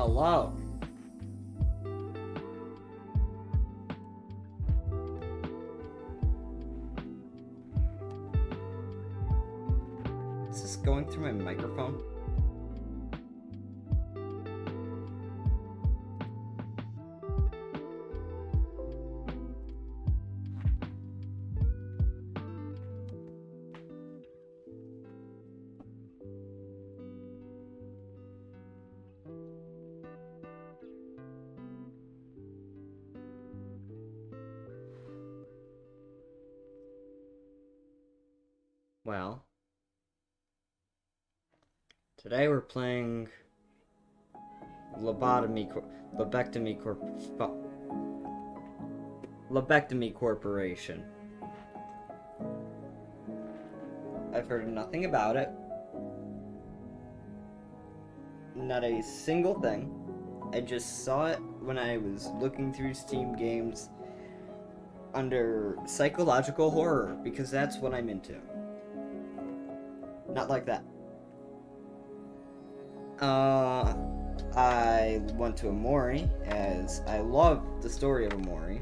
Hello. Is this going through my microphone? Well, today we're playing Lobotomy Corporation. I've heard nothing about it. Not a single thing. I just saw it when I was looking through Steam games under psychological horror, because that's what I'm into. Not like that. I went to Amori, as I love the story of Amori,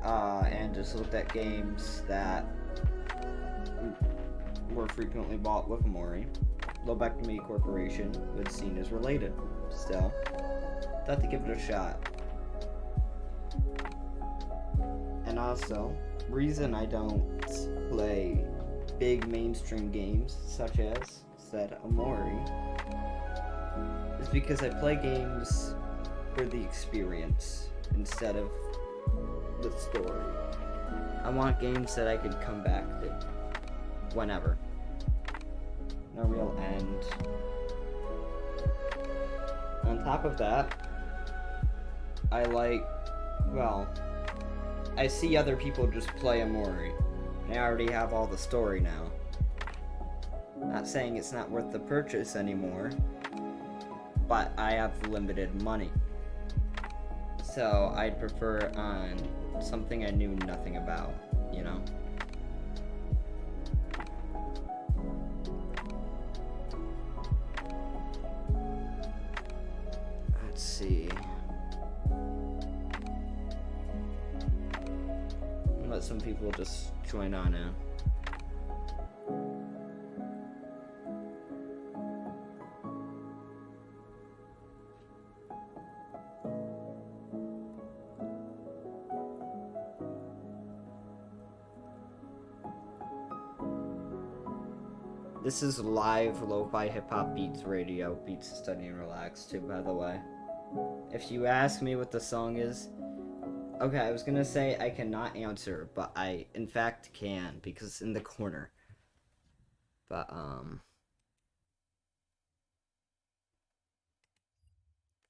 and just looked at games that were frequently bought with Amori. Lobotomy Corporation was seen as related, so thought to give it a shot. And also, reason I don't play big mainstream games such as said Amori is because I play games for the experience instead of the story. I want games that I could come back to whenever. No real end. On top of that, I see other people just play Amori. I already have all the story now. Not saying it's not worth the purchase anymore, but I have limited money. So I'd prefer on something I knew nothing about, you know? Let's see. Let some people just join on in. This is live lo-fi hip-hop beats radio, beats to study and relax too, by the way. If you ask me what the song is, okay, I was gonna say I cannot answer, but I in fact can, because it's in the corner. But I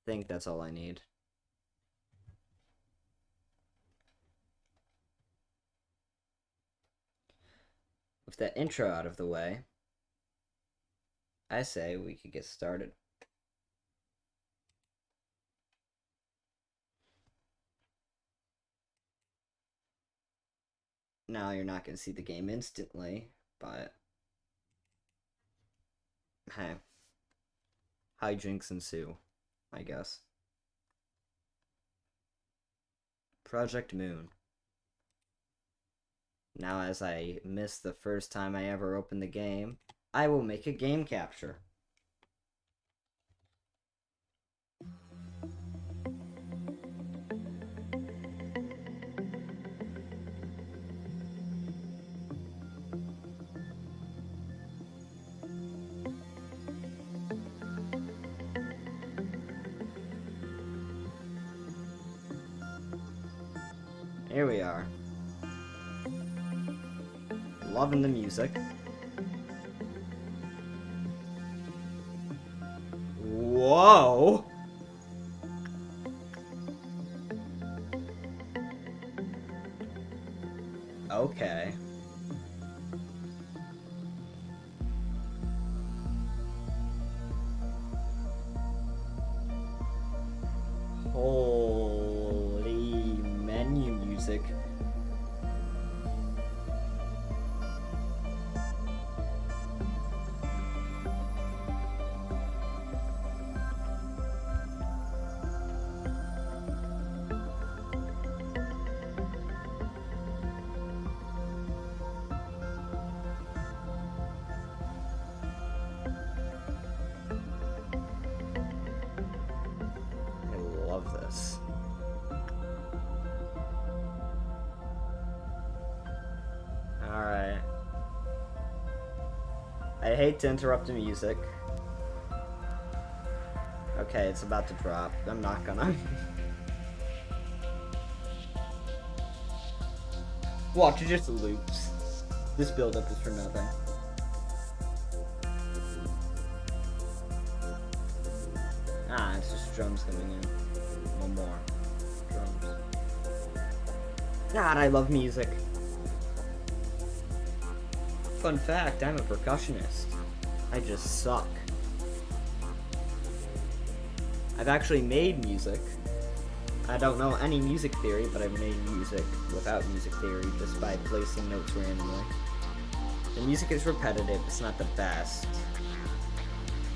think that's all I need. With that intro out of the way, I say we could get started. Now you're not gonna see the game instantly, but hey, hijinks ensue, I guess. Project Moon. Now, as I missed the first time I ever opened the game, I will make a game capture. Here we are. Loving the music. Whoa! Okay. Holy menu music. I hate to interrupt the music. Okay, it's about to drop. I'm not gonna. Watch, it just loops. This build-up is for nothing. Ah, it's just drums coming in. One more. Drums. God, I love music. Fun fact, I'm a percussionist. I just suck. I've actually made music. I don't know any music theory, but I've made music without music theory just by placing notes randomly. The music is repetitive, it's not the best.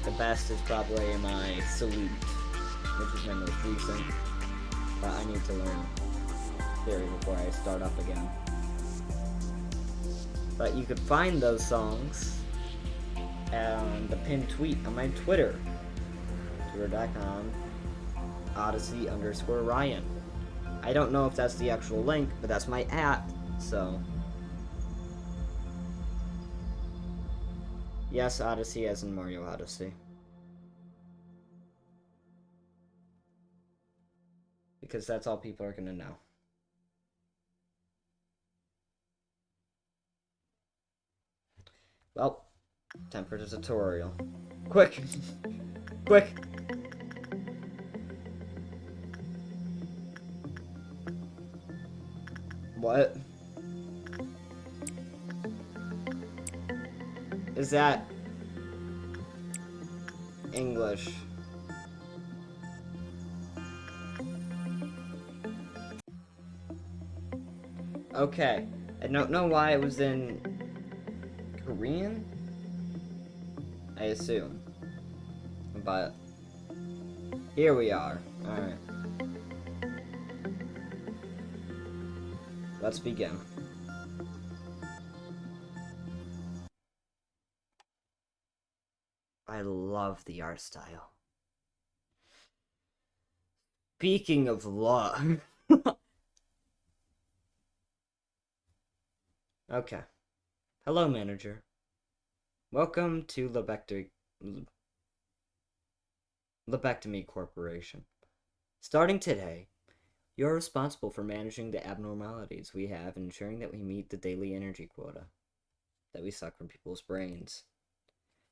The best is probably my Salute, which is my most recent, but I need to learn theory before I start up again. But you could find those songs on the pinned tweet on my Twitter. Twitter.com Odyssey_Ryan. I don't know if that's the actual link, but that's my @ so. Yes, Odyssey as in Mario Odyssey. Because that's all people are gonna know. Well, time for the tutorial. Quick! Quick! What? Is that English? Okay. I don't know why it was in Korean? I assume. But here we are. Alright. Let's begin. I love the art style. Speaking of love. Okay. Hello, manager. Welcome to Lobotomy Corporation. Starting today, you're responsible for managing the abnormalities we have and ensuring that we meet the daily energy quota that we suck from people's brains.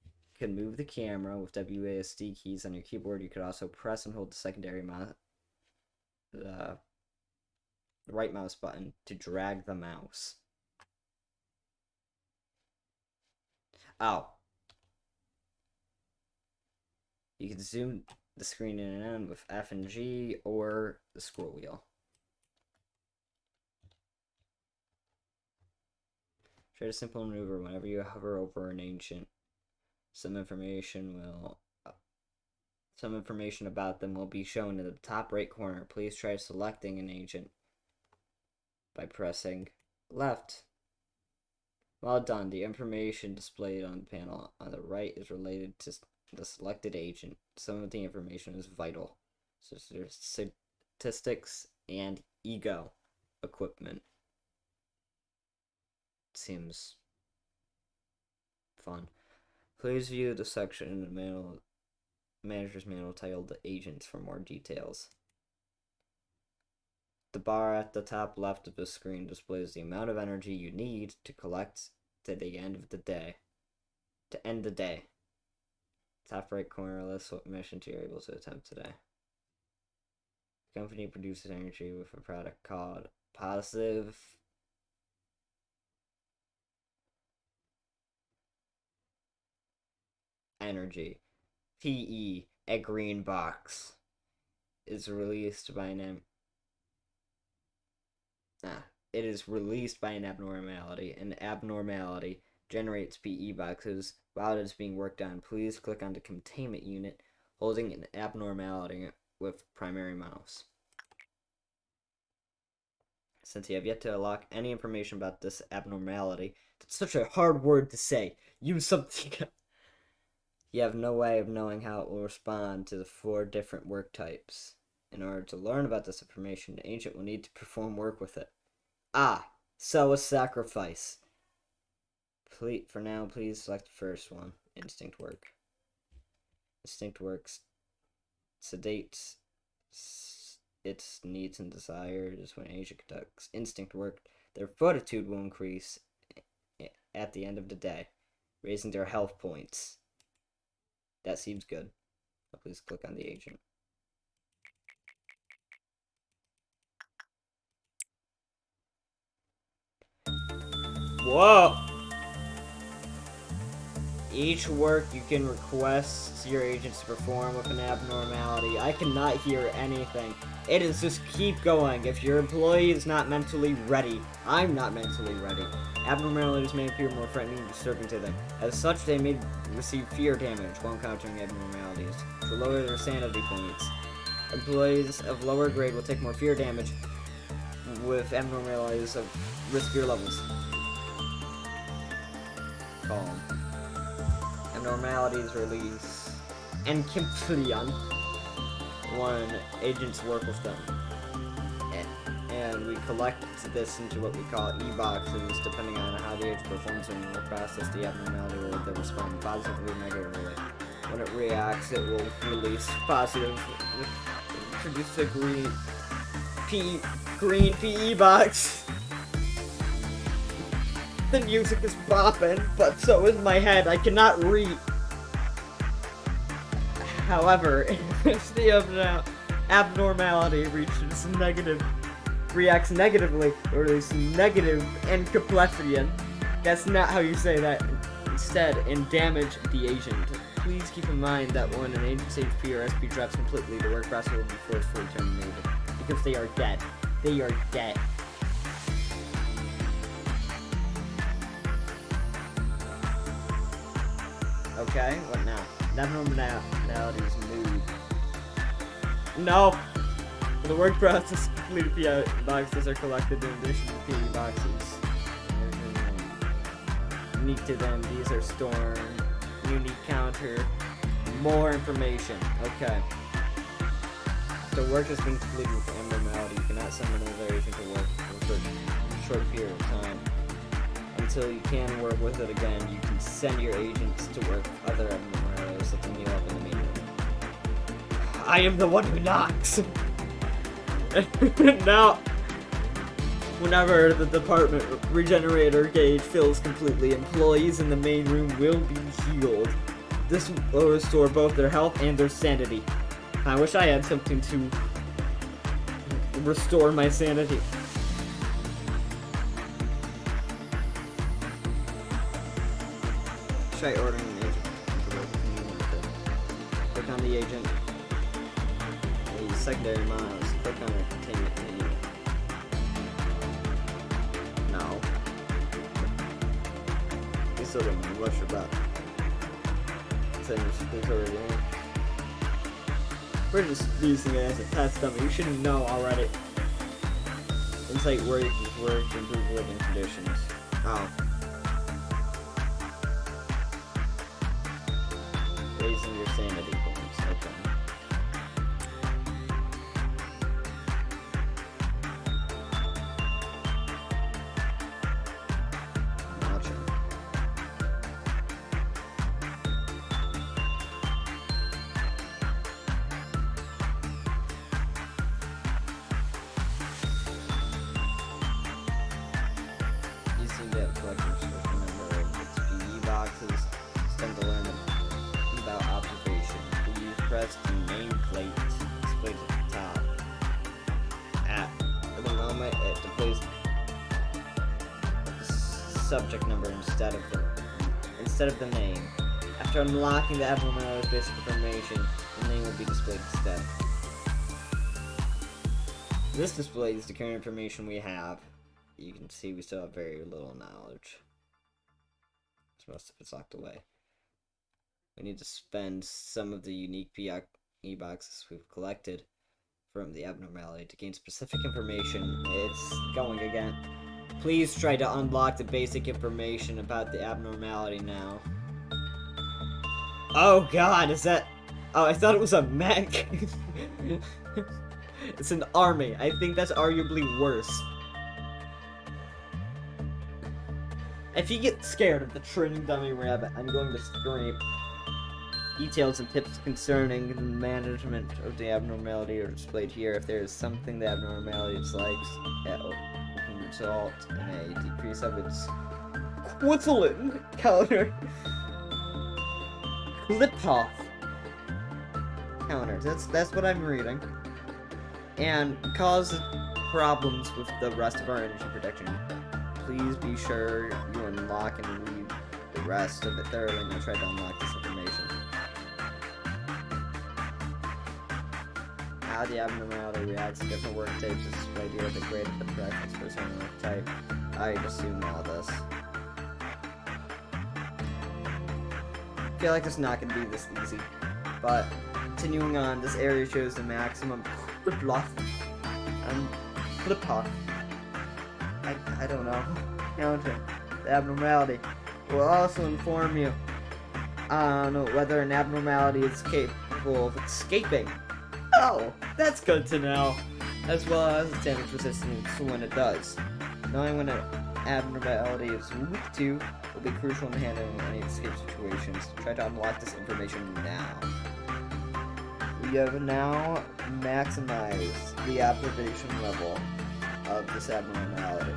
You can move the camera with WASD keys on your keyboard. You could also press and hold the secondary the right mouse button to drag the mouse. Oh. You can zoom the screen in and out with F and G or the scroll wheel. Try to simple maneuver whenever you hover over an ancient. Some information about them will be shown in the top right corner. Please try selecting an agent by pressing left. Well done. The information displayed on the panel on the right is related to the selected agent. Some of the information is vital, such as statistics and ego equipment. Seems fun. Please view the section in the manager's manual titled The Agents for more details. The bar at the top left of the screen displays the amount of energy you need to collect to the end of the day. To end the day. Top right corner lists what missions you're able to attempt today. The company produces energy with a product called Positive Energy. PE, a green box, is released by it is released by an abnormality. An abnormality generates PE boxes. While it is being worked on, please click on the containment unit holding an abnormality with primary mouse. Since you have yet to unlock any information about this abnormality, that's such a hard word to say. Use something. You have no way of knowing how it will respond to the 4 different work types. In order to learn about this information, the agent will need to perform work with it. Ah, so a sacrifice. For now, please select the first one. Instinct work. Instinct works sedates its needs and desires when agent conducts instinct work. Their fortitude will increase at the end of the day, raising their health points. That seems good. So please click on the agent. Whoa! Each work you can request your agents to perform with an abnormality. I cannot hear anything. It is just keep going. If your employee is not mentally ready, I'm not mentally ready. Abnormalities may appear more threatening and disturbing to them. As such, they may receive fear damage while encountering abnormalities to lower their sanity points. Employees of lower grade will take more fear damage with abnormalities of riskier levels. Calm. Abnormalities release and Kimplion when agent's work was done. And we collect this into what we call E-boxes, depending on how the agent performs when we process the abnormality will either respond positively or negatively. When it reacts, it will release positive, produce a green PE box. The music is bopping, but so is my head. I cannot read. However, if the abnormality reacts negatively, or release negative encephalopathy. That's not how you say that. Instead, and damage the agent. Please keep in mind that when an agent's HP or SP drops completely, the work process will be forcefully terminated. Because they are dead. They are dead. Okay, what now? Abnormalities move. No! The work process completed PE boxes are collected in addition to PE boxes. Unique to them, these are stored. Unique counter. More information. Okay. The work has been completed with abnormality. You cannot summon another agent to work for a short period of time. Until you can work with it again, you can send your agents to work with other abnormalities that can heal up in the main room. I am the one who knocks! Now, whenever the department regenerator gauge fills completely, employees in the main room will be healed. This will restore both their health and their sanity. I wish I had something to restore my sanity. Try ordering an agent. Click on the agent. The secondary miles. Click on it. Continue to the unit. No. You still don't know what you're about. We're just using it as a test dummy. You should know already. Insight work is work to improve living conditions. Oh. Raising your sanity points. Okay. Gotcha. You seem to have collected a certain number of PE boxes. It's time to learn about observation. Please press the nameplate displayed at the top. At the moment, it displays the subject number instead of the name. After unlocking the abnormality's basic information, the name will be displayed instead. This displays the current information we have. You can see we still have very little knowledge. Most of it's locked away. We need to spend some of the unique PE boxes we've collected from the abnormality to gain specific information. It's going again. Please try to unlock the basic information about the abnormality now. Oh god, is that... Oh, I thought it was a mech. It's an army. I think that's arguably worse. If you get scared of the training dummy rabbit, I'm going to scream. Details and tips concerning the management of the abnormality are displayed here. If there is something the abnormality dislikes, it can result in a decrease of its Quetzalcoatl counter. Clip-off counter. That's what I'm reading. And cause problems with the rest of our energy protection. Please be sure you unlock and read the rest of it thoroughly and try to unlock this information. How the abnormality reacts to different work types is idea of the grade of the preference for certain work type. I assume all this. I feel like it's not going to be this easy. But, continuing on, this area shows the maximum flip-off and flip-off. I don't know. Counter. The abnormality will also inform you on whether an abnormality is capable of escaping. Oh, that's good to know. As well as its damage resistance when it does. Knowing when an abnormality is weak to will be crucial in handling any escape situations. Try to unlock this information now. We have now maximized the observation level of this abnormality.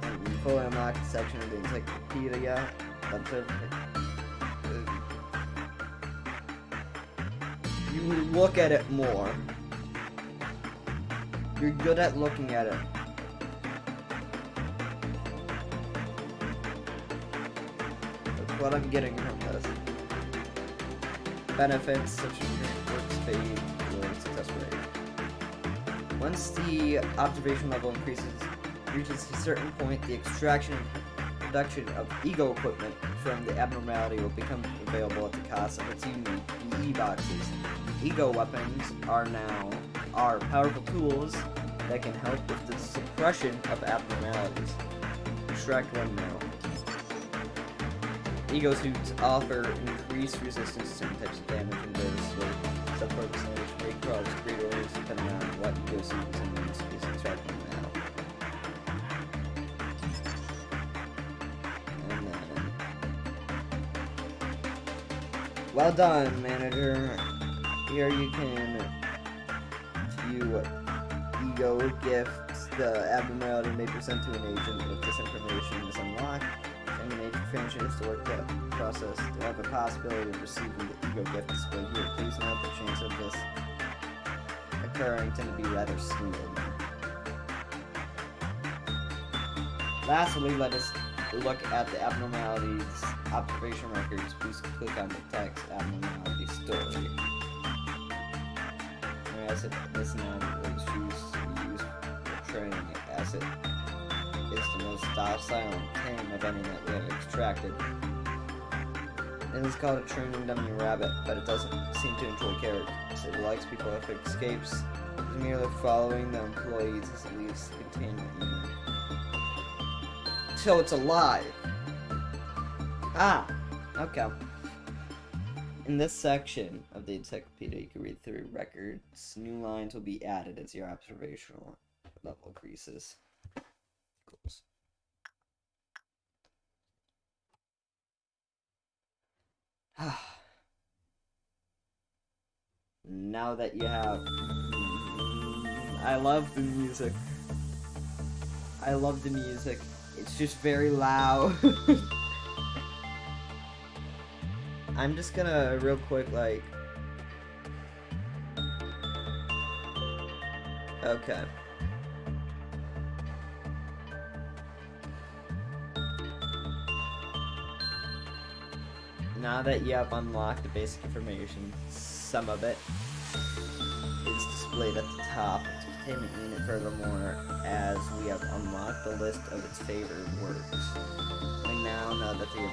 And we fully unlock the section of the encyclopedia. You look at it more. You're good at looking at it. That's what I'm getting from this. Benefits such as work speed or success rate. Once the observation level reaches a certain point, the extraction and production of ego equipment from the abnormality will become available at the cost of its unique EE boxes. Ego weapons are powerful tools that can help with the suppression of abnormalities. Extract one now. Ego suits offer increased resistance to certain types of damage and variously sub-purpose damage may cause great orders depending on what ego suit is in use. Extract one now. And then... Well done, manager. Here you can view ego gifts the abnormality may present to an agent if this information is unlocked. If any agent finishes the work process, they have a possibility of receiving the ego gift displayed here. Please note the chance of this occurring tend to be rather slim. Lastly, let us look at the abnormalities observation records. Please click on the text abnormality story. Acid is not what is used for training. Acid is the most docile and tame of any that we have extracted. It is called a training dummy rabbit, but it doesn't seem to enjoy characters. It likes people if it escapes. It's merely following the employees as it leaves the containment unit. So it's alive. Ah, okay. In this section of the encyclopedia, you can read through records. New lines will be added as your observational level increases. Close. Now that you have... I love the music. I love the music. It's just very loud. I'm just gonna real quick like... Okay. Now that you have unlocked the basic information, some of it is displayed at the top of the containment unit. Furthermore, as we have unlocked the list of its favorite works, we now know that the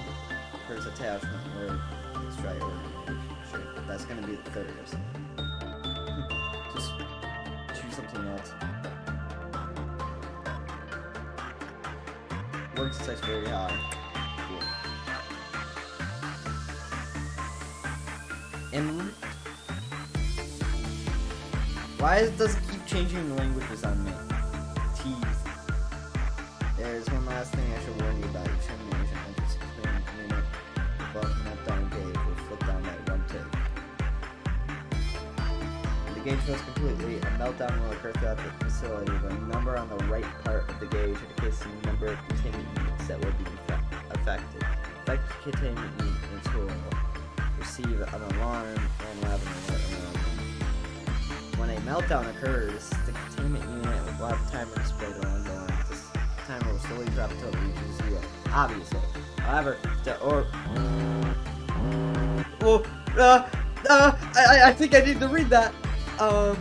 first attachment word is try organization. That's gonna be the third or something. Just choose something else. Work success very high. Cool. And why does it keep changing languages on me? Teeth. There's one last thing I should warn you about. Each animation enters the unit above meltdown gauge will flip down that one tick. When the gauge fills completely, a meltdown will occur throughout the facility. The number on the right part of the gauge indicates the number of containment units that will be affected. Affected containment units will receive an alarm and will have an alert around them. When a meltdown occurs, the containment unit will have a timer displayed along the line. This timer will slowly drop until it reaches 0. Obviously. However, I think I need to read that. The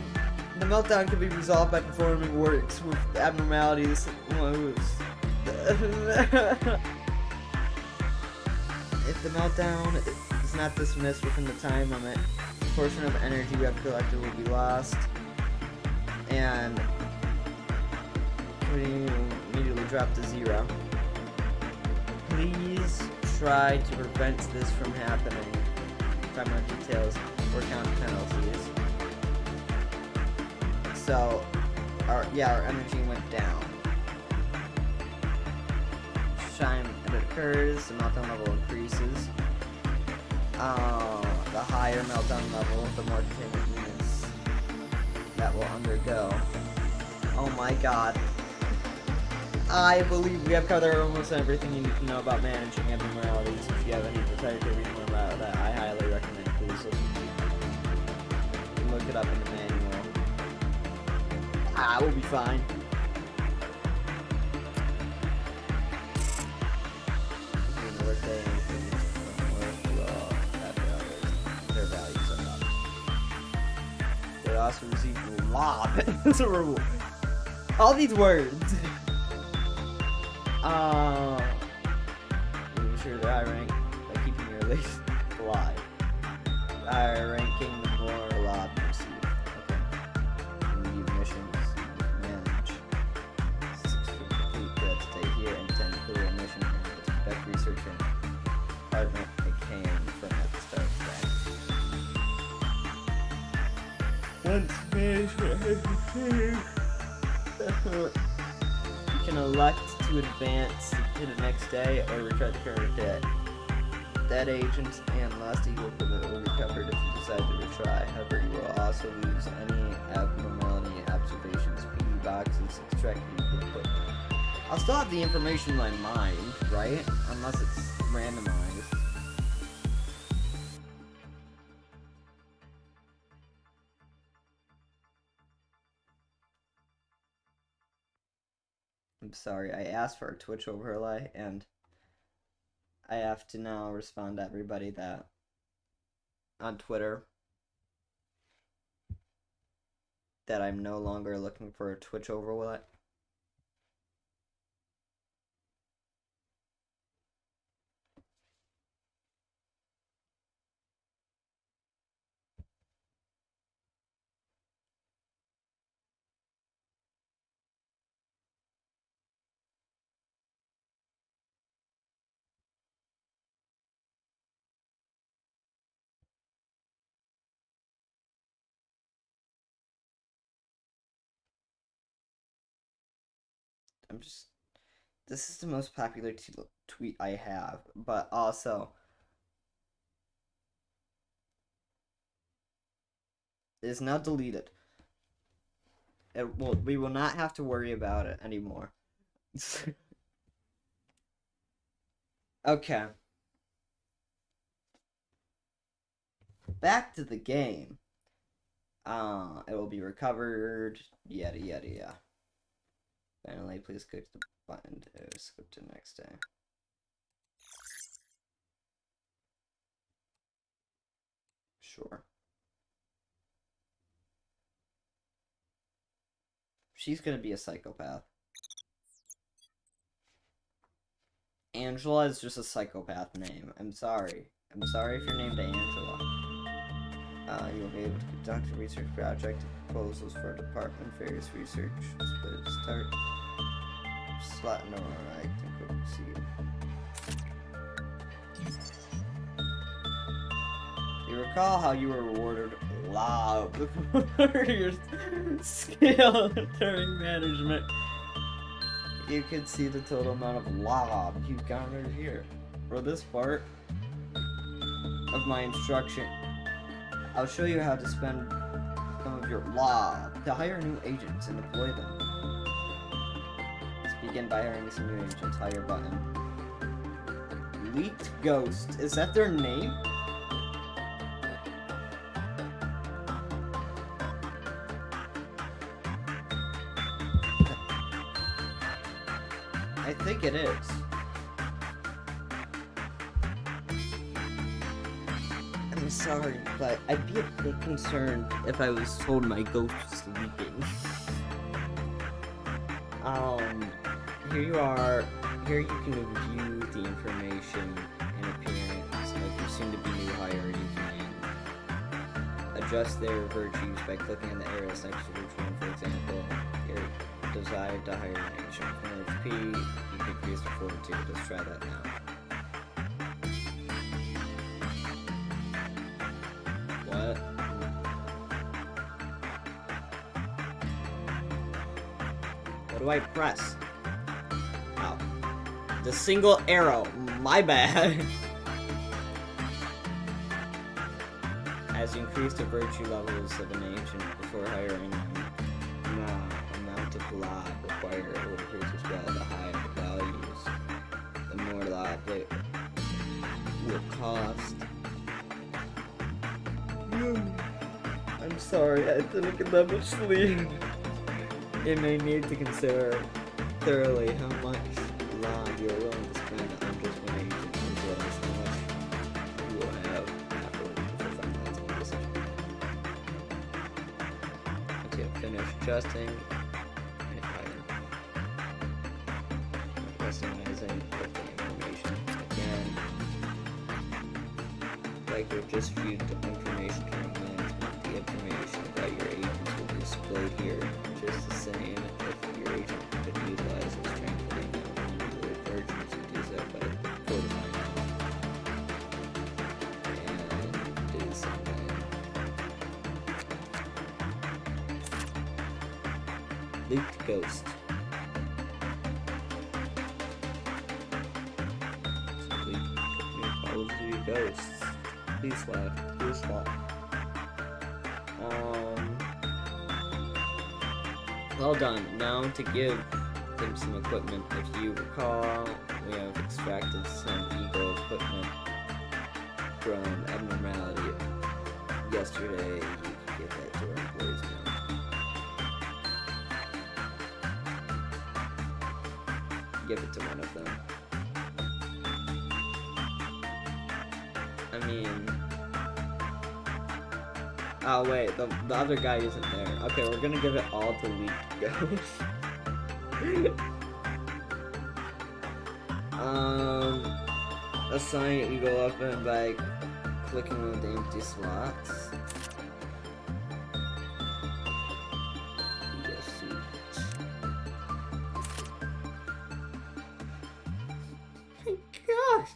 meltdown can be resolved by performing works with abnormalities. If the meltdown is not dismissed within the time limit, a portion of energy you have collected will be lost, and immediately drop to 0. Please try to prevent this from happening. Find more details or count penalties. So, our energy went down. Each time it occurs, the meltdown level increases. The higher meltdown level, the more containment units that will undergo. Oh my god. I believe we have covered almost everything you need to know about managing abnormalities. If you have any desire to read more about that, I highly recommend please listen to it. You can look it up in the manual. We'll be fine. Their values are up. They also receive lob as a reward. All these words. Ensure the high rank by keeping your list alive. The higher ranking, the more lob you receive. Okay. Review missions. Manage. 6 to complete good. Stay here and 10 clear a mission and conduct research and department I came from at the start of that. You can elect to advance to the next day or retry the current day. Dead agents and lost equal equipment will be covered if you decide to retry. However, you will also lose any abnormality observations, PE boxes, extracted equipment. I'll still have the information in my mind, right? Unless it's randomized. I'm sorry, I asked for a Twitch overlay, and I have to now respond to everybody that on Twitter that I'm no longer looking for a Twitch overlay. This is the most popular tweet I have, but also it is now deleted. We will not have to worry about it anymore. Okay. Back to the game. It will be recovered. Yada yada yada. Finally, please click the button to skip to the next day. Sure. She's gonna be a psychopath. Angela is just a psychopath name. I'm sorry. I'm sorry if you're named Angela. You will be able to conduct a research project, proposals for a department, various research, start, slot no right, and quick proceed. You recall how you were rewarded loud for your skill during management. you can see the total amount of lob you've garnered here. For this part of my instruction, I'll show you how to spend some of your lob to hire new agents and deploy them. Let's begin by hiring some new agents. Hire button. Leaked Ghost. Is that their name? I think it is. I'm sorry, but I'd be a bit concerned if I was told my ghost was leaking. Here you are. Here you can review the information and appearance of your soon-to-be new hire. You can adjust their virtues by clicking on the arrows next to each one. For example, your desire to hire an agent. For HP, you can increase to 42. Let's try that now. What? What do I press? Oh. The single arrow. My bad. As you increase the virtue levels of an agent before hiring them, the amount of lob required will increase as well. The higher the values, the more lob it will cost. I'm sorry, I didn't get that much sleep. You may need to consider thoroughly how much lob you're willing to spend on just one agent, as well as how much you will have afterwards before finalizing the decision. Once you have finished adjusting, hit hire. Customizing with the information again. Like we've just viewed the information from management, the information about your agents will be displayed here. Just the same, if your agent could utilize its strengthening and virtues to do so by fortifying and do the same thing. Leaked Ghost. Call of Duty Ghosts. Please left. Please left. Well done. Now to give them some equipment. If you recall, we have extracted some ego equipment from abnormality yesterday. You can give that to our employees now. Give it to one of them. I mean... Oh wait, the other guy isn't there. Okay, we're gonna give it all to Leaked Ghost. Assign Eagle Weapon by clicking on the empty slots. Eagle Suit. My gosh!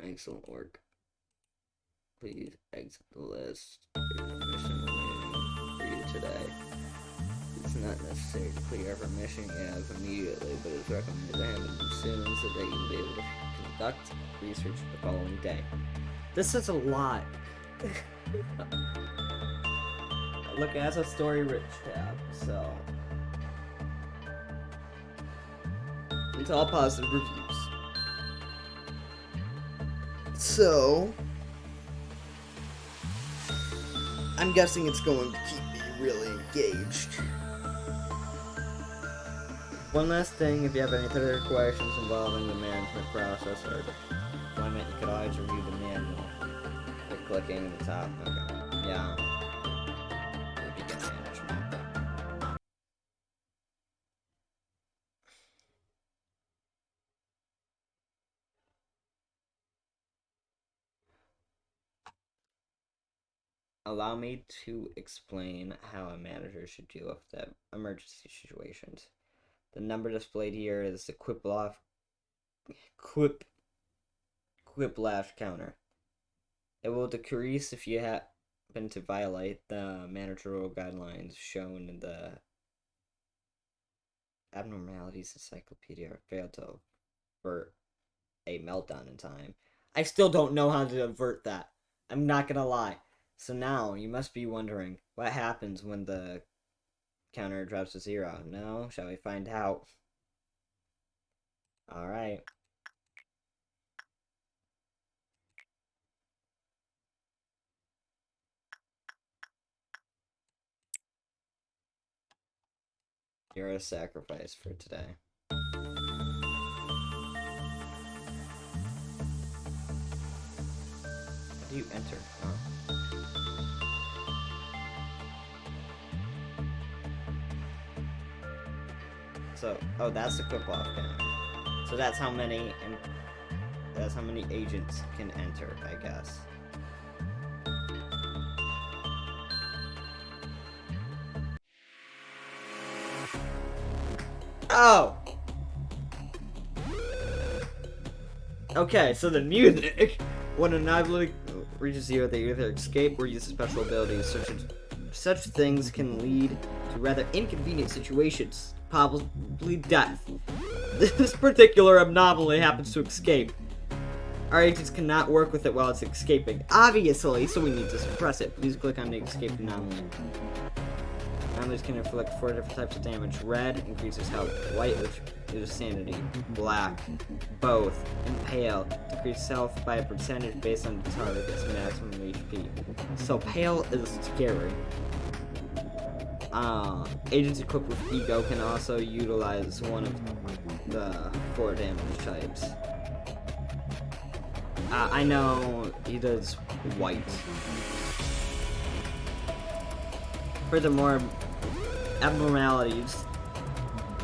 Excellent work. Please exit the list. Here's a mission remaining for you today. It's not necessary to clear every mission you have immediately, but it's recommended to handle them soon so that you'll be able to conduct research the following day. This is a lot. Look, it has a story rich tab, so it's all positive reviews. So I'm guessing it's going to keep me really engaged. One last thing, if you have any further questions involving the management process or deployment, you could always review the manual by clicking at the top. Okay. Yeah. Begin management. Allow me to explain how a manager should deal with the emergency situations. The number displayed here is Whiplash counter. It will decrease if you happen to violate the managerial guidelines shown in the Abnormalities Encyclopedia or fail to avert a meltdown in time. I still don't know how to avert that. I'm not gonna lie. So now you must be wondering what happens when the counter drops to 0. No? Shall we find out? Alright. You're a sacrifice for today. How do you enter? Oh. So, oh, that's the quick-off counter. So that's how many agents can enter, I guess. Oh! Okay, so the music, when an anomaly reaches 0, they either escape or use special abilities. Such things can lead to rather inconvenient situations, probably death. This particular anomaly happens to escape. Our agents cannot work with it while it's escaping, obviously, so we need to suppress it. Please click on the escape anomaly. Anomalies can inflict 4 different types of damage. Red increases health. White, which is sanity. Black, both. And pale, decreases health by a percentage based on the target's maximum HP. So pale is scary. Agents equipped with ego can also utilize one of the 4 damage types. I know he does white. Furthermore, abnormalities.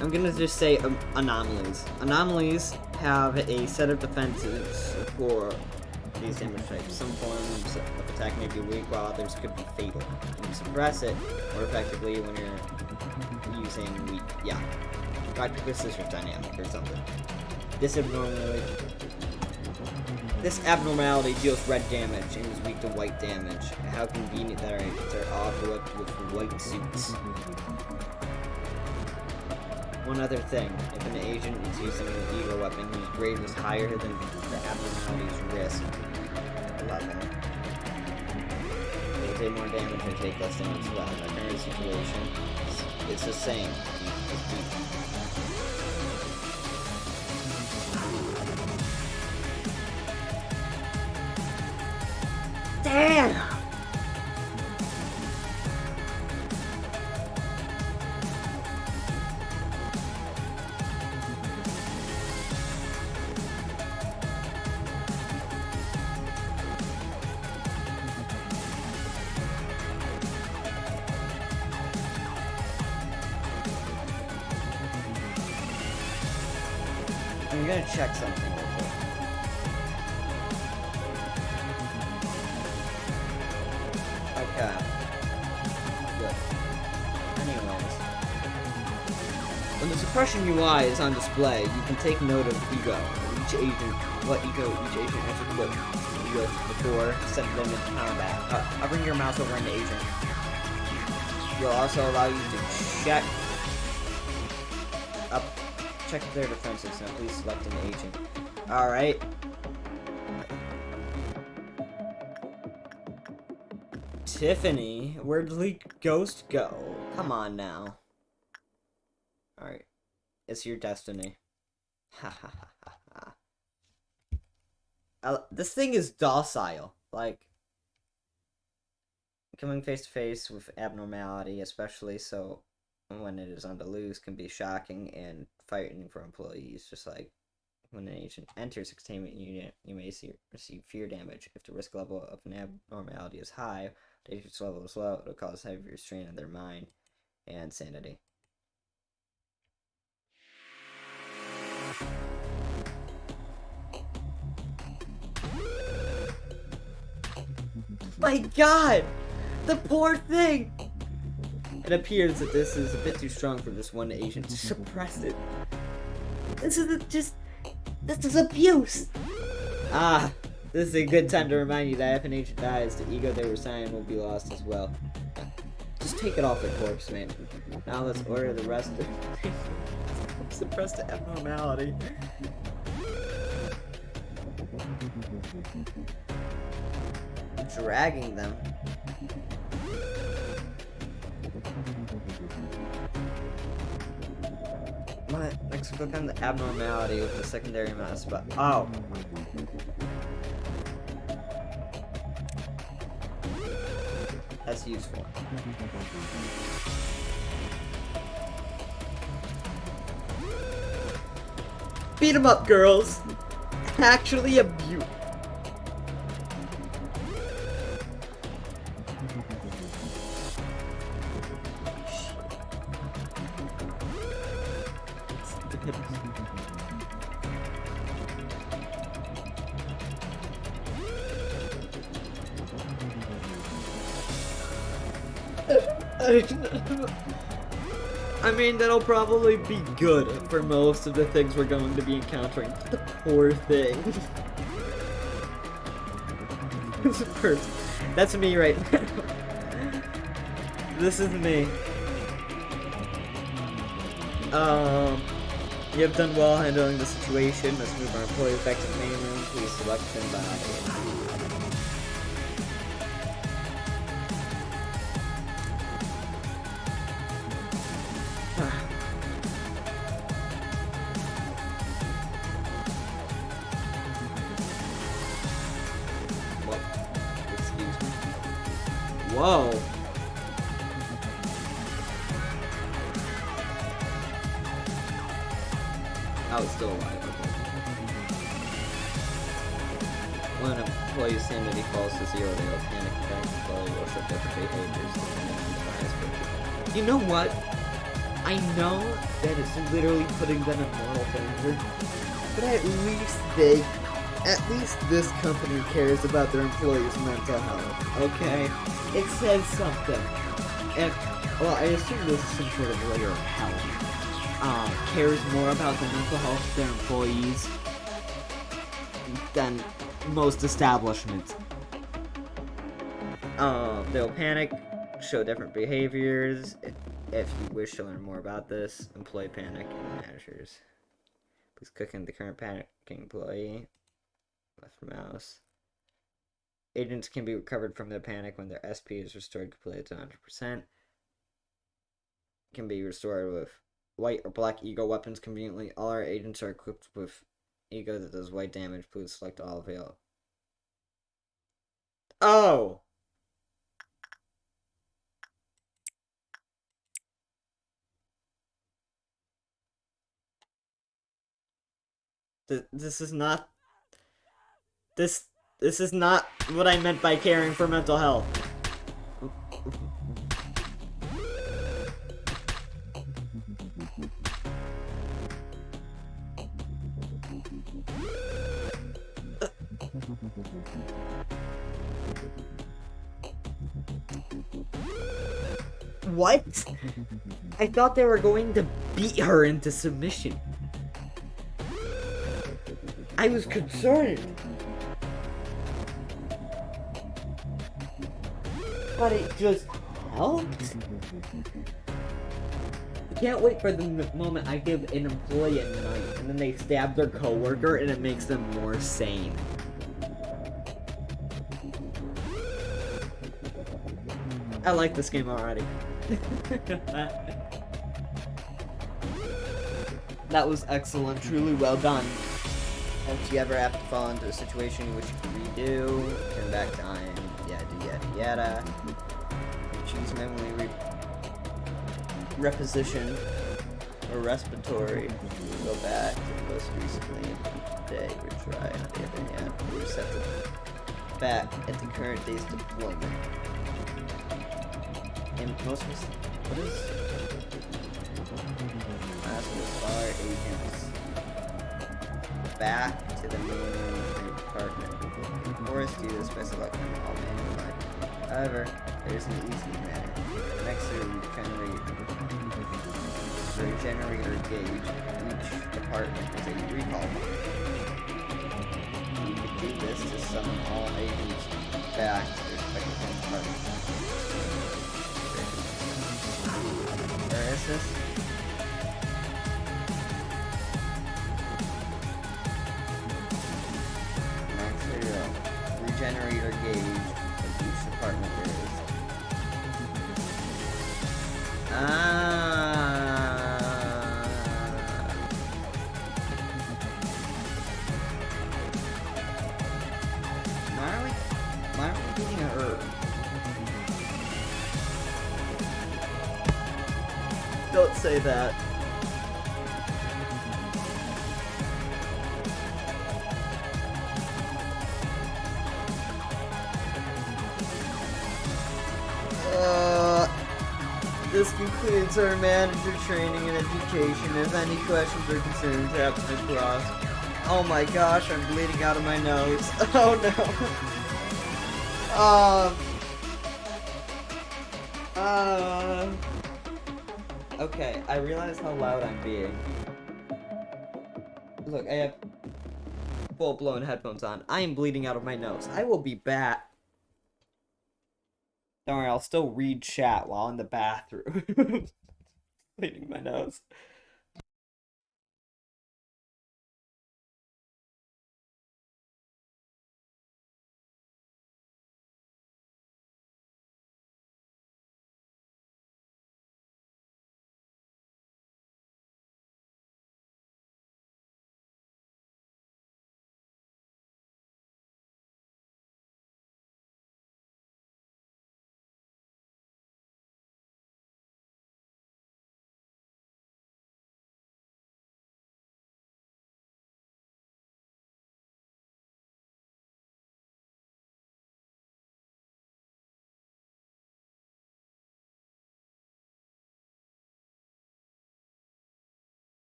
I'm gonna just say anomalies. Anomalies have a set of defenses for these damage types. Some forms of attack may be weak, while others could be fatal. You suppress it more effectively when you're using weak. Yeah, practically scissors dynamic or something. This abnormality deals red damage and is weak to white damage. How convenient that our agents are all equipped with white suits. One other thing, if an agent is using an ego weapon whose grade was higher than the abnormality's risk, 11, they take more damage and take less damage as well. In the current situation, it's the same. Damn! I'm gonna check something real quick. Okay. Good. Anyways. When the suppression UI is on display, you can take note of what ego each agent has equipped with before sending them into combat. Hovering your mouse over an agent will also allow you to check their defenses. Now please select an agent. Alright. Tiffany, where'd the ghost go? Come on now. Alright. It's your destiny. Ha ha ha ha ha. This thing is docile. Like, coming face to face with abnormality, especially so when it is on the loose, can be shocking and frightening for employees. Just like when an agent enters a containment unit, you may receive fear damage. If the risk level of an abnormality is high, the agent's level is low, it'll cause heavier strain on their mind and sanity. My god! The poor thing! It appears that this is a bit too strong for this one agent to suppress it. This is abuse! Ah, This is a good time to remind you that if an agent dies, the ego they were signing will be lost as well. Just take it off the corpse, man. Now let's order the rest of suppress the abnormality. Dragging them. Next, click on the abnormality with the secondary mask, but oh. That's useful. Beat 'em up, girls! Actually a beaut. I mean, that'll probably be good for most of the things we're going to be encountering. The poor thing. That's me right now. This is me. You have done well handling the situation. Let's move our employees back to the main room. Please select them by. Whoa. I was still alive. Okay. When an employee's sanity falls to zero, they will panic, attack, employee will show different behaviors depending on the bias picture. You know what? I know that it's literally putting them in moral danger, but at least this company cares about their employees' mental health, okay? It says something. And, well, I assume this is some sort of layer of health. Cares more about the mental health of their employees than most establishments. They'll panic, show different behaviors. If you wish to learn more about this, employee panic and managers. Please click on the current panicking employee. Left mouse. Agents can be recovered from their panic when their SP is restored completely to 100%. Can be restored with white or black ego weapons conveniently. All our agents are equipped with ego that does white damage. Please select all available. Oh! This is not... This is not what I meant by caring for mental health. What? I thought they were going to beat her into submission. I was concerned. But it just helped. I can't wait for the moment I give an employee a knife and then they stab their coworker and it makes them more sane. I like this game already. That was excellent, truly well done. If you ever have to fall into a situation in which you can redo, turn back time, yada yada yada. Choose memory reposition or respiratory. Go back to the most recently day retry. On the other hand, we set the back at the current day's deployment. And most recent, what is ask our agents back to the main department. Force do this by selecting all manual line. However, there's an easy manner. Next to the generator gauge, each department is a recall line. You can do this to summon all agents back to their respective home departments. Where is this? Max regenerator gauge of each department there is. Why are we getting a herb? Don't say that. This concludes our manager training and education. If any questions or concerns happen to cross. Oh my gosh, I'm bleeding out of my nose. Oh no. Okay, I realize how loud I'm being. Look, I have full-blown headphones on. I am bleeding out of my nose. I will be back. Don't worry, I'll still read chat while in the bathroom. Bleeding my nose.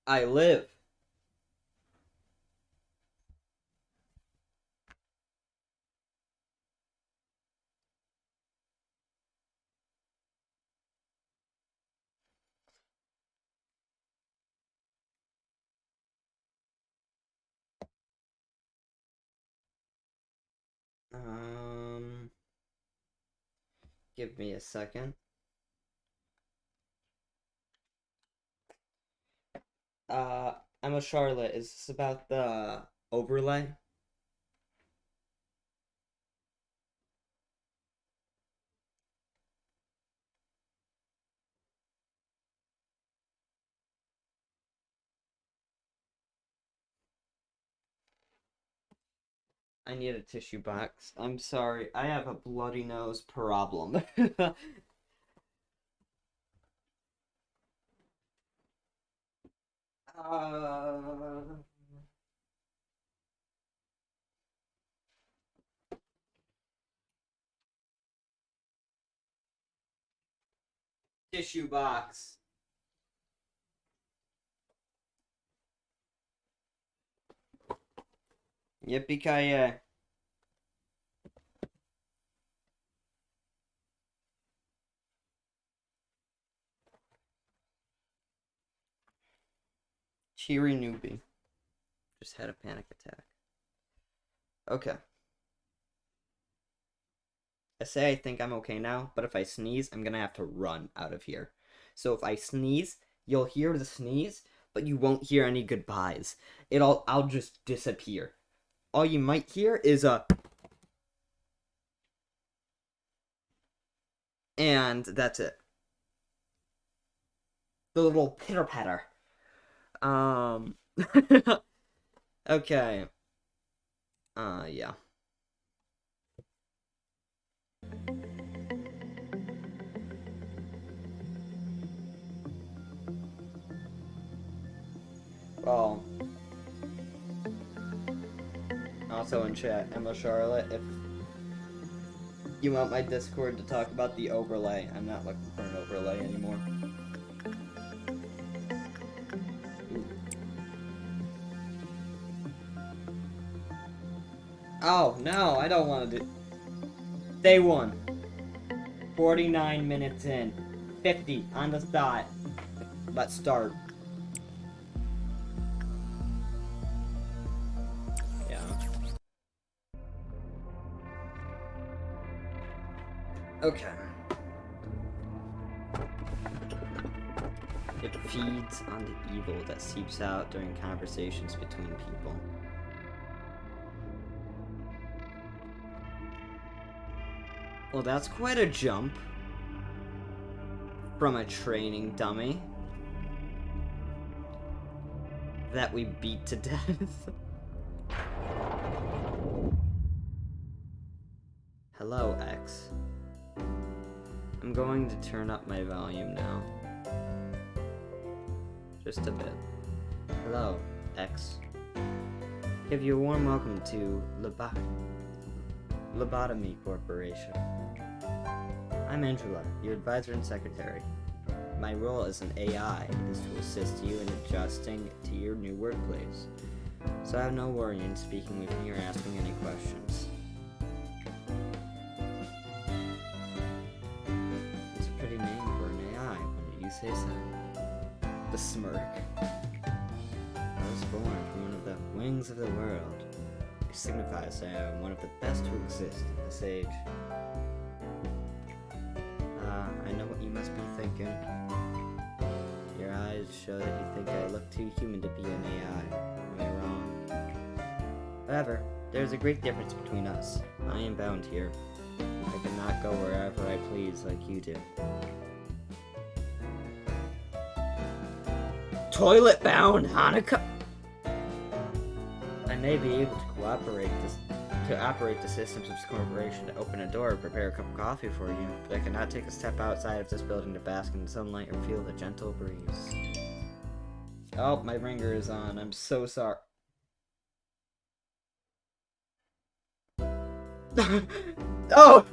I live. Um, Give me a second. Uh, Emma Charlotte, is this about the overlay? I need a tissue box. I'm sorry, I have a bloody nose problem. uh, Tissue box. Yippee-ki-yay. Cheery newbie. Just had a panic attack. Okay. I say I think I'm okay now, but if I sneeze, I'm gonna have to run out of here. So if I sneeze, you'll hear the sneeze, but you won't hear any goodbyes. I'll just disappear. All you might hear is a, and that's it. The little pitter patter. Um, okay. Yeah. Well, also in chat, Emma Charlotte, if you want my Discord to talk about the overlay, I'm not looking for an overlay anymore. Ooh. Oh, no, I don't want to do... Day 1. 49 minutes in. 50 on the dot. Let's start. Yeah. Okay. It feeds on the evil that seeps out during conversations between people. Well, that's quite a jump from a training dummy that we beat to death. Hello, X. I'm going to turn up my volume now. Just a bit. Hello, X. Give you a warm welcome to Lobotomy Corporation. I'm Angela, your advisor and secretary. My role as an AI is to assist you in adjusting to your new workplace, so I have no worry in speaking with me or asking any questions. It's a pretty name for an AI, wouldn't you say so? The smirk. I was born from one of the wings of the world. It signifies I am one of the best to exist in this age. I know what you must be thinking. Your eyes show that you think I look too human to be an AI. Am I wrong? However, there's a great difference between us. I am bound here. I cannot go wherever I please like you do. Toilet bound, Hanukkah! I may be able to operate the systems of this corporation to open a door or prepare a cup of coffee for you, but I cannot take a step outside of this building to bask in the sunlight or feel the gentle breeze. Oh, my ringer is on. I'm so sorry. Oh!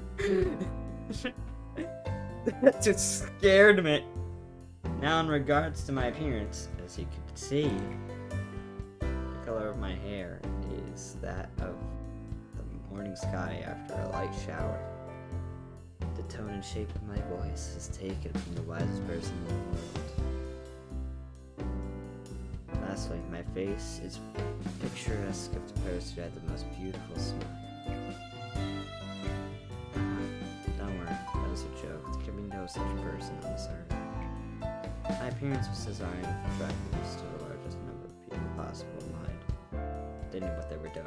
That just scared me. Now, in regards to my appearance, as you can See, the color of my hair is that of the morning sky after a light shower. The tone and shape of my voice is taken from the wisest person in the world. Lastly, my face is picturesque of the person who had the most beautiful smile. Don't worry, that was a joke. There can be no such person on this earth. My appearance was designed to attract the least to the largest number of people possible in mind. They knew what they were doing.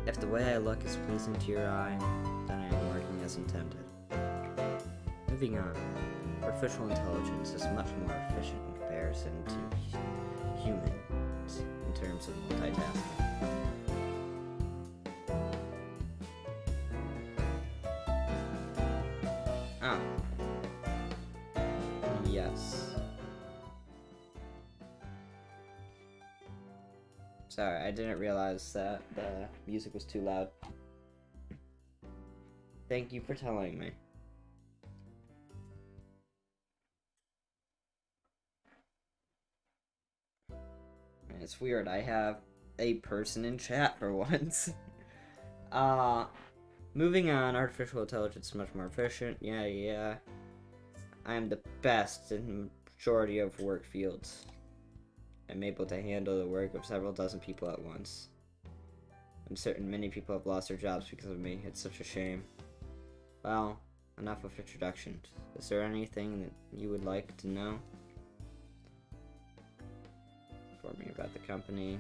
If the way I look is pleasing to your eye, then I am working as intended. Moving on, artificial intelligence is much more efficient in comparison to humans in terms of multitasking. Ah. Yes. Sorry, I didn't realize that the music was too loud. Thank you for telling me. It's weird, I have a person in chat for once. Moving on, artificial intelligence is much more efficient. Yeah. I am the best in the majority of work fields. I'm able to handle the work of several dozen people at once. I'm certain many people have lost their jobs because of me. It's such a shame. Well, enough of introductions. Is there anything that you would like to know? For me about the company.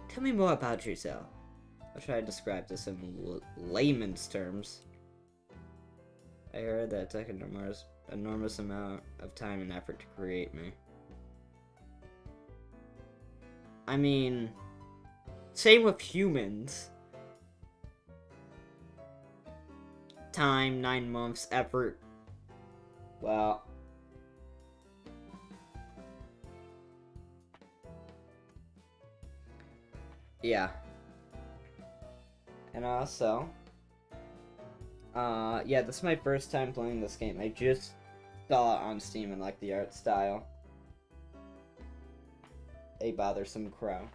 Tell me more about yourself. I'll try to describe this in layman's terms. I heard that it took an enormous amount of time and effort to create me. I mean, same with humans. Time, 9 months, effort. Well, yeah. And also, yeah, this is my first time playing this game. I just saw it on Steam and like the art style. A bothersome crow.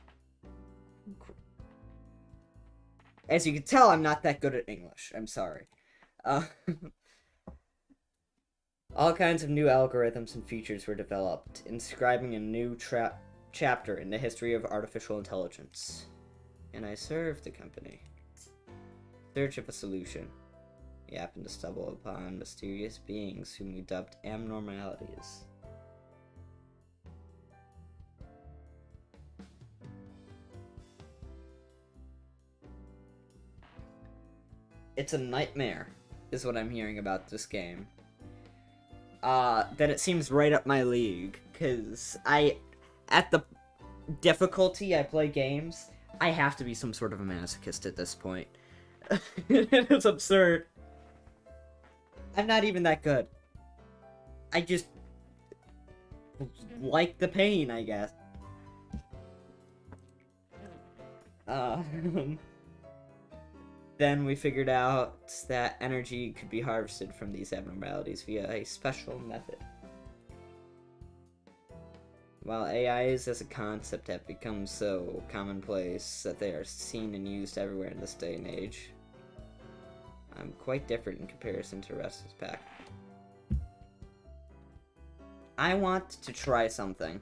As you can tell, I'm not that good at English. I'm sorry. All kinds of new algorithms and features were developed, inscribing a new chapter in the history of artificial intelligence. And I served the company. Search of a solution. We happened to stumble upon mysterious beings whom we dubbed abnormalities. It's a nightmare, is what I'm hearing about this game. That it seems right up my league, because at the difficulty I play games, I have to be some sort of a masochist at this point. It's absurd. I'm not even that good. I just like the pain, I guess. Then we figured out that energy could be harvested from these abnormalities via a special method. While AIs as a concept have become so commonplace that they are seen and used everywhere in this day and age, I'm quite different in comparison to the rest of this pack. I want to try something.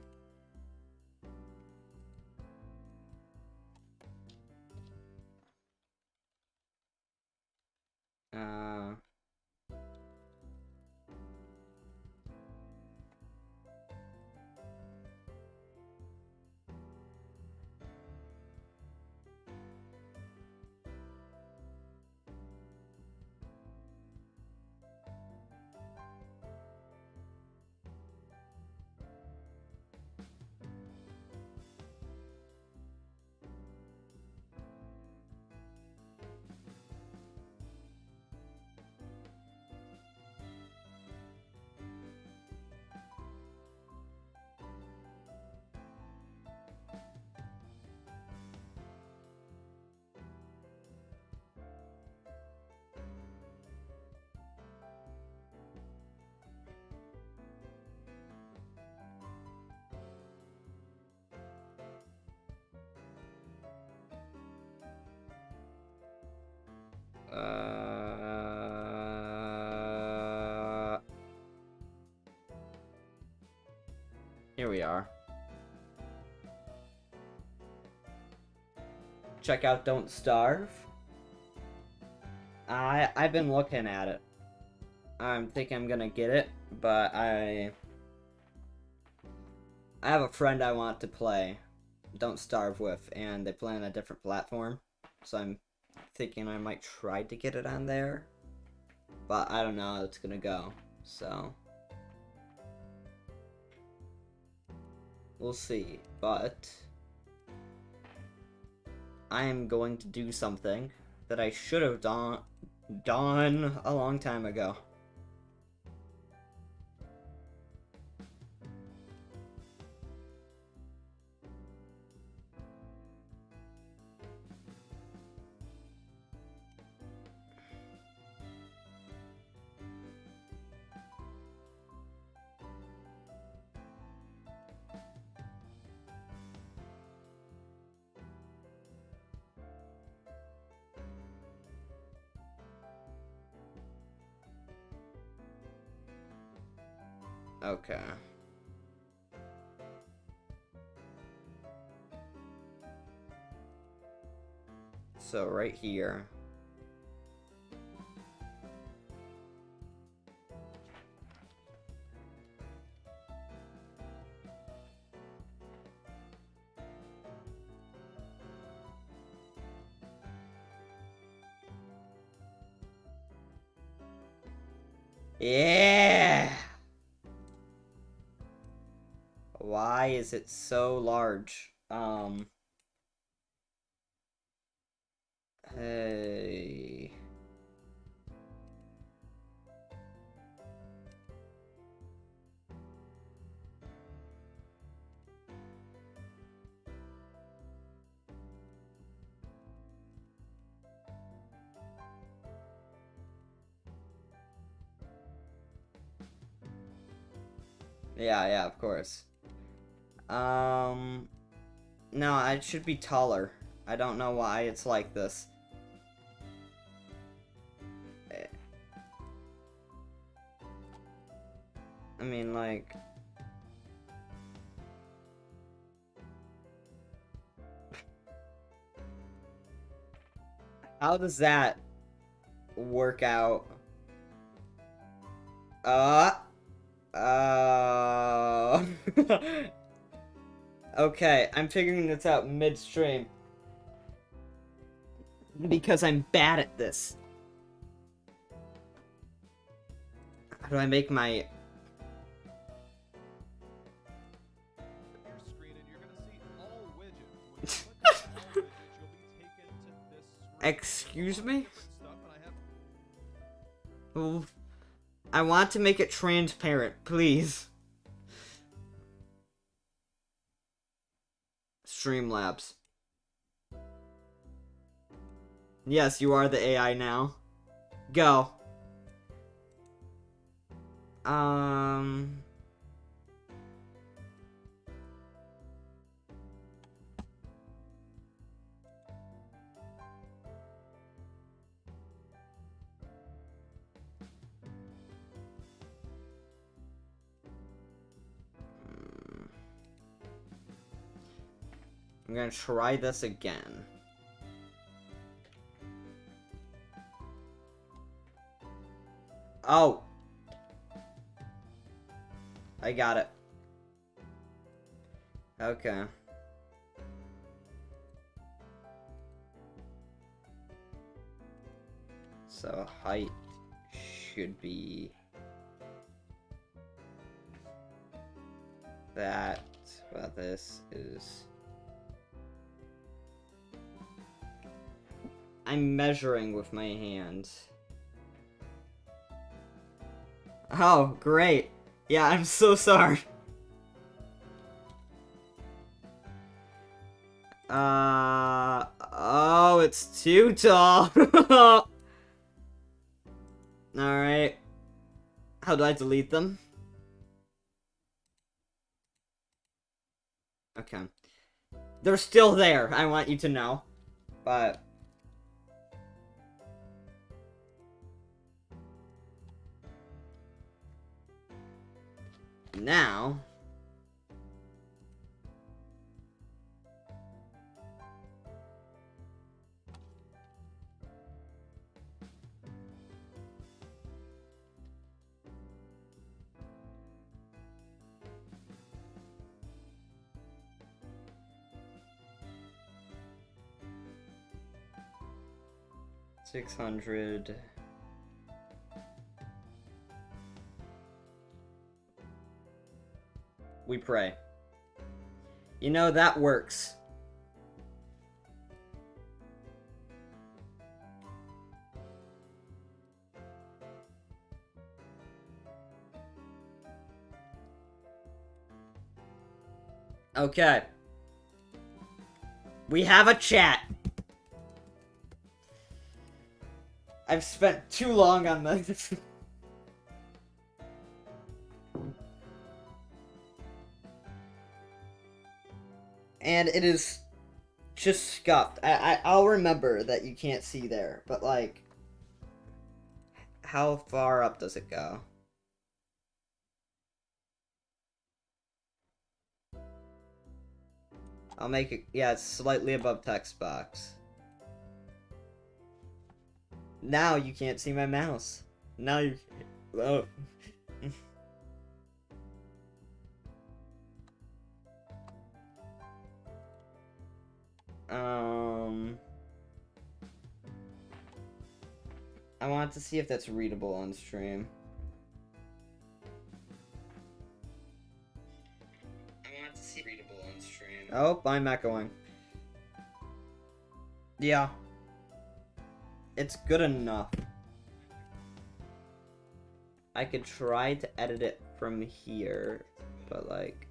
we are. Check out Don't Starve. I've been looking at it. I'm thinking I'm gonna get it, but I have a friend I want to play Don't Starve with, and they play on a different platform, so I'm thinking I might try to get it on there, but I don't know how it's gonna go, so we'll see. But I am going to do something that I should have done a long time ago. Okay. So right here. Yeah! Why is it so large? Hey. Yeah, of course. No, it should be taller. I don't know why it's like this. I mean, like... How does that work out? Uh... Okay, I'm figuring this out midstream. Because I'm bad at this. How do I make my... Excuse me? Well, I want to make it transparent, please. Streamlabs. Yes, you are the AI now. Go. I'm gonna try this again. Oh! I got it. Okay. So, height should be... that. Well, this is... I'm measuring with my hand. Oh, great. Yeah, I'm so sorry. Oh, it's too tall. Alright. How do I delete them? Okay. They're still there, I want you to know. But... now... 600. We pray. You know, that works. Okay. We have a chat. I've spent too long on this. And it is just scuffed. I'll remember that you can't see there, but like, how far up does it go? I'll make it, yeah, it's slightly above text box. Now you can't see my mouse. Now you can't. Oh. I want to see if that's readable on stream. Oh, I'm not going. Yeah. It's good enough. I could try to edit it from here, but like...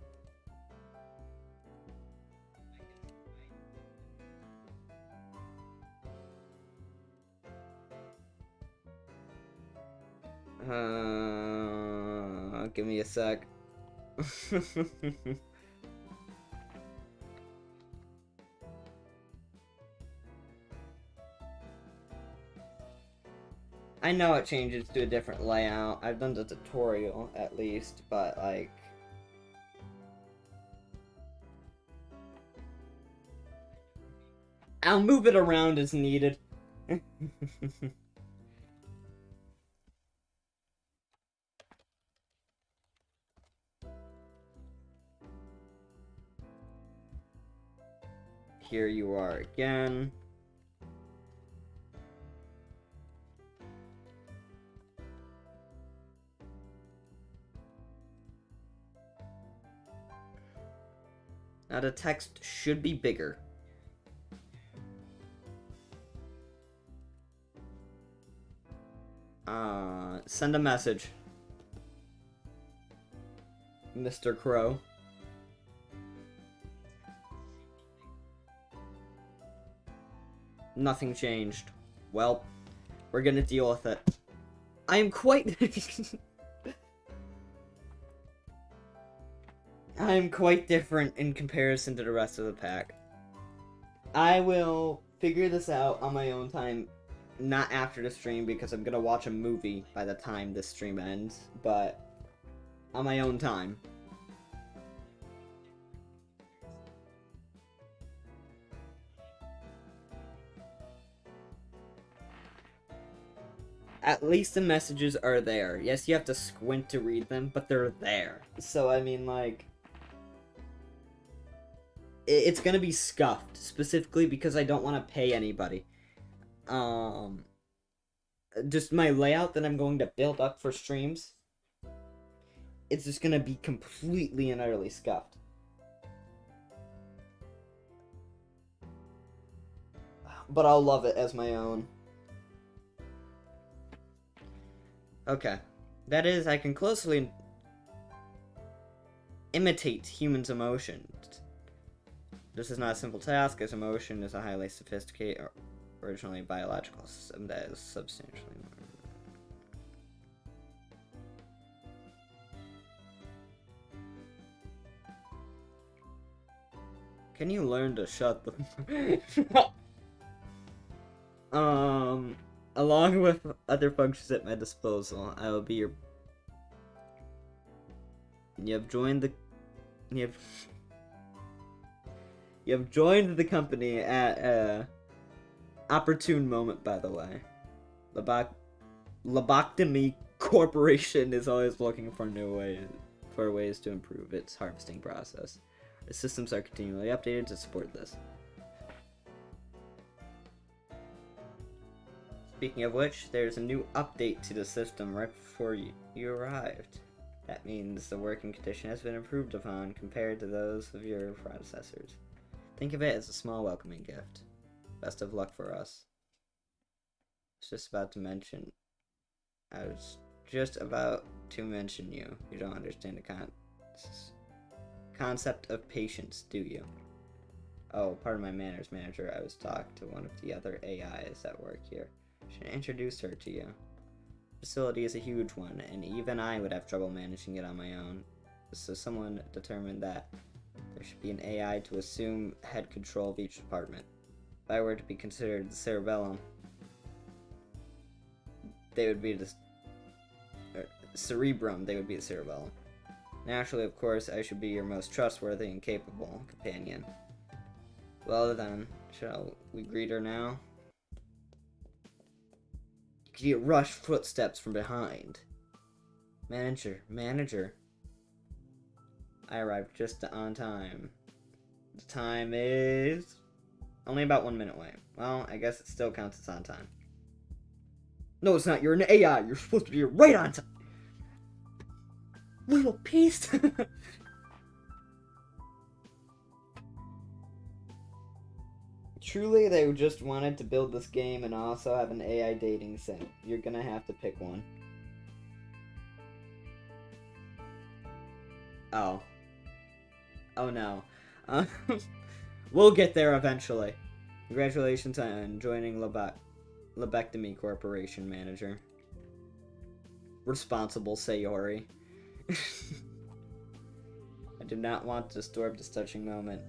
give me a sec. I know it changes to a different layout. I've done the tutorial, at least, but, like... I'll move it around as needed. Here you are again. Now the text should be bigger. Send a message. Mr. Crow. Nothing changed. Well, we're gonna deal with it. I am quite... I am quite different in comparison to the rest of the pack. I will figure this out on my own time, not after the stream, because I'm gonna watch a movie by the time this stream ends, but on my own time. At least the messages are there. Yes, you have to squint to read them, but they're there. So, I mean, like... It's gonna be scuffed, specifically because I don't want to pay anybody. Just my layout that I'm going to build up for streams, it's just gonna be completely and utterly scuffed. But I'll love it as my own. Okay. That is, I can closely imitate humans' emotions. This is not a simple task, as emotion is a highly sophisticated, originally biological system that is substantially more... Can you learn to shut the... Along with other functions at my disposal, I will be your... You have joined the company at a opportune moment, by the way. Lobotomy Corporation is always looking for ways to improve its harvesting process. The systems are continually updated to support this. Speaking of which, there's a new update to the system right before you arrived. That means the working condition has been improved upon compared to those of your predecessors. Think of it as a small welcoming gift. Best of luck for us. I was just about to mention you. You don't understand the concept of patience, do you? Oh, pardon my manners, manager. I was talking to one of the other AIs that work here. I should introduce her to you. The facility is a huge one, and even I would have trouble managing it on my own. So someone determined that there should be an AI to assume head control of each department. If I were to be considered the cerebellum, they would be the cerebrum, they would be the cerebellum. Naturally, of course, I should be your most trustworthy and capable companion. Well then, shall we greet her now? You can hear rushed footsteps from behind. Manager. I arrived just on time. The time is only about 1 minute away. Well, I guess it still counts as on time. No, it's not. You're an AI. You're supposed to be right on time. Little piece. Truly, they just wanted to build this game and also have an AI dating sim. You're gonna have to pick one. Oh. Oh no. We'll get there eventually. Congratulations on joining Lobotomy Corporation, manager. Responsible Sayori. I do not want to disturb this touching moment.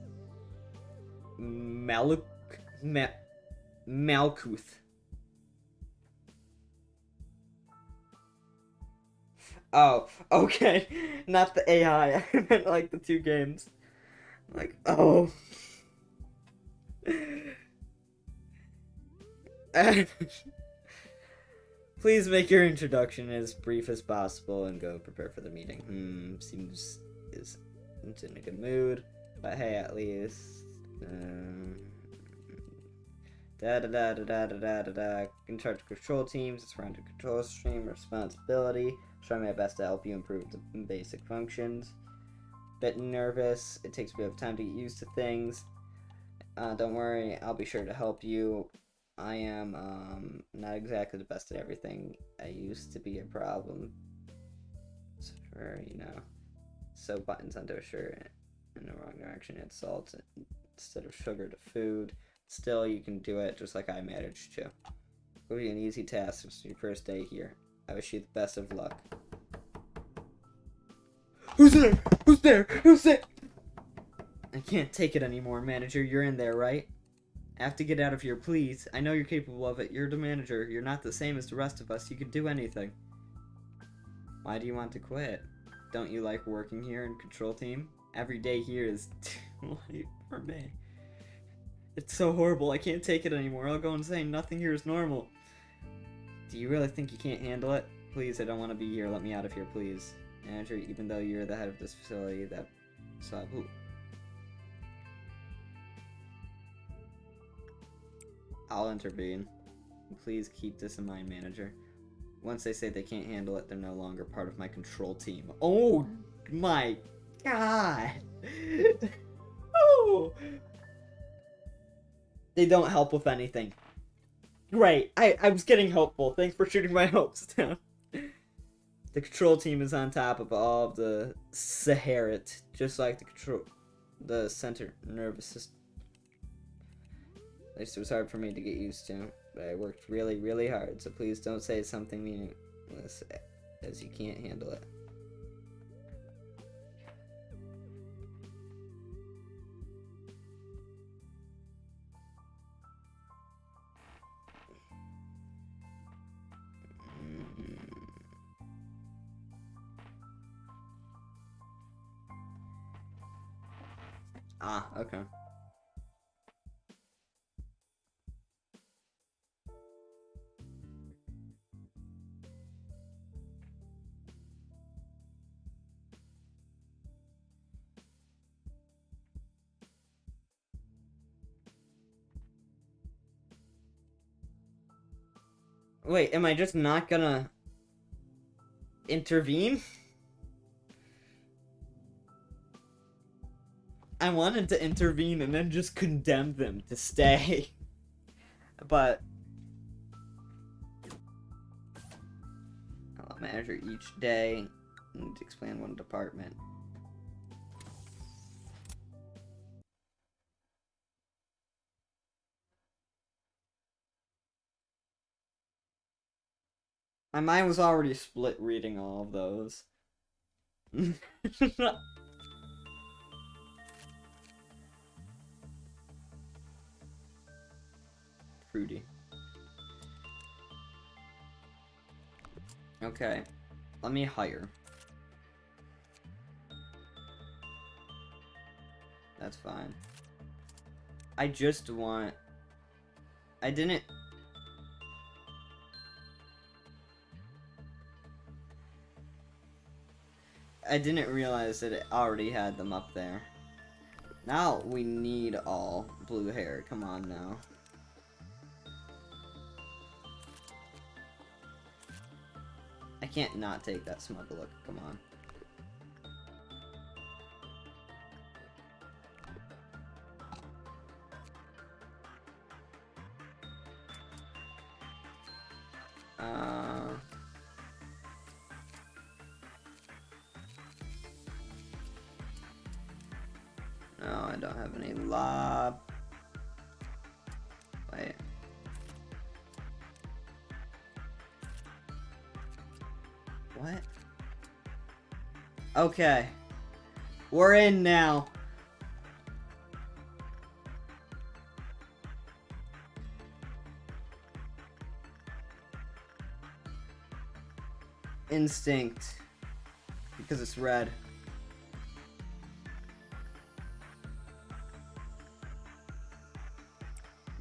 Malkuth. Oh, okay. Not the AI. I meant like the two games. Like, oh. Please make your introduction as brief as possible and go prepare for the meeting. Seems isn't in a good mood, but hey, at least. In charge of control teams, it's around the control stream responsibility. Trying my best to help you improve the basic functions. Bit nervous. It takes a bit of time to get used to things. Don't worry, I'll be sure to help you. I am not exactly the best at everything. I used to be a problem. For, sew buttons onto a shirt in the wrong direction. Add salt instead of sugar to food. Still, you can do it just like I managed to. It'll be an easy task. It's your first day here. I wish you the best of luck. Who's there? Who's there? Who's there? I can't take it anymore, manager. You're in there, right? I have to get out of here, please. I know you're capable of it. You're the manager. You're not the same as the rest of us. You can do anything. Why do you want to quit? Don't you like working here in control team? Every day here is too late for me. It's so horrible. I can't take it anymore. I'll go insane. Nothing here is normal. Do you really think you can't handle it? Please, I don't want to be here. Let me out of here, please. Manager, even though you're the head of this facility, I'll intervene. Please keep this in mind, manager. Once they say they can't handle it, they're no longer part of my control team. Oh my god! Oh! They don't help with anything. Great, I was getting hopeful. Thanks for shooting my hopes down. The control team is on top of all of the Saharat, just like the center nervous system. At least it was hard for me to get used to, but I worked really, really hard, so please don't say something meaningless as you can't handle it. Ah, okay. Wait, am I just not gonna intervene? I wanted to intervene and then just condemn them to stay. But I'll manager each day. Need to expand one department. My mind was already split reading all of those. Fruity. Okay. Let me hire. That's fine. I just want... I didn't realize that it already had them up there. Now we need all blue hair. Come on now. I can't not take that smug look. Come on. No, I don't have any lob. Wait. What? Okay. We're in now. Instinct. Because it's red.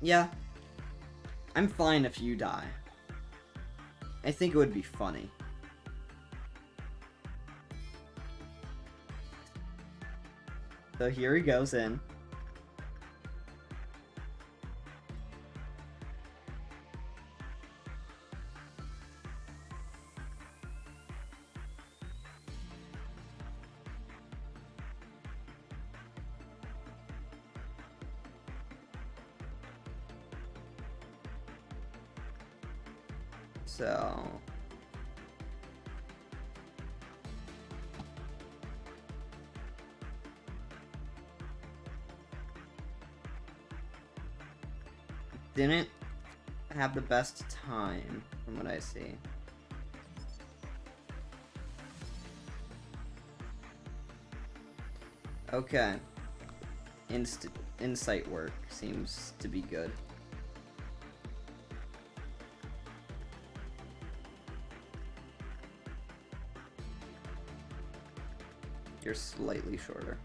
Yeah. I'm fine if you die. I think it would be funny. So here he goes in. So... didn't have the best time, from what I see. Okay. Insight work seems to be good. You're slightly shorter.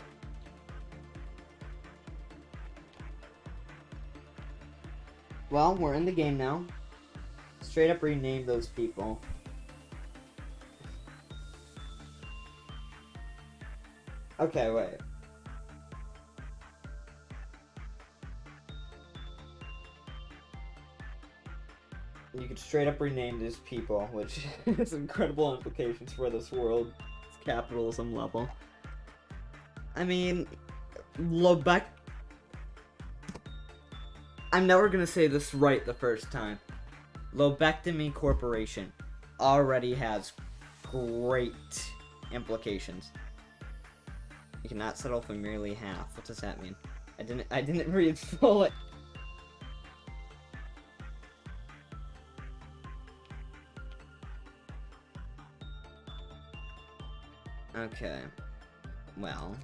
Well, we're in the game now. Straight up rename those people. Okay, wait. You could straight up rename these people, which has incredible implications for this world. It's capitalism level. I mean, I'm never gonna say this right the first time. Lobotomy Corporation already has great implications. You cannot settle for merely half. What does that mean? I didn't read full. Okay. Well.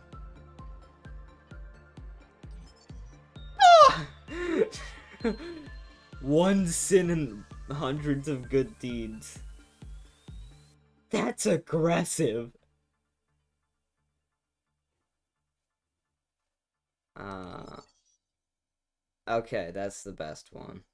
One sin and hundreds of good deeds. That's aggressive. Okay, that's the best one.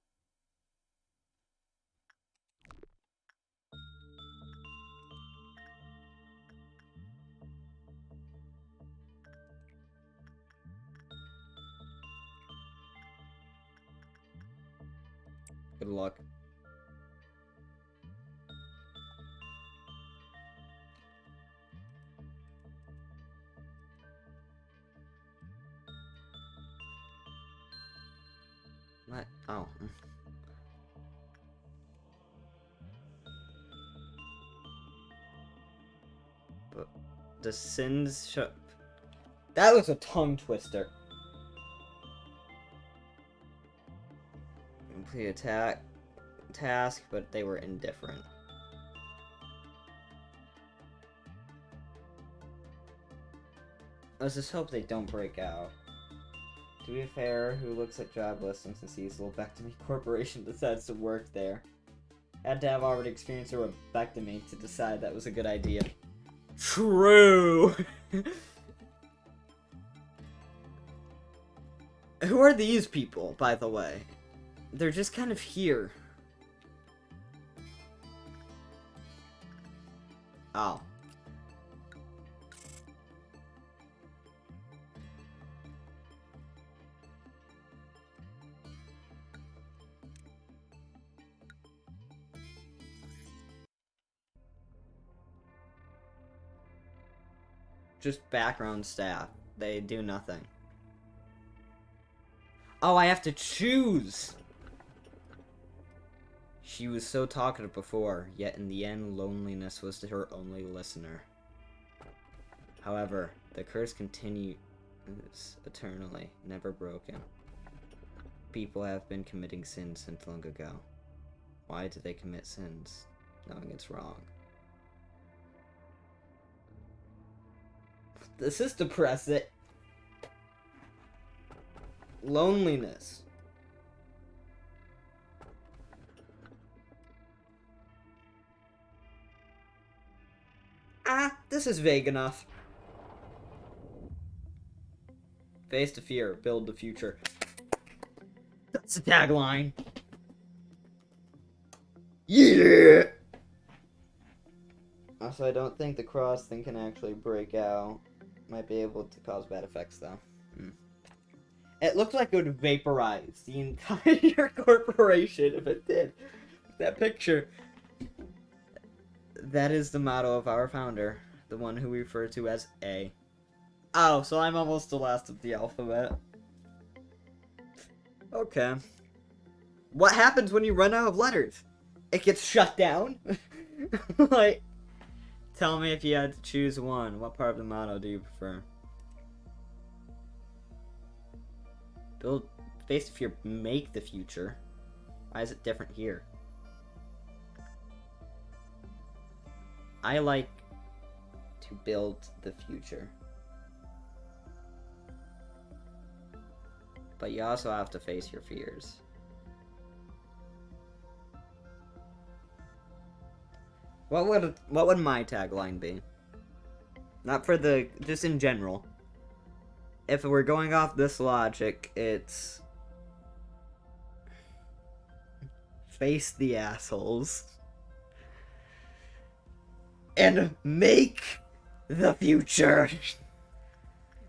Good luck. What? Oh. But the sins show. That was a tongue twister. Complete attack task, but they were indifferent. Let's just hope they don't break out. To be fair, who looks at job listings and sees Lobotomy Corporation decides to work there. Had to have already experienced a Lobotomy to decide that was a good idea. True! Who are these people, by the way? They're just kind of here. Oh. Just background staff. They do nothing. Oh, I have to choose! She was so talkative before, yet in the end, loneliness was her only listener. However, the curse continues eternally, never broken. People have been committing sins since long ago. Why do they commit sins, knowing it's wrong? This is depressing. Loneliness. Ah, this is vague enough. Face the fear, build the future. That's the tagline. Yeah! Also, I don't think the cross thing can actually break out. Might be able to cause bad effects, though. It looked like it would vaporize the entire corporation if it did. That picture. That is the motto of our founder, the one who we refer to as A. Oh, so I'm almost the last of the alphabet. Okay. What happens when you run out of letters? It gets shut down? Like, tell me if you had to choose one. What part of the motto do you prefer? Build face fear, make the future. Why is it different here? I like to build the future. But you also have to face your fears. What would my tagline be? Not for the, just in general. If we're going off this logic, it's face the assholes and make the future.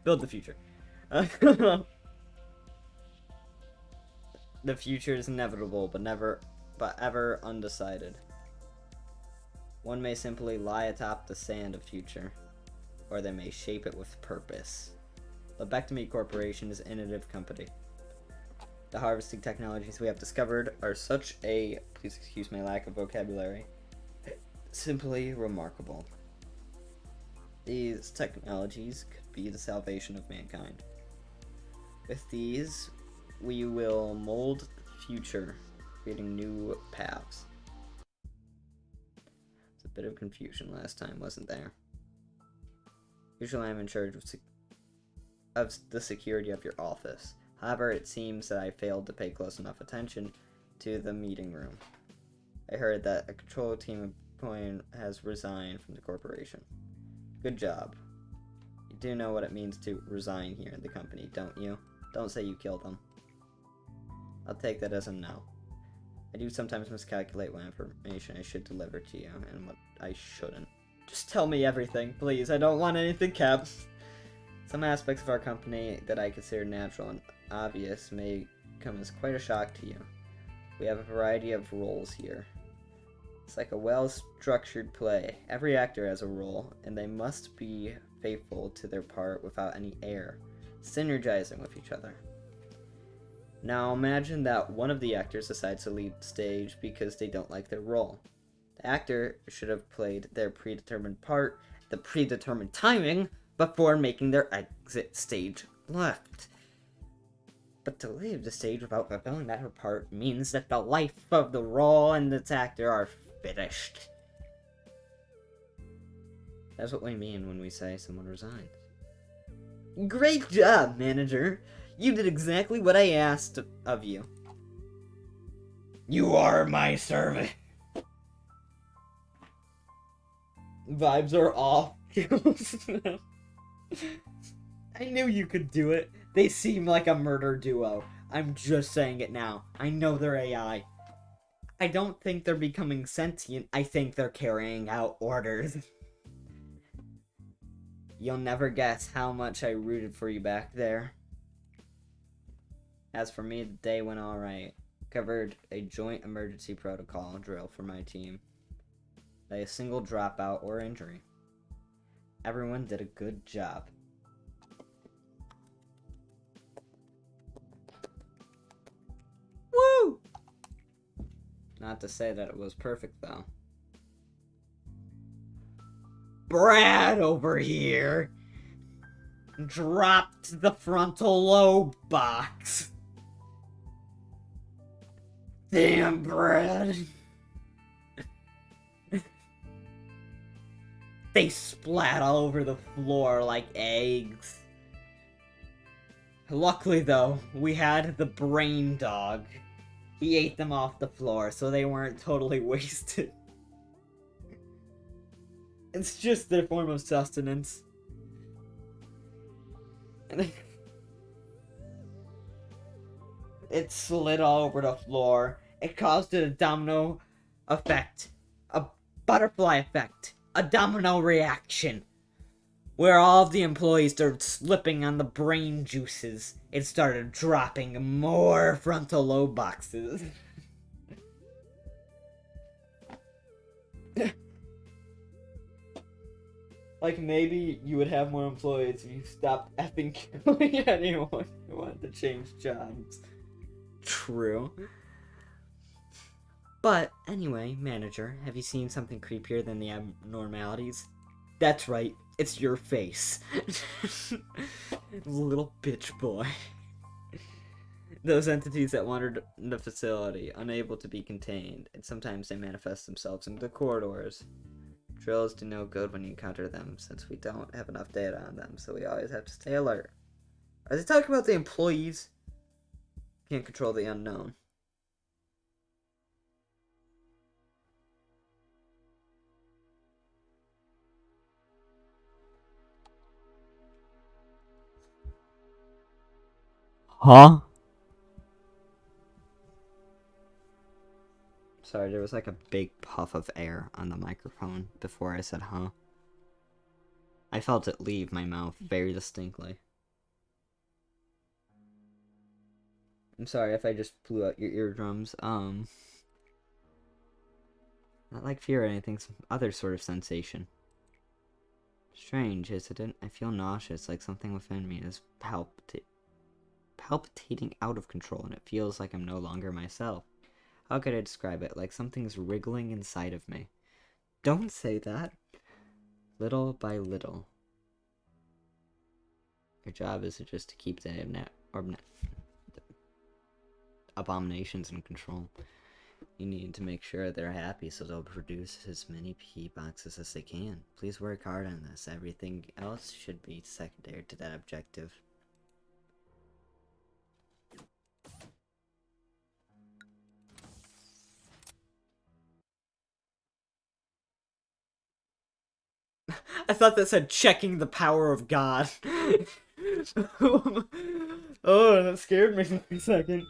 Build the future. The future is inevitable, but ever undecided. One may simply lie atop the sand of future, or they may shape it with purpose. Lobotomy Corporation is an innovative company. The harvesting technologies we have discovered are such a, please excuse my lack of vocabulary, simply remarkable. These technologies could be the salvation of mankind. With these, we will mold the future, creating new paths. It's a bit of confusion last time, wasn't there? Usually I'm in charge of the security of your office. However, it seems that I failed to pay close enough attention to the meeting room. I heard that a control team employee has resigned from the corporation. Good job. You do know what it means to resign here in the company, don't you? Don't say you killed them. I'll take that as a no. I do sometimes miscalculate what information I should deliver to you and what I shouldn't. Just tell me everything, please. I don't want anything kept. Some aspects of our company that I consider natural and obvious may come as quite a shock to you. We have a variety of roles here. It's like a well-structured play. Every actor has a role, and they must be faithful to their part without any air, synergizing with each other. Now imagine that one of the actors decides to leave the stage because they don't like their role. The actor should have played their predetermined part, the predetermined timing, before making their exit stage left. But to leave the stage without fulfilling that part means that the life of the role and its actor are finished. That's what we mean when we say someone resigned. Great job, manager! You did exactly what I asked of you. You are my servant. Vibes are off. I knew you could do it. They seem like a murder duo. I'm just saying it now. I know they're AI. I don't think they're becoming sentient. I think they're carrying out orders. You'll never guess how much I rooted for you back there. As for me, the day went alright. Covered a joint emergency protocol drill for my team. Not a single dropout or injury. Everyone did a good job. Woo! Not to say that it was perfect, though. Brad over here dropped the frontal lobe box. Damn, Brad. They splat all over the floor like eggs. Luckily, though, we had the brain dog. He ate them off the floor, so they weren't totally wasted. It's just their form of sustenance. It slid all over the floor. It caused a domino effect. A butterfly effect. A domino reaction. Where all of the employees started slipping on the brain juices. It started dropping more frontal lobe boxes. Like, maybe you would have more employees if you stopped effing killing anyone who wanted to change jobs. True. But, anyway, manager, have you seen something creepier than the abnormalities? That's right, it's your face. Little bitch boy. Those entities that wandered the facility, unable to be contained, and sometimes they manifest themselves in the corridors. Drills do no good when you encounter them, since we don't have enough data on them, so we always have to stay alert. Are they talking about the employees? Can't control the unknown. Huh? Sorry, there was like a big puff of air on the microphone before I said huh. I felt it leave my mouth very distinctly. I'm sorry if I just blew out your eardrums. Not like fear or anything, some other sort of sensation. Strange, isn't it? I feel nauseous, like something within me is palpitating out of control, and it feels like I'm no longer myself. How could I describe it? Like something's wriggling inside of me. Don't say that. Little by little. Your job is just to keep the abominations in control. You need to make sure they're happy so they'll produce as many P boxes as they can. Please work hard on this. Everything else should be secondary to that objective. I thought that said checking the power of God. Oh, that scared me for a second.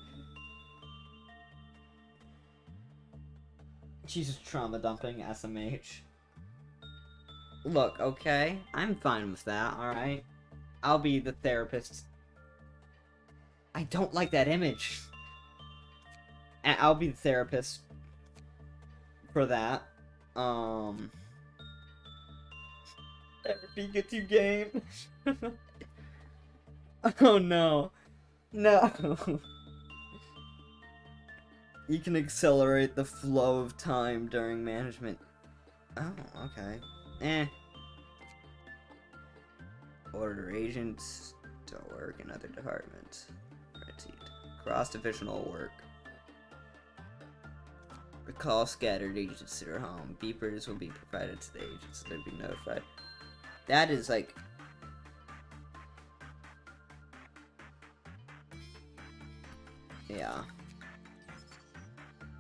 Jesus, trauma dumping, SMH. Look, okay, I'm fine with that, alright? I'll be the therapist. I don't like that image. I'll be the therapist for that. Therapy gets you game. Oh no. No. You can accelerate the flow of time during management. Oh, okay. Eh. Order agents to work in other departments. Proceed. Cross-divisional work. Recall scattered agents to their home. Beepers will be provided to the agents so they'll be notified. That is like... Yeah.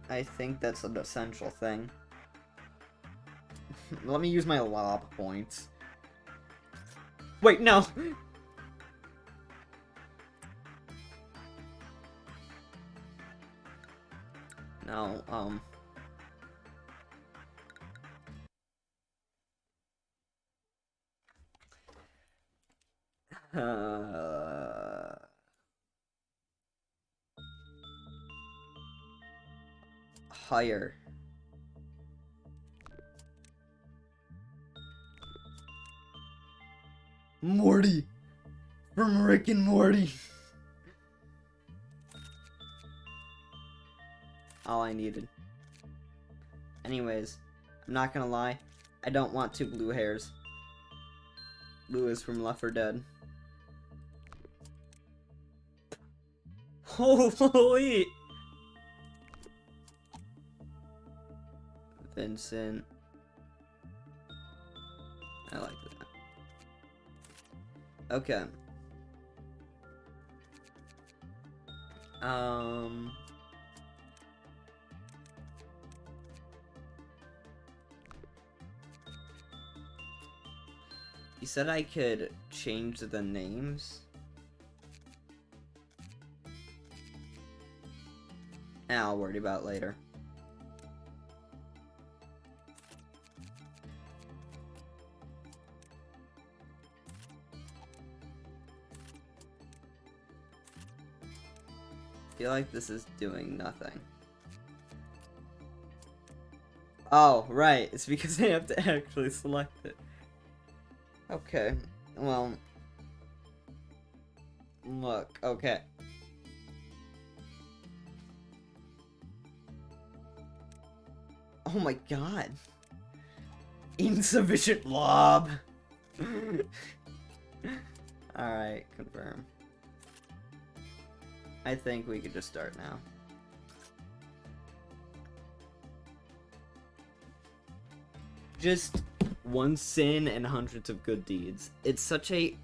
I think that's an essential thing. Let me use my lob points. Wait, no! No, higher. Morty! From Rick and Morty! All I needed. Anyways, I'm not gonna lie, I don't want 2 blue hairs. Blue is from Left 4 Dead. Holy! Vincent. I like that. Okay. You said I could change the names? I'll worry about it later. I feel like this is doing nothing. Oh, right. It's because I have to actually select it. Okay. Well. Look. Okay. Oh my god. Insufficient lob. Alright, confirm. I think we could just start now. Just one sin and hundreds of good deeds. It's such a...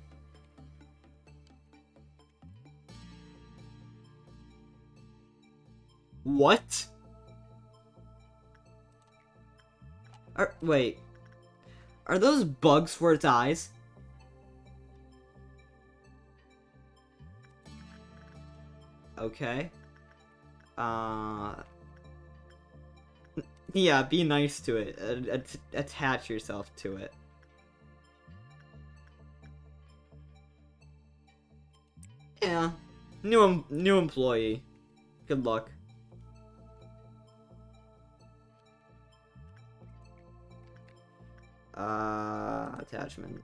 What? Wait. Are those bugs for its eyes? Okay. Yeah, be nice to it. Attach yourself to it. Yeah. New employee. Good luck. Attachment.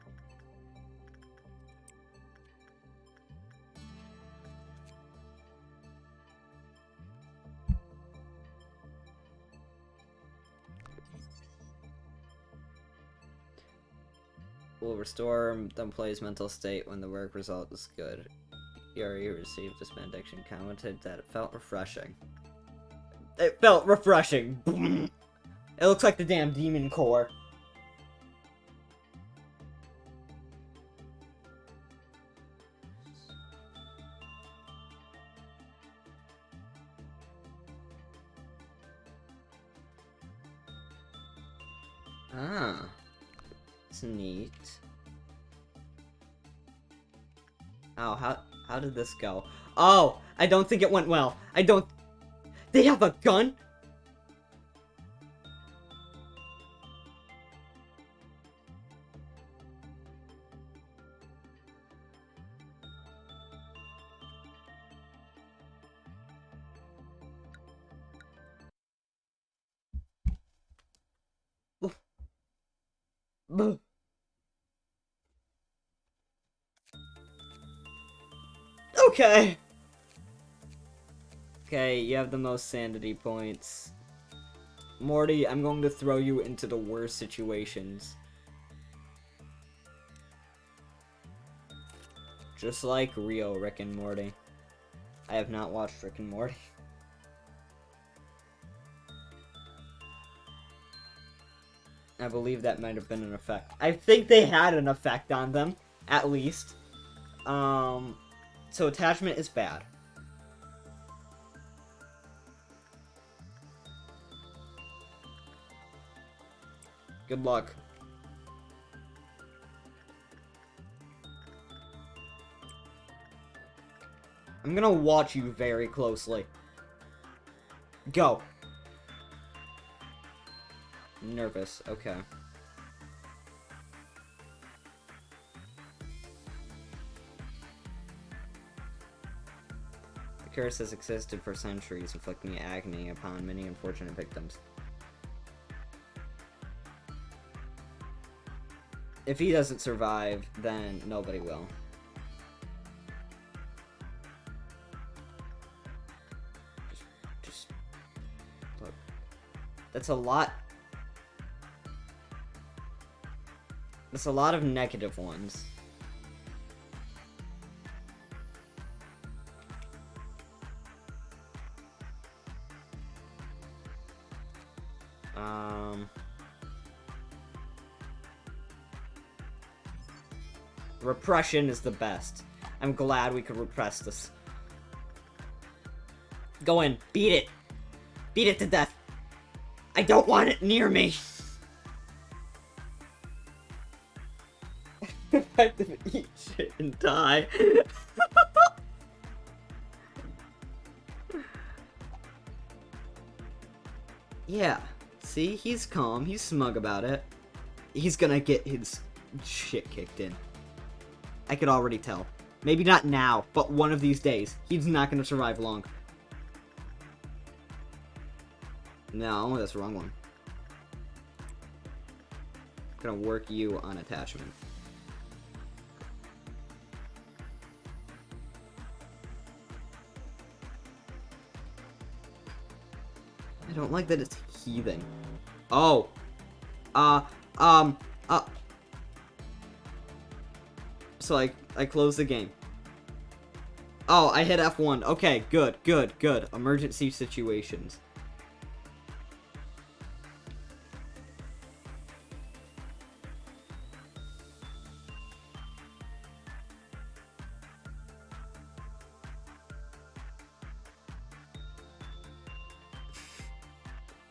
Will restore the employee's mental state when the work result is good. Yuri received this benediction, commented that it felt refreshing. It felt refreshing! It looks like the damn demon core. Ah. It's neat. Oh, how did this go? Oh, I don't think it went well. I don't... They have a gun? Okay. Okay, you have the most sanity points. Morty, I'm going to throw you into the worst situations. Just like Rio, Rick and Morty. I have not watched Rick and Morty. I believe that might have been an effect. I think they had an effect on them, at least. So attachment is bad. Good luck. I'm gonna watch you very closely. Go. Nervous, okay. The curse has existed for centuries, inflicting agony upon many unfortunate victims. If he doesn't survive, then nobody will. Just look. That's a lot. That's a lot of negative ones. Repression is the best. I'm glad we could repress this. Go in. Beat it. Beat it to death. I don't want it near me. If I have to eat shit and die. Yeah. See? He's calm. He's smug about it. He's gonna get his shit kicked in. I could already tell. Maybe not now, but one of these days. He's not gonna survive long. No, that's the wrong one. I'm gonna work you on attachment. I don't like that it's heaving. Oh. So I closed the game. Oh, I hit F1. Okay, good. Emergency situations.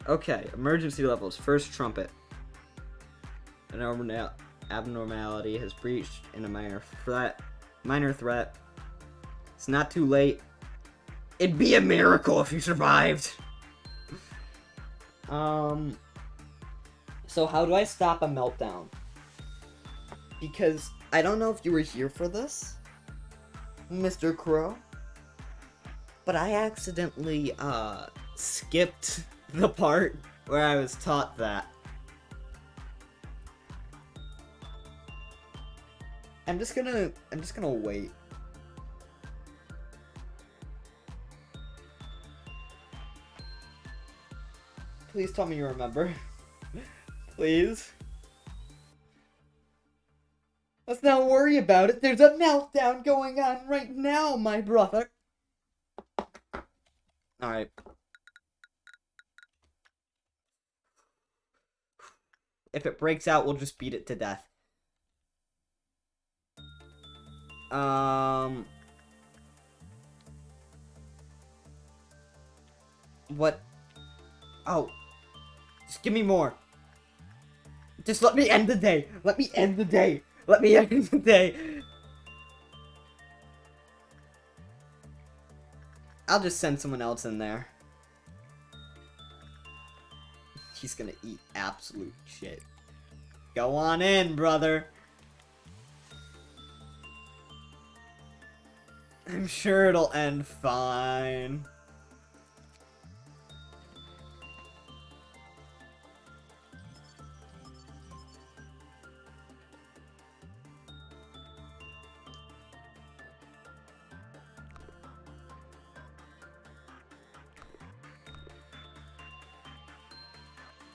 Okay, emergency levels. First trumpet. An abnormality has breached in a minor threat. It's not too late. It'd be a miracle if you survived. So how do I stop a meltdown? Because I don't know if you were here for this, Mr. Crow, but I accidentally skipped the part where I was taught that. I'm just gonna wait. Please tell me you remember. Please. Let's not worry about it. There's a meltdown going on right now, my brother. Alright. If it breaks out, we'll just beat it to death. What? Oh. Just give me more. Just let me end the day. Let me end the day. Let me end the day. I'll just send someone else in there. He's gonna eat absolute shit. Go on in, brother. I'm sure it'll end fine.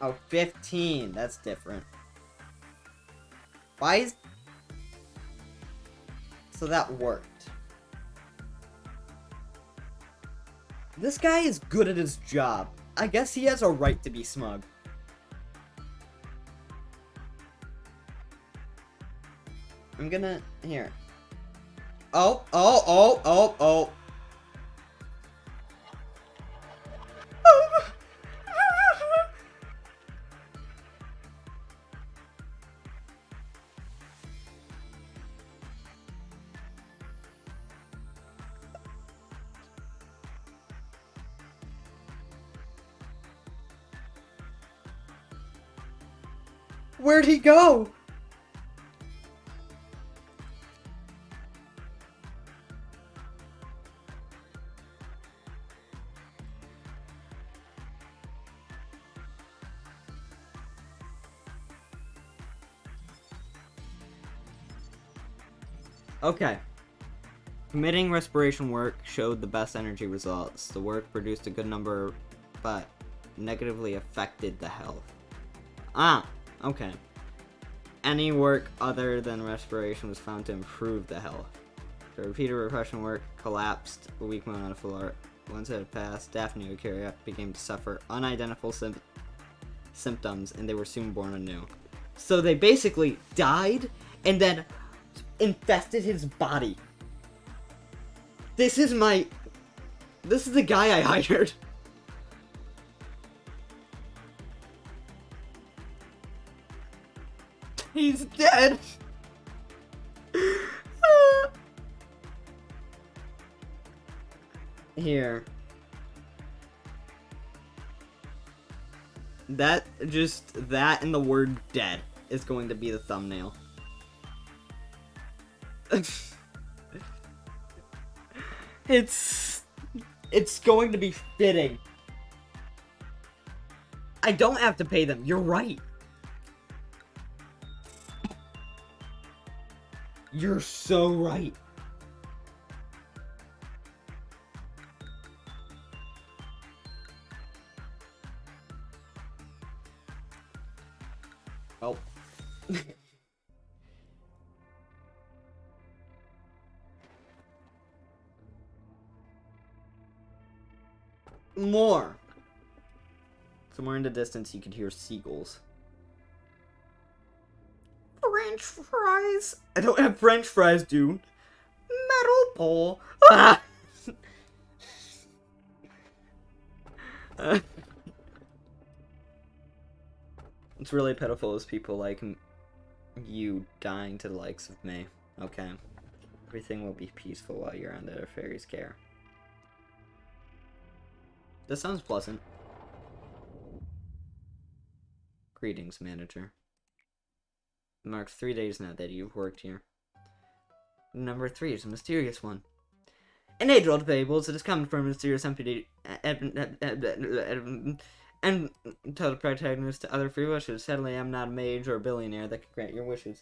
Oh, 15. That's different. Why is... So that worked. This guy is good at his job. I guess he has a right to be smug. I'm gonna... Here. Oh. Where'd he go? Okay. Committing respiration work showed the best energy results. The work produced a good number, but negatively affected the health. Ah, okay. Any work other than respiration was found to improve the health. The repeated repression work collapsed a weak moment on the floor. Once it had passed, Daphne and Eukarya began to suffer unidentifiable symptoms, and they were soon born anew. So they basically died, and then infested his body. This is the guy I hired. He's dead. Here. That and the word dead is going to be the thumbnail. It's going to be fitting. I don't have to pay them. You're right. You're so right. Oh. More. Somewhere in the distance, you could hear seagulls. French fries. I don't have French fries, dude. Metal pole. Ah! It's really pitiful as people like you dying to the likes of me. Okay. Everything will be peaceful while you're under the fairy's care. This sounds pleasant. Greetings, manager. It marks 3 days now that you've worked here. Number 3 is a mysterious one. An age-old fable that has come from a mysterious entity and tell the protagonist to other free wishes. Sadly, I'm not a mage or a billionaire that can grant your wishes.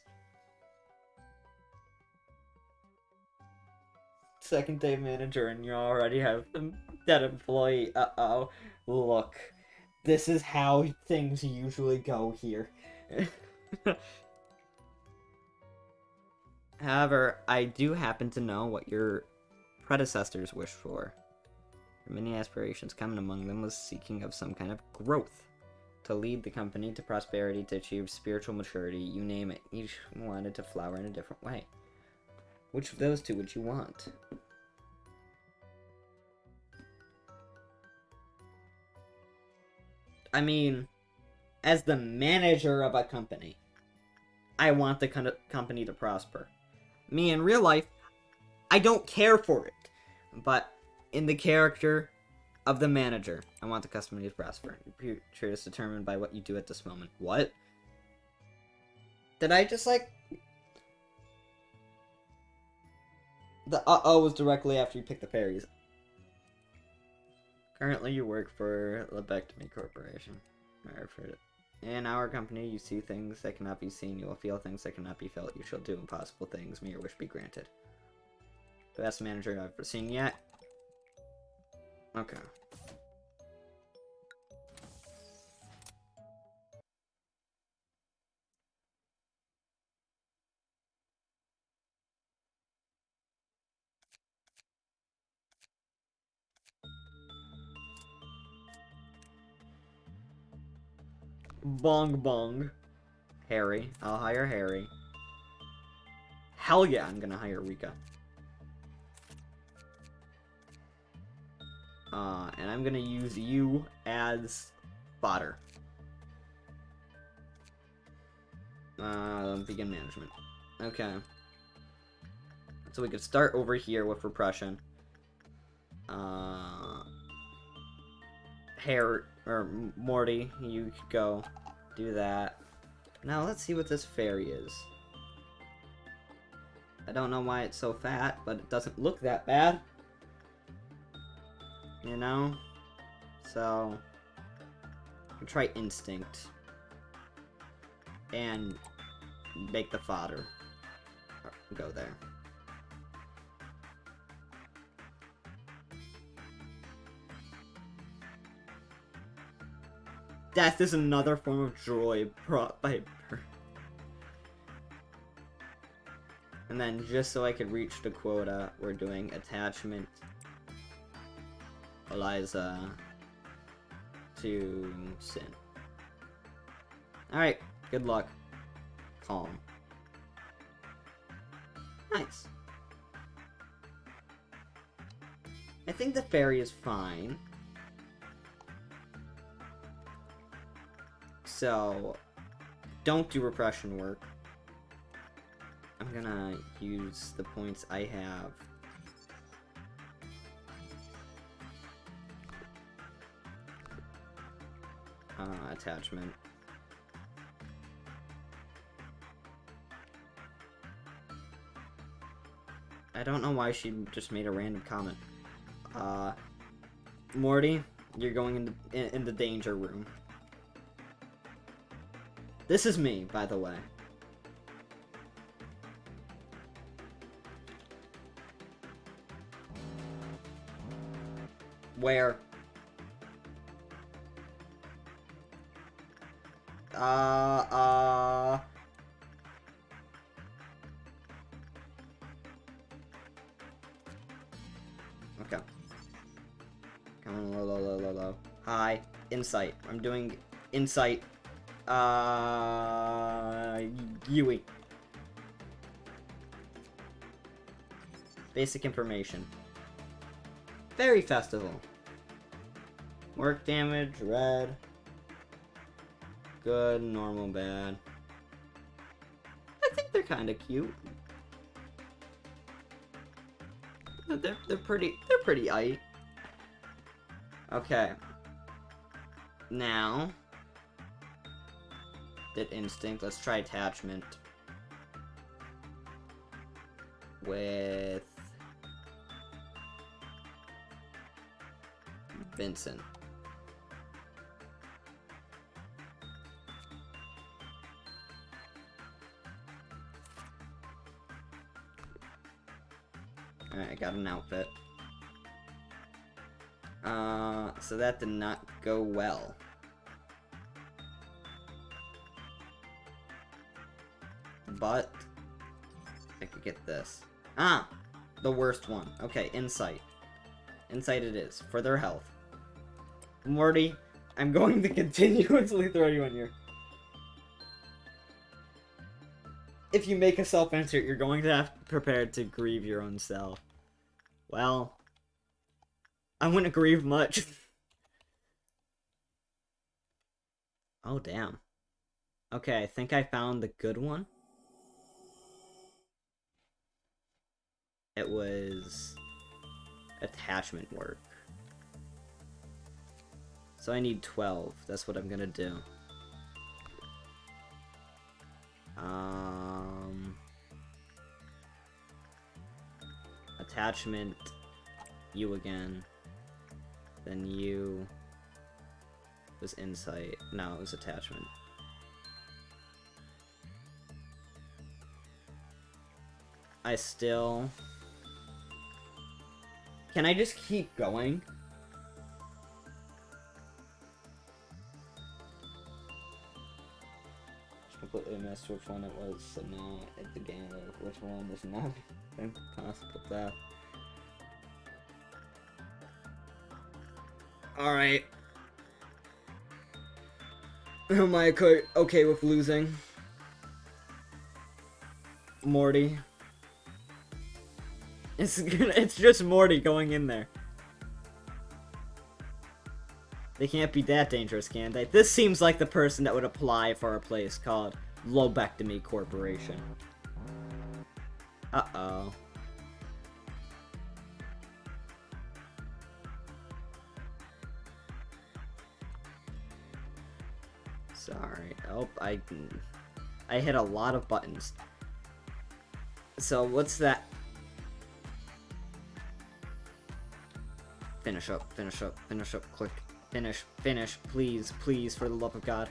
Second day manager and you already have a dead employee. Uh-oh. Look. This is how things usually go here. However, I do happen to know what your predecessors wished for. Your many aspirations, common among them was seeking of some kind of growth. To lead the company to prosperity, to achieve spiritual maturity, you name it. Each wanted to flower in a different way. Which of those two would you want? I mean, as the manager of a company, I want the company to prosper. Me in real life, I don't care for it. But in the character of the manager, I want the company to prosper. Your future is determined by what you do at this moment. What? Did I just like... The uh-oh was directly after you picked the fairies. Currently, you work for Lobotomy Corporation. In our company, you see things that cannot be seen. You will feel things that cannot be felt. You shall do impossible things. May your wish be granted. Best manager I've ever seen yet. Okay. Bong bong. Harry. I'll hire Harry. Hell yeah, I'm gonna hire Rika. And I'm gonna use you as fodder. Begin management. Okay. So we could start over here with repression. Morty, you could go do that. Now let's see what this fairy is. I don't know why it's so fat, but it doesn't look that bad. You know? So, we'll try instinct. And make the fodder go there. Death is another form of joy brought by birth. And then, just so I could reach the quota, we're doing attachment Eliza to Sin. Alright, good luck. Calm. Nice. I think the fairy is fine. So, don't do repression work. I'm gonna use the points I have. Attachment. I don't know why she just made a random comment. Morty, you're going in the danger room. This is me, by the way. Where? Okay. Come on, low. Hi. Insight. I'm doing insight. Yui. Basic information. Fairy Festival. Work damage, red. Good, normal, bad. I think they're kind of cute. They're pretty aight. Okay. Now, did instinct. Let's try attachment with Vincent. Alright, I got an outfit. So that did not go well. But I could get this. Ah! The worst one. Okay, insight. Insight it is, for their health. Morty, I'm going to continuously throw you in here. If you make a self-insert, you're going to have to prepare to grieve your own self. Well, I wouldn't grieve much. Oh, damn. Okay, I think I found the good one. It was attachment work. So I need 12. That's what I'm gonna do. Attachment, you again. Then you was insight. No, it was attachment. I still... Can I just keep going? Just completely missed which one it was, so now at the game of which one is not impossible death. Alright. Am I okay with losing? Morty. It's just Morty going in there. They can't be that dangerous, can they? This seems like the person that would apply for a place called Lobotomy Corporation. Uh-oh. Sorry. Oh, I hit a lot of buttons. So, what's that? Finish up, finish up, finish up, click. Finish, finish, please, please, for the love of God.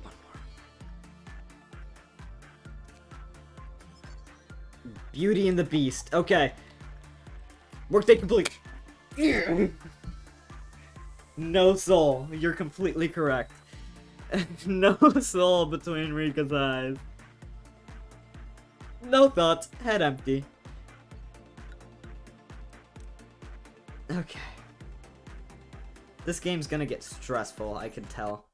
One more. Beauty and the Beast. Okay. Workday complete. No soul. You're completely correct. No soul between Rika's eyes. No thoughts. Head empty. Okay. This game's gonna get stressful, I can tell.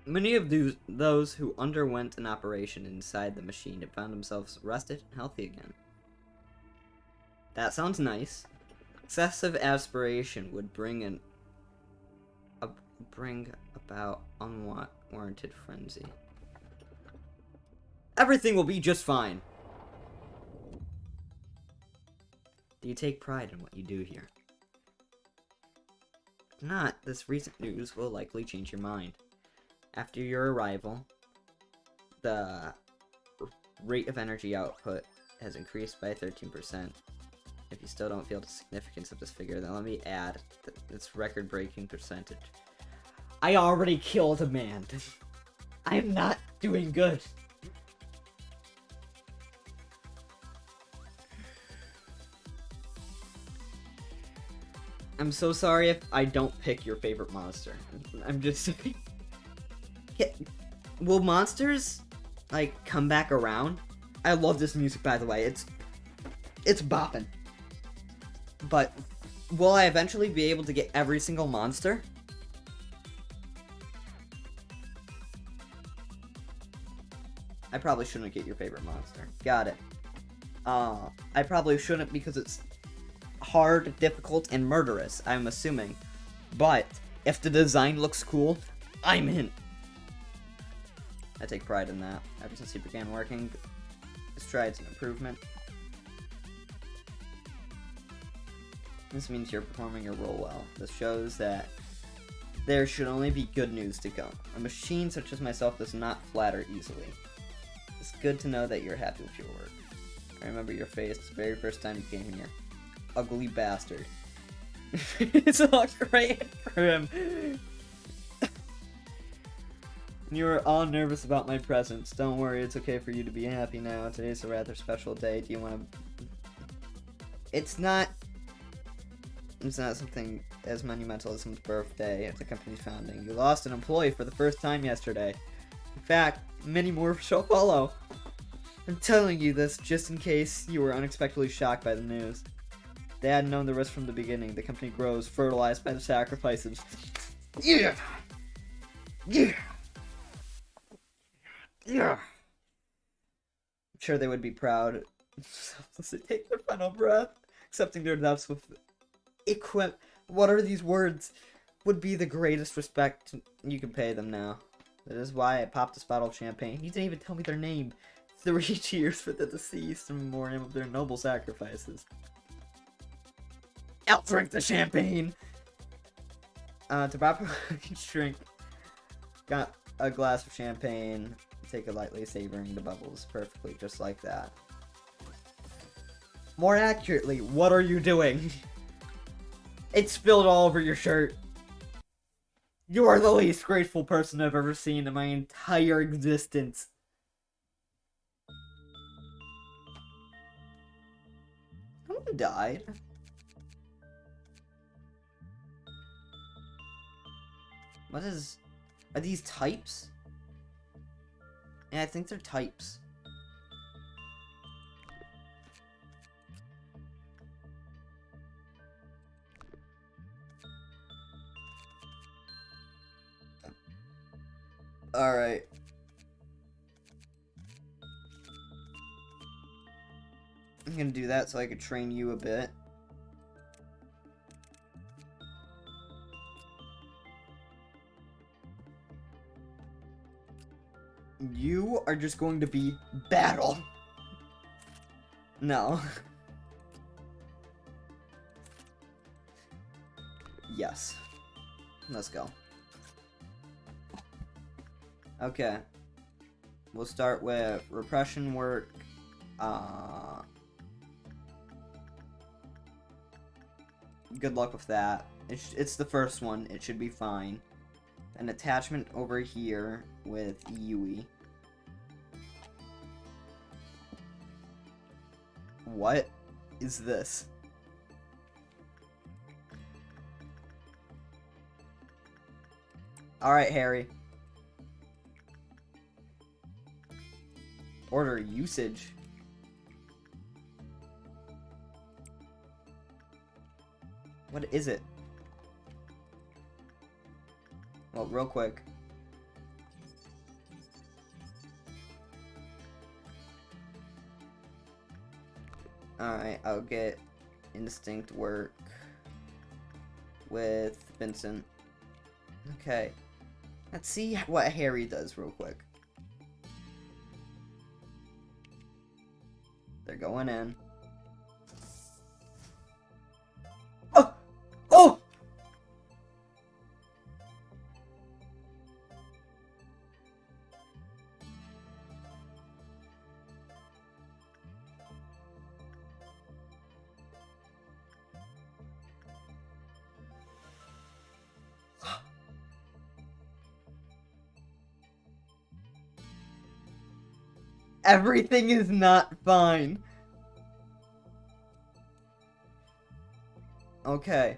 Many of those who underwent an operation inside the machine have found themselves rested and healthy again. That sounds nice. Excessive aspiration would bring about unwarranted frenzy. Everything will be just fine. Do you take pride in what you do here? If not, this recent news will likely change your mind. After your arrival, the rate of energy output has increased by 13%. If you still don't feel the significance of this figure, then let me add its record-breaking percentage. I already killed a man. I'm not doing good. I'm so sorry if I don't pick your favorite monster. I'm just saying. Will monsters, like, come back around? I love this music, by the way. It's bopping. But will I eventually be able to get every single monster? I probably shouldn't get your favorite monster. Got it. I probably shouldn't because it's hard, difficult, and murderous, I'm assuming. But if the design looks cool, I'm in. I take pride in that. Ever since he began working, strides an improvement. This means you're performing your role well. This shows that there should only be good news to come. A machine such as myself does not flatter easily. It's good to know that you're happy with your work. I remember your face the very first time you came here. Ugly bastard. It's all great for him. You were all nervous about my presence. Don't worry, it's okay for you to be happy now. Today's a rather special day. Do you want to... It's not something as monumental as someone's birthday at the company's founding. You lost an employee for the first time yesterday. In fact, many more shall follow. I'm telling you this just in case you were unexpectedly shocked by the news. They had known the risk from the beginning. The company grows, fertilized by the sacrifices. Yeah! Yeah! Yeah! I'm sure they would be proud. Selflessly take their final breath, accepting their deaths with what are these words? Would be the greatest respect you can pay them now. That is why I popped this bottle of champagne. You didn't even tell me their name. 3 cheers for the deceased in memoriam of their noble sacrifices. I'll drink the champagne! To properly drink, got a glass of champagne. Take it lightly, savoring the bubbles perfectly, just like that. More accurately, what are you doing? It spilled all over your shirt. You are the least grateful person I've ever seen in my entire existence. Someone died. What is... Are these types? Yeah, I think they're types. Alright. I'm gonna do that so I could train you a bit. You are just going to be battle. No. Yes. Let's go. Okay. We'll start with repression work. Good luck with that. It's the first one. It should be fine. An attachment over here with Yui. What is this? Alright, Harry. Order usage. What is it? Well, real quick. Alright, I'll get instinct work with Vincent. Okay. Let's see what Harry does real quick. They're going in. Oh! Oh! Everything is not fine. Okay.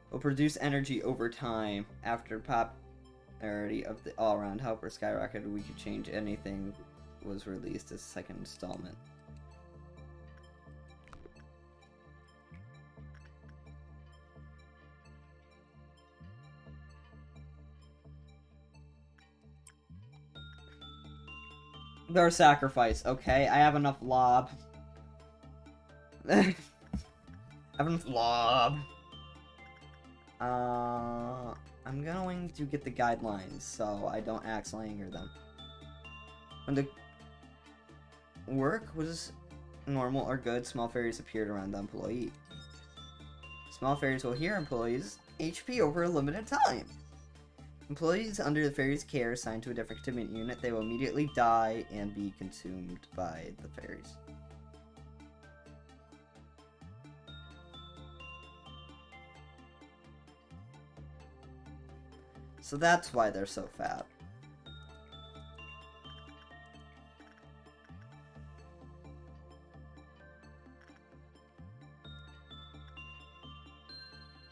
Will produce energy over time. After popularity of the all-around helper skyrocketed, we could change anything was released as second installment. Their sacrifice. Okay, I have enough lob. I have enough lob. I'm going to get the guidelines so I don't accidentally anger them. When the work was normal or good, small fairies appeared around the employee. Small fairies will heal employees' HP over a limited time. Employees under the fairies' care assigned to a different containment unit, they will immediately die and be consumed by the fairies. So that's why they're so fat.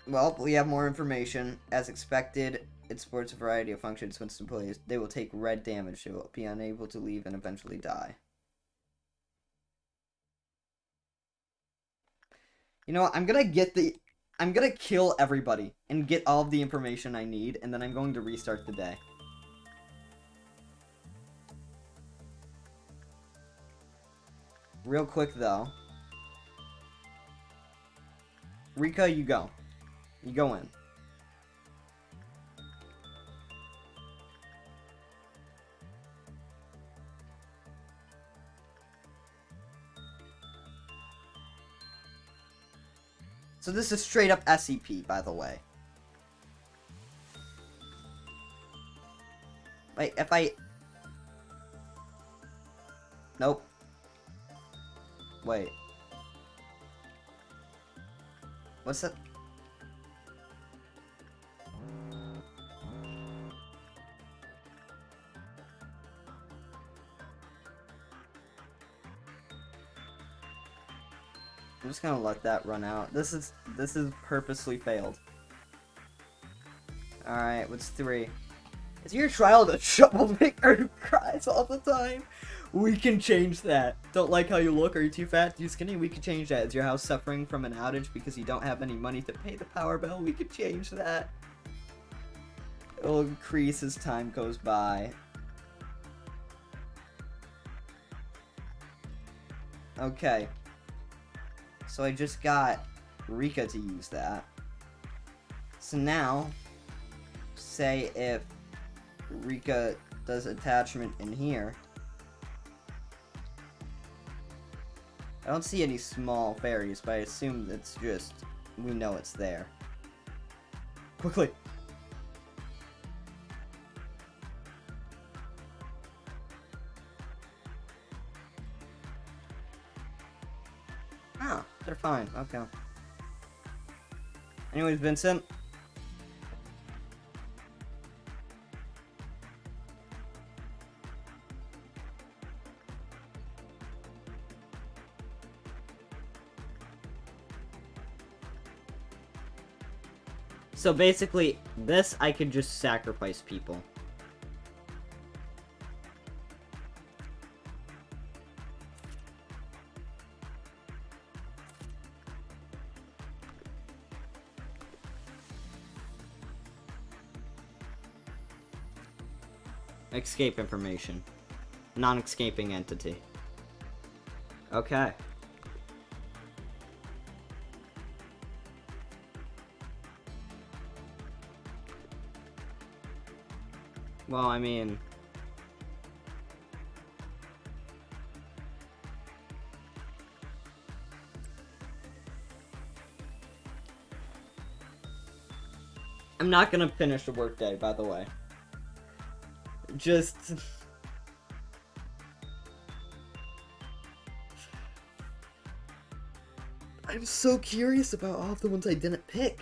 Well, we have more information. As expected, it supports a variety of functions when employees. They will take red damage. They will be unable to leave and eventually die. You know what? I'm gonna kill everybody and get all of the information I need, and then I'm going to restart the day. Real quick, though. Rika, you go. You go in. So this is straight up SCP, by the way. Wait, if I... Nope. Wait. What's that? I'm just gonna let that run out. This is purposely failed. Alright, what's 3? Is your child a troublemaker who cries all the time? We can change that. Don't like how you look? Are you too fat? Too skinny? We can change that. Is your house suffering from an outage because you don't have any money to pay the power bill? We can change that. It'll increase as time goes by. Okay. So I just got Rika to use that. So now, say if Rika does attachment in here, I don't see any small fairies, but I assume it's just, we know it's there. Quickly! Oh, they're fine, okay. Anyways, Vincent. So basically, this I could just sacrifice people. Escape information. Non-escaping entity. Okay. Well, I mean... I'm not gonna finish the workday, by the way. Just... I'm so curious about all of the ones I didn't pick.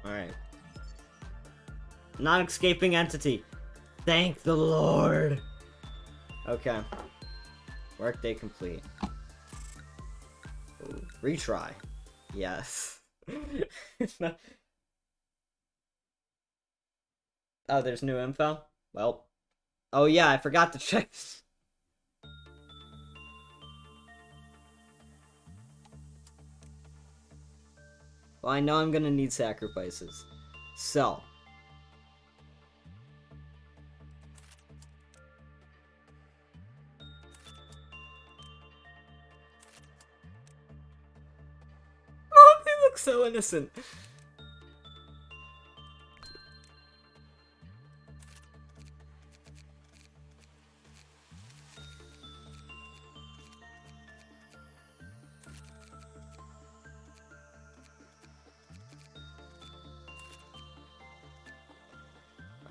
Alright. Non-escaping entity. Thank the Lord. Okay. Workday complete. Ooh, retry. Yes. Oh, there's new info? Well. Oh yeah, I forgot to check. Well, I know I'm gonna need sacrifices. So. Oh, they look so innocent.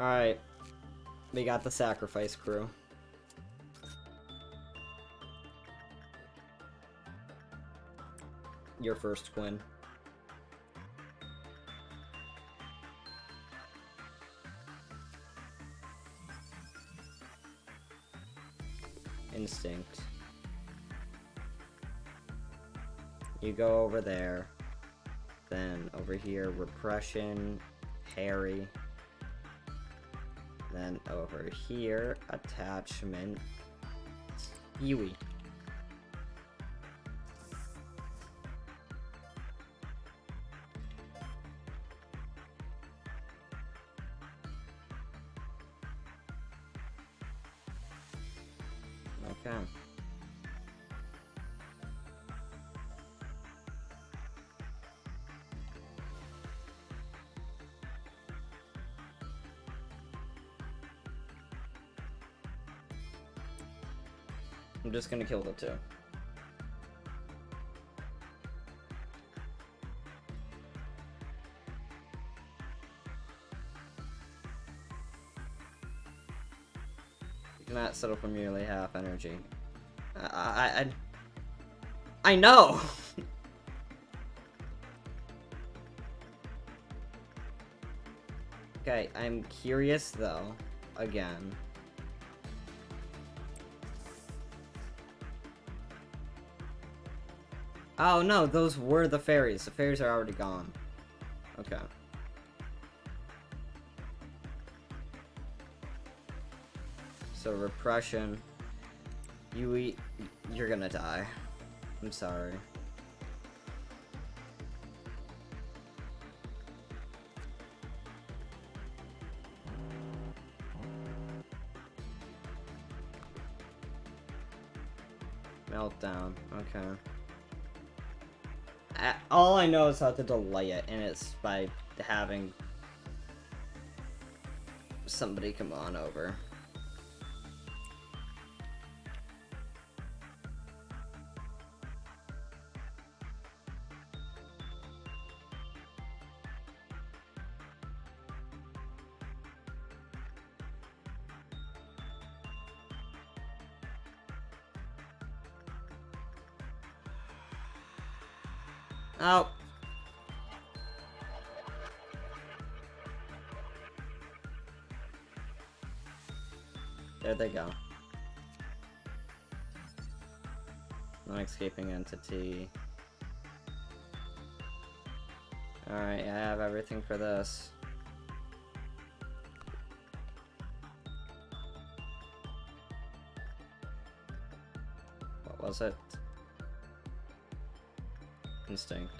Alright. We got the sacrifice crew. Your first win. Instinct. You go over there. Then over here, repression, parry. Then over here, attachment, Yui. Okay. I'm just gonna kill the two. Not settle for merely half energy. I know! Okay, I'm curious though, again. Oh no, those were the fairies. The fairies are already gone. Okay. So repression. You're gonna die. I'm sorry. Meltdown. Okay. All I know is how to delay it, and it's by having somebody come on over. Oh. There they go. Non-escaping entity. Alright, I have everything for this. What was it? Instinct.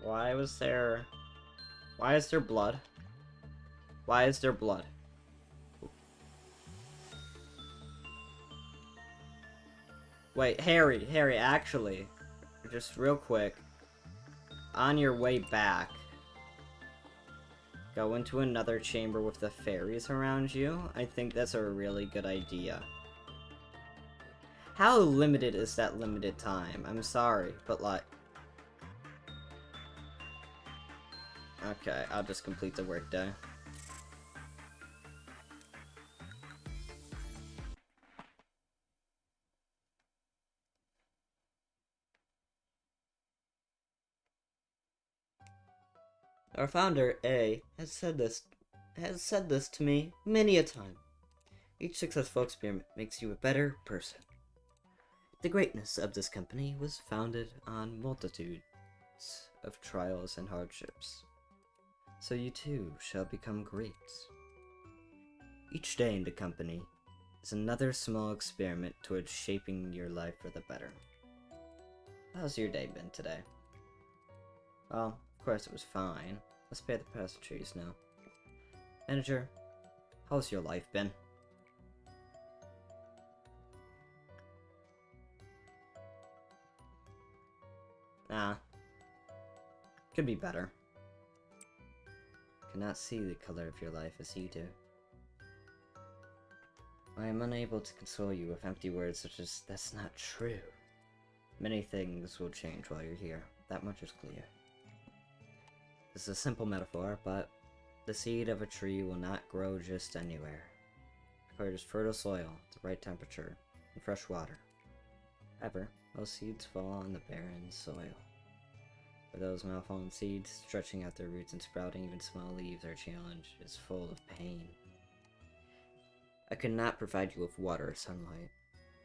Why is there blood? Why is there blood? Wait, Harry, actually, just real quick, on your way back, go into another chamber with the fairies around you. I think that's a really good idea. How limited is that limited time? I'm sorry, but like... Okay, I'll just complete the workday. Our founder, A, has said this to me many a time. Each successful experiment makes you a better person. The greatness of this company was founded on multitudes of trials and hardships. So you too shall become great. Each day in the company is another small experiment towards shaping your life for the better. How's your day been today? Well, of course it was fine. Let's pay the passages now. Manager, how's your life been? Could be better. Cannot see the color of your life as you do. I am unable to console you with empty words such as, "That's not true." Many things will change while you're here. That much is clear. This is a simple metaphor, but the seed of a tree will not grow just anywhere. It requires fertile soil, the right temperature, and fresh water. However, most seeds fall on the barren soil. For those malformed seeds, stretching out their roots and sprouting even small leaves, our challenge is full of pain. I could not provide you with water or sunlight.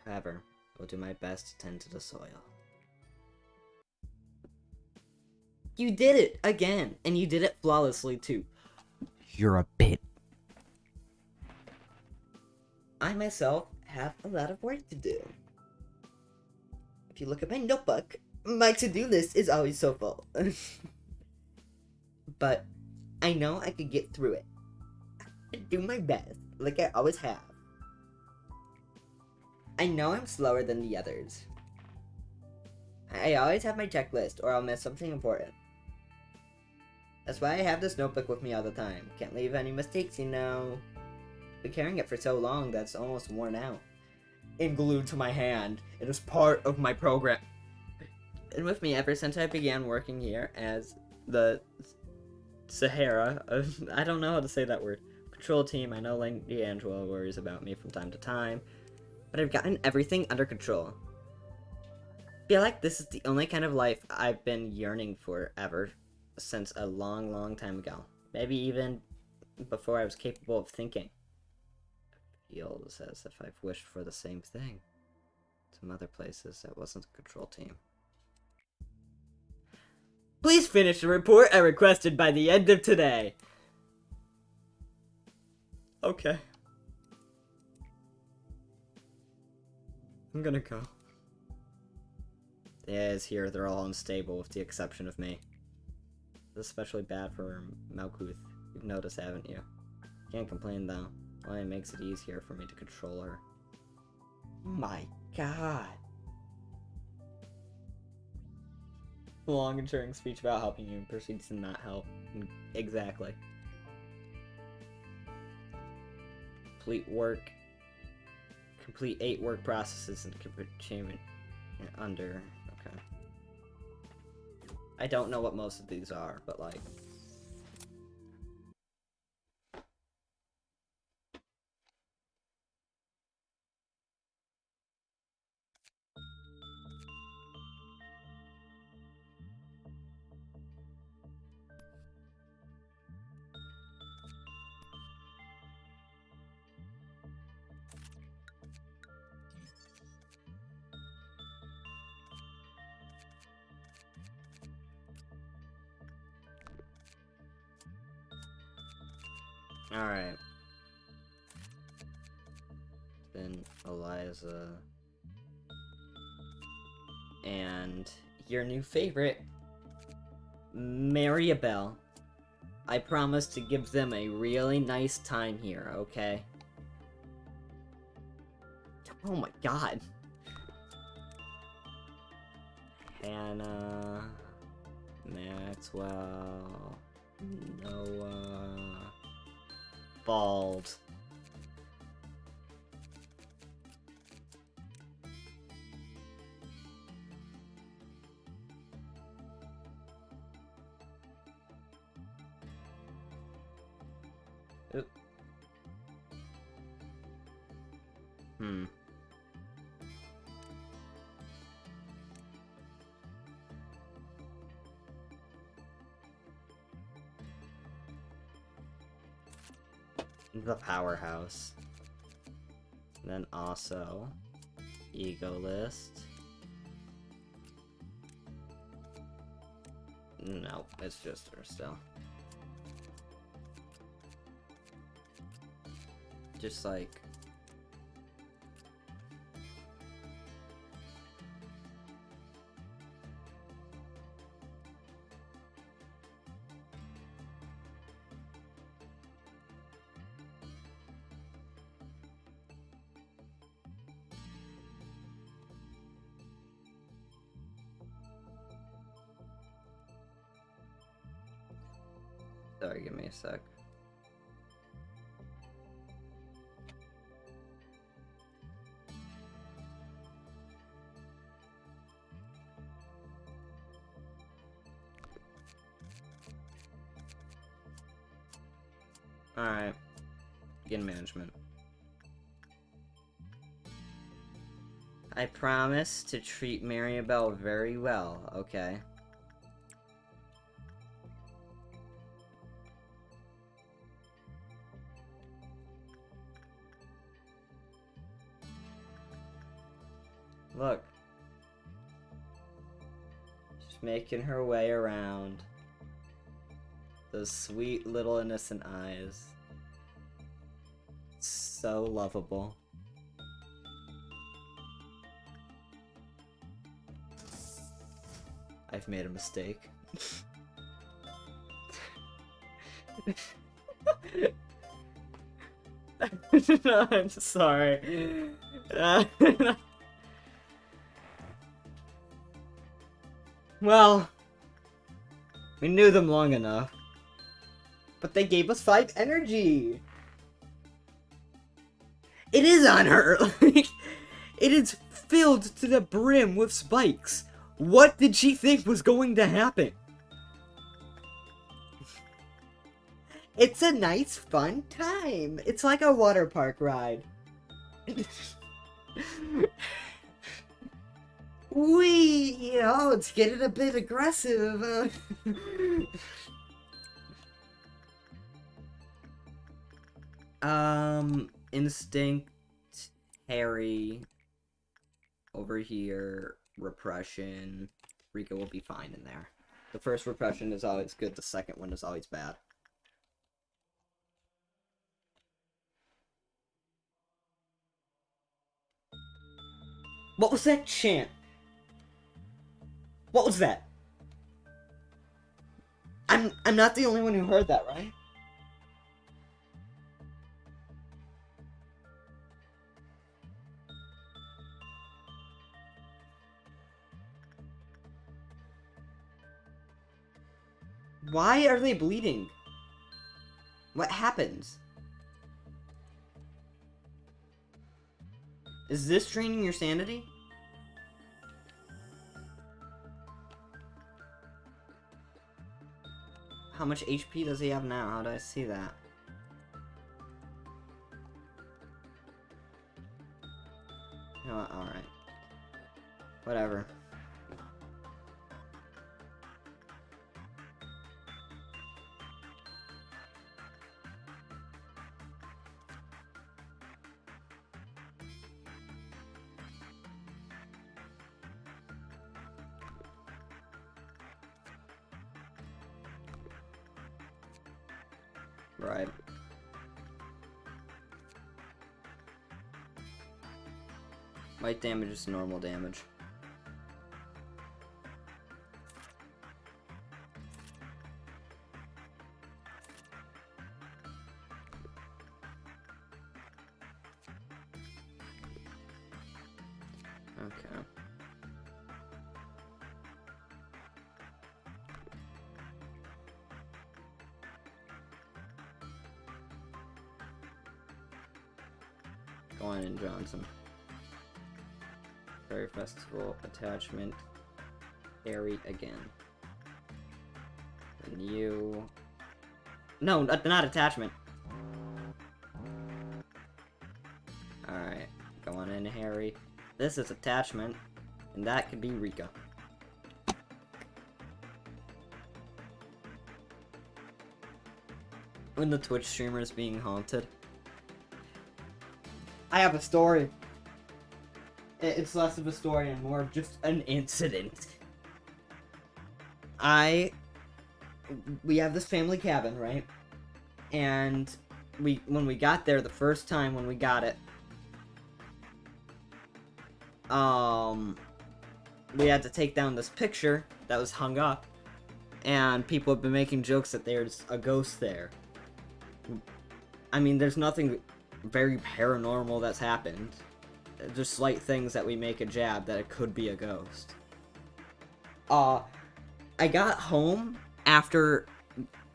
However, I will do my best to tend to the soil. You did it again, and you did it flawlessly too. You're a bit. I myself have a lot of work to do. If you look at my notebook, my to-do list is always so full. But I know I could get through it. I do my best, like I always have. I know I'm slower than the others. I always have my checklist, or I'll miss something important. That's why I have this notebook with me all the time. Can't leave any mistakes, you know. Been carrying it for so long that it's almost worn out. And glued to my hand. It is part of my program. And with me ever since I began working here as the Sahara, I don't know how to say that word, patrol team. I know Lady Angela worries about me from time to time, but I've gotten everything under control. Feel like this is the only kind of life I've been yearning for ever since a long, long time ago. Maybe even before I was capable of thinking. It feels as if I've wished for the same thing. Some other places that wasn't the control team. Please finish the report I requested by the end of today. Okay. I'm gonna go. The AIs here, they're all unstable with the exception of me. This is especially bad for Malkuth. You've noticed, haven't you? Can't complain though. Only makes it easier for me to control her. My god. Long and ensuring speech about helping you and proceeds to not help. Exactly. Complete 8 work processes and achievement under. Okay. I don't know what most of these are, but like. Alright. Then Eliza. And your new favorite, Maribel. I promise to give them a really nice time here, okay? Oh my god. Hannah. Maxwell. Noah. Bald. Oop. The powerhouse. And then also ego list. No, it's just her still. Just like sorry, give me a sec. Alright. Begin management. I promise to treat Maribel very well, okay? Look. She's making her way around. Those sweet little innocent eyes. So lovable. I've made a mistake. No, I'm sorry. Well, we knew them long enough. But they gave us 5 energy! It is on her! Like, it is filled to the brim with spikes. What did she think was going to happen? It's a nice, fun time. It's like a water park ride. It's getting a bit aggressive. Instinct, Harry, over here, repression. Rika will be fine in there. The first repression is always good, the second one is always bad. What was that chant? What was that? I'm not the only one who heard that, right? Why are they bleeding? What happens? Is this draining your sanity? How much HP does he have now? How do I see that? You know what? Alright. Whatever. Right. Light damage is normal damage. Okay. Go on in, Johnson. Fairy Festival, attachment, Harry again. And you... No, not attachment. Alright, go on in, Harry. This is attachment, and that could be Rika. When the Twitch streamer is being haunted. I have a story. It's less of a story and more of just an incident. We have this family cabin, right? And when we got there the first time when we got it, we had to take down this picture that was hung up, and people have been making jokes that there's a ghost there. I mean, there's nothing very paranormal that's happened. Just slight things that we make a jab that it could be a ghost. I got home after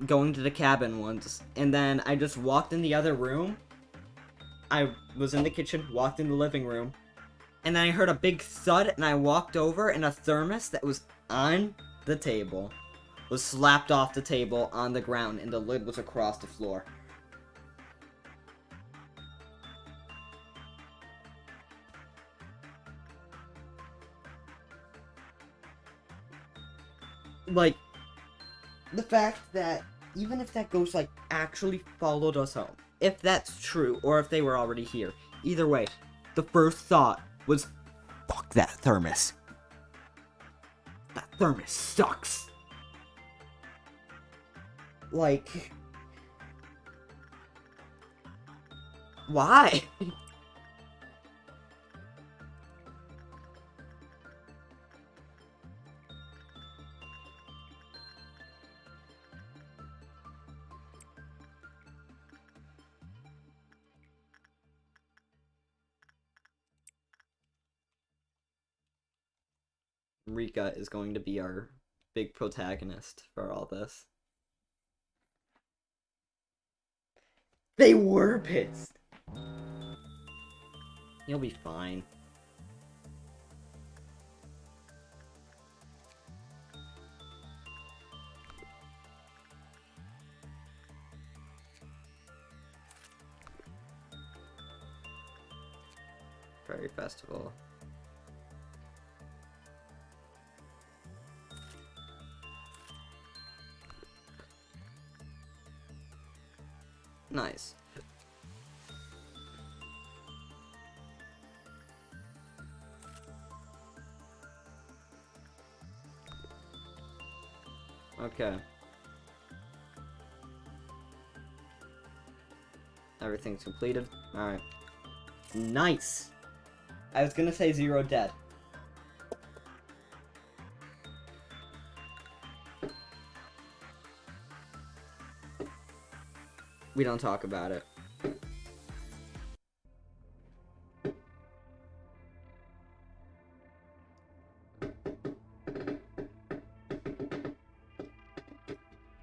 going to the cabin once, and then I just walked in the other room. I was in the kitchen, walked in the living room, and then I heard a big thud, and I walked over, and a thermos that was on the table was slapped off the table on the ground, and the lid was across the floor. Like, the fact that even if that ghost, like, actually followed us home, if that's true, or if they were already here, either way, the first thought was, fuck that thermos. That thermos sucks. Like, why? Rika is going to be our big protagonist for all this. They were pissed. You'll be fine. Fairy Festival. Nice. Okay. Everything's completed. Alright. Nice! I was gonna say 0 dead. We don't talk about it.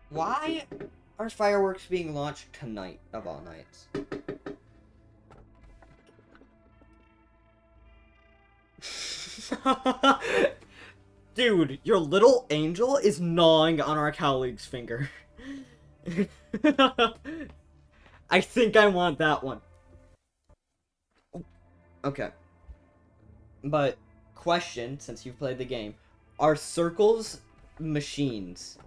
Why are fireworks being launched tonight, of all nights? Dude, your little angel is gnawing on our colleague's finger. I think I want that one. Okay. But, question, since you've played the game, are circles machines?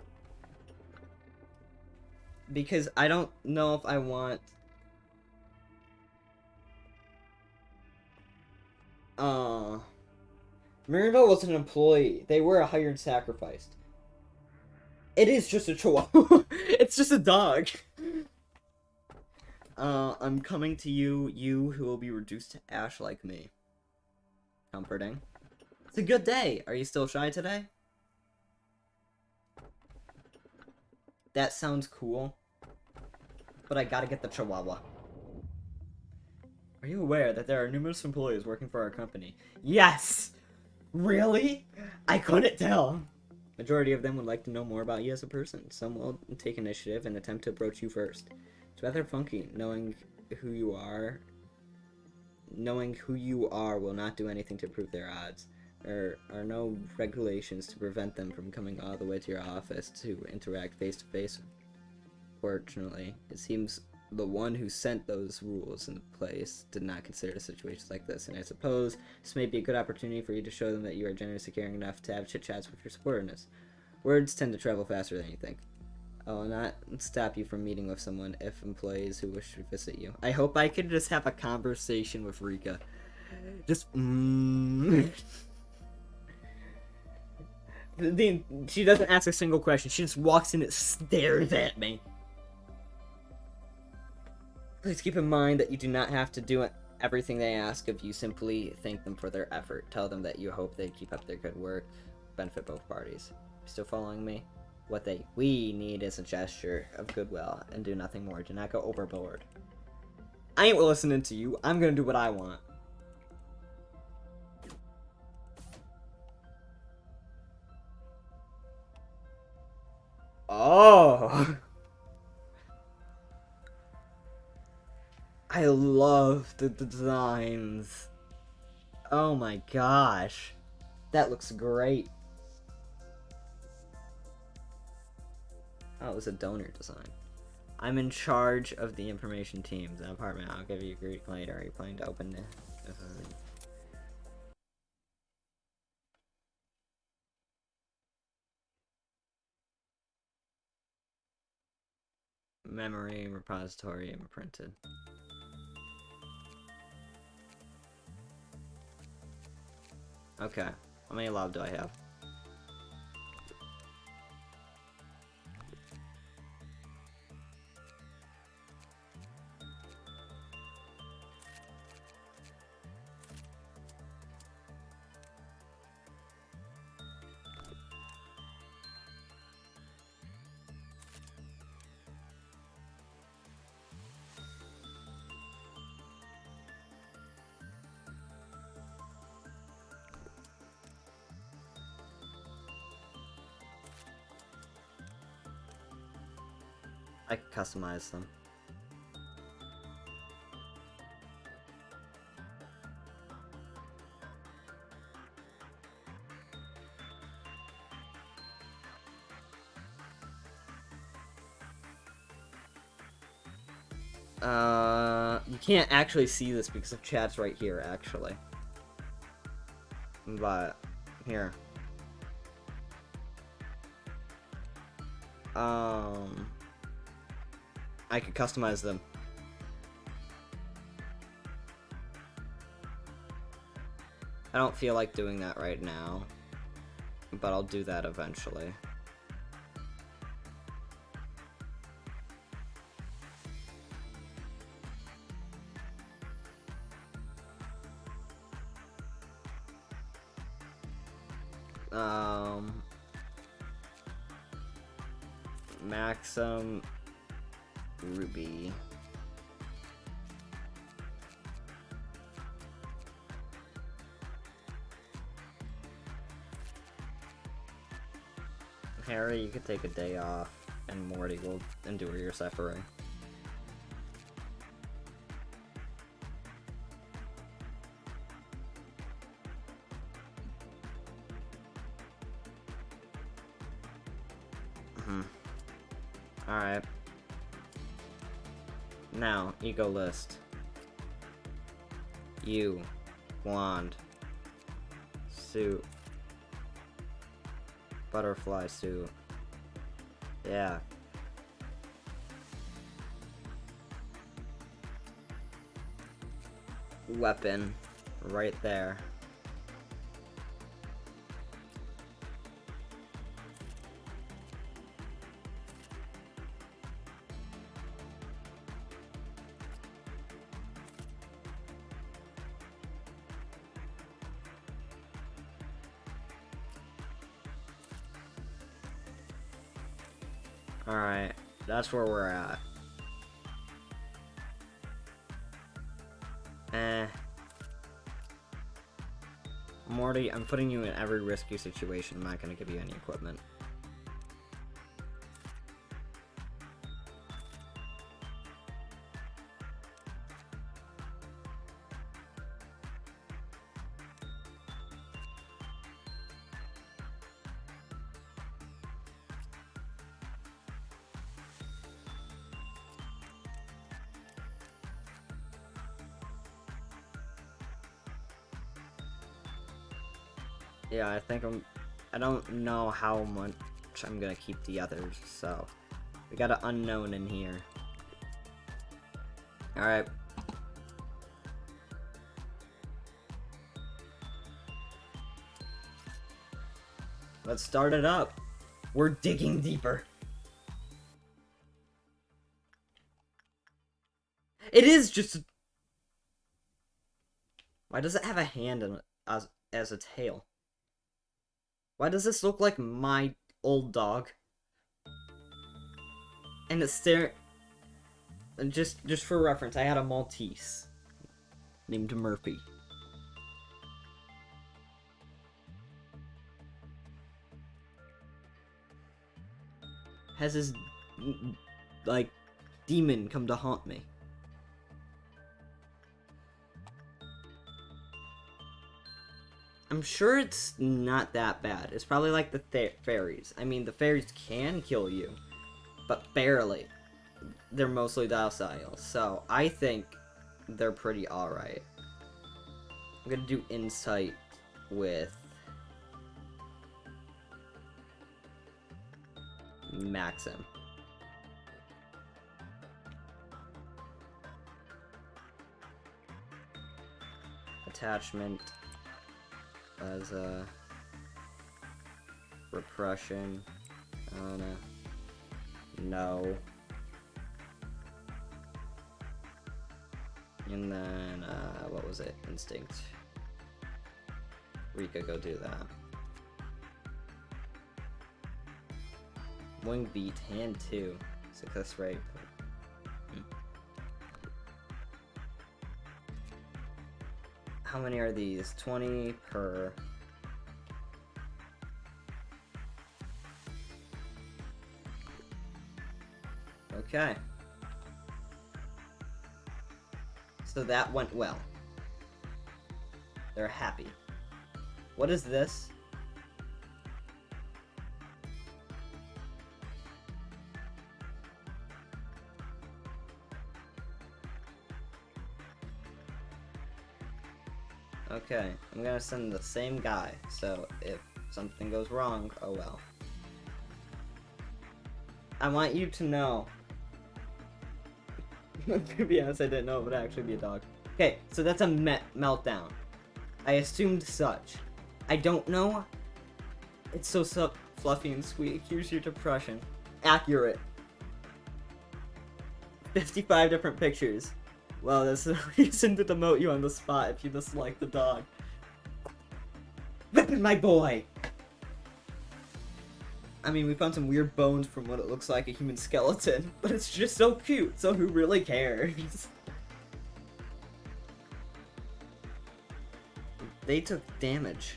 Because I don't know if I want... Maryville was an employee. They were a hired sacrificed. It is just a chihuahua. It's just a dog. I'm coming to you, you who will be reduced to ash like me. Comforting. It's a good day. Are you still shy today? That sounds cool. But I gotta get the chihuahua. Are you aware that there are numerous employees working for our company? Yes! Really? I couldn't tell. Majority of them would like to know more about you as a person. Some will take initiative and attempt to approach you first. It's rather funky, knowing who you are. Knowing who you are will not do anything to prove their odds. There are no regulations to prevent them from coming all the way to your office to interact face to face. Fortunately, it seems the one who sent those rules in place did not consider situations like this, and I suppose this may be a good opportunity for you to show them that you are generously caring enough to have chit-chats with your subordinates. Words tend to travel faster than you think. I will not stop you from meeting with someone if employees who wish to visit you. I hope I can just have a conversation with Rika. Just, She doesn't ask a single question. She just walks in and stares at me. Please keep in mind that you do not have to do everything they ask of you. Simply thank them for their effort. Tell them that you hope they keep up their good work. Benefit both parties. Still following me? What we need is a gesture of goodwill and do nothing more. Do not go overboard. I ain't listening to you. I'm gonna do what I want. Oh! I love the designs. Oh my gosh. That looks great. Oh, it was a donor design. I'm in charge of the information teams in apartment. I'll give you a greeting later. Are you planning to open it? Memory, repository, and printed. Okay. How many love do I have? I can customize them. You can't actually see this because the chat's right here, actually. But, here. I could customize them. I don't feel like doing that right now, but I'll do that eventually. Maxim Ruby. Harry, you could take a day off, and Morty will endure your suffering. Alright. Now, ego list. You. Blonde. Suit. Butterfly suit. Yeah. Weapon. Right there. Alright, that's where we're at. Morty, I'm putting you in every risky situation. I'm not gonna give you any equipment. Yeah, I think I don't know how much I'm gonna keep the others, so we got an unknown in here. Alright. Let's start it up. We're digging deeper. It is just... Why does it have a hand in it as a tail? Why does this look like my old dog? And it's staring... Just for reference, I had a Maltese named Murphy. Has his, like, demon come to haunt me. I'm sure it's not that bad. It's probably like the fairies. I mean, the fairies can kill you, but barely. They're mostly docile, so I think they're pretty alright. I'm gonna do insight with Maxim. Attachment as a repression. No. And then, what was it? Instinct. Rika, go do that. Wing beat, hand 2. Success rate. How many are these? 20 per. Okay. So that went well. They're happy. What is this? Okay, I'm gonna send the same guy, so if something goes wrong, oh well. I want you to know. To be honest, I didn't know it would actually be a dog. Okay, so that's a meltdown. I assumed such. I don't know. It's so fluffy and sweet. Here's your depression. Accurate. 55 different pictures. Well, that's a reason to demote you on the spot if you dislike the dog. Whipping my boy! I mean, we found some weird bones from what it looks like a human skeleton, but it's just so cute, so who really cares? They took damage.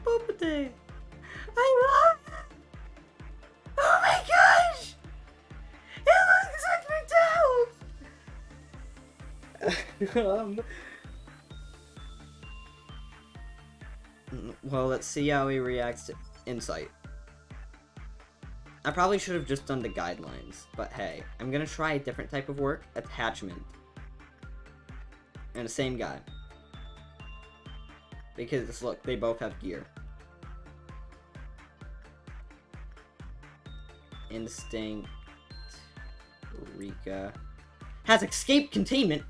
Boopity! I love it! Oh my gosh! It looks like my dog! Well, let's see how he reacts to insight. I probably should have just done the guidelines, but hey, I'm gonna try a different type of work, attachment. And the same guy. Because, look, they both have gear. Instinct. Rika. Has escape containment!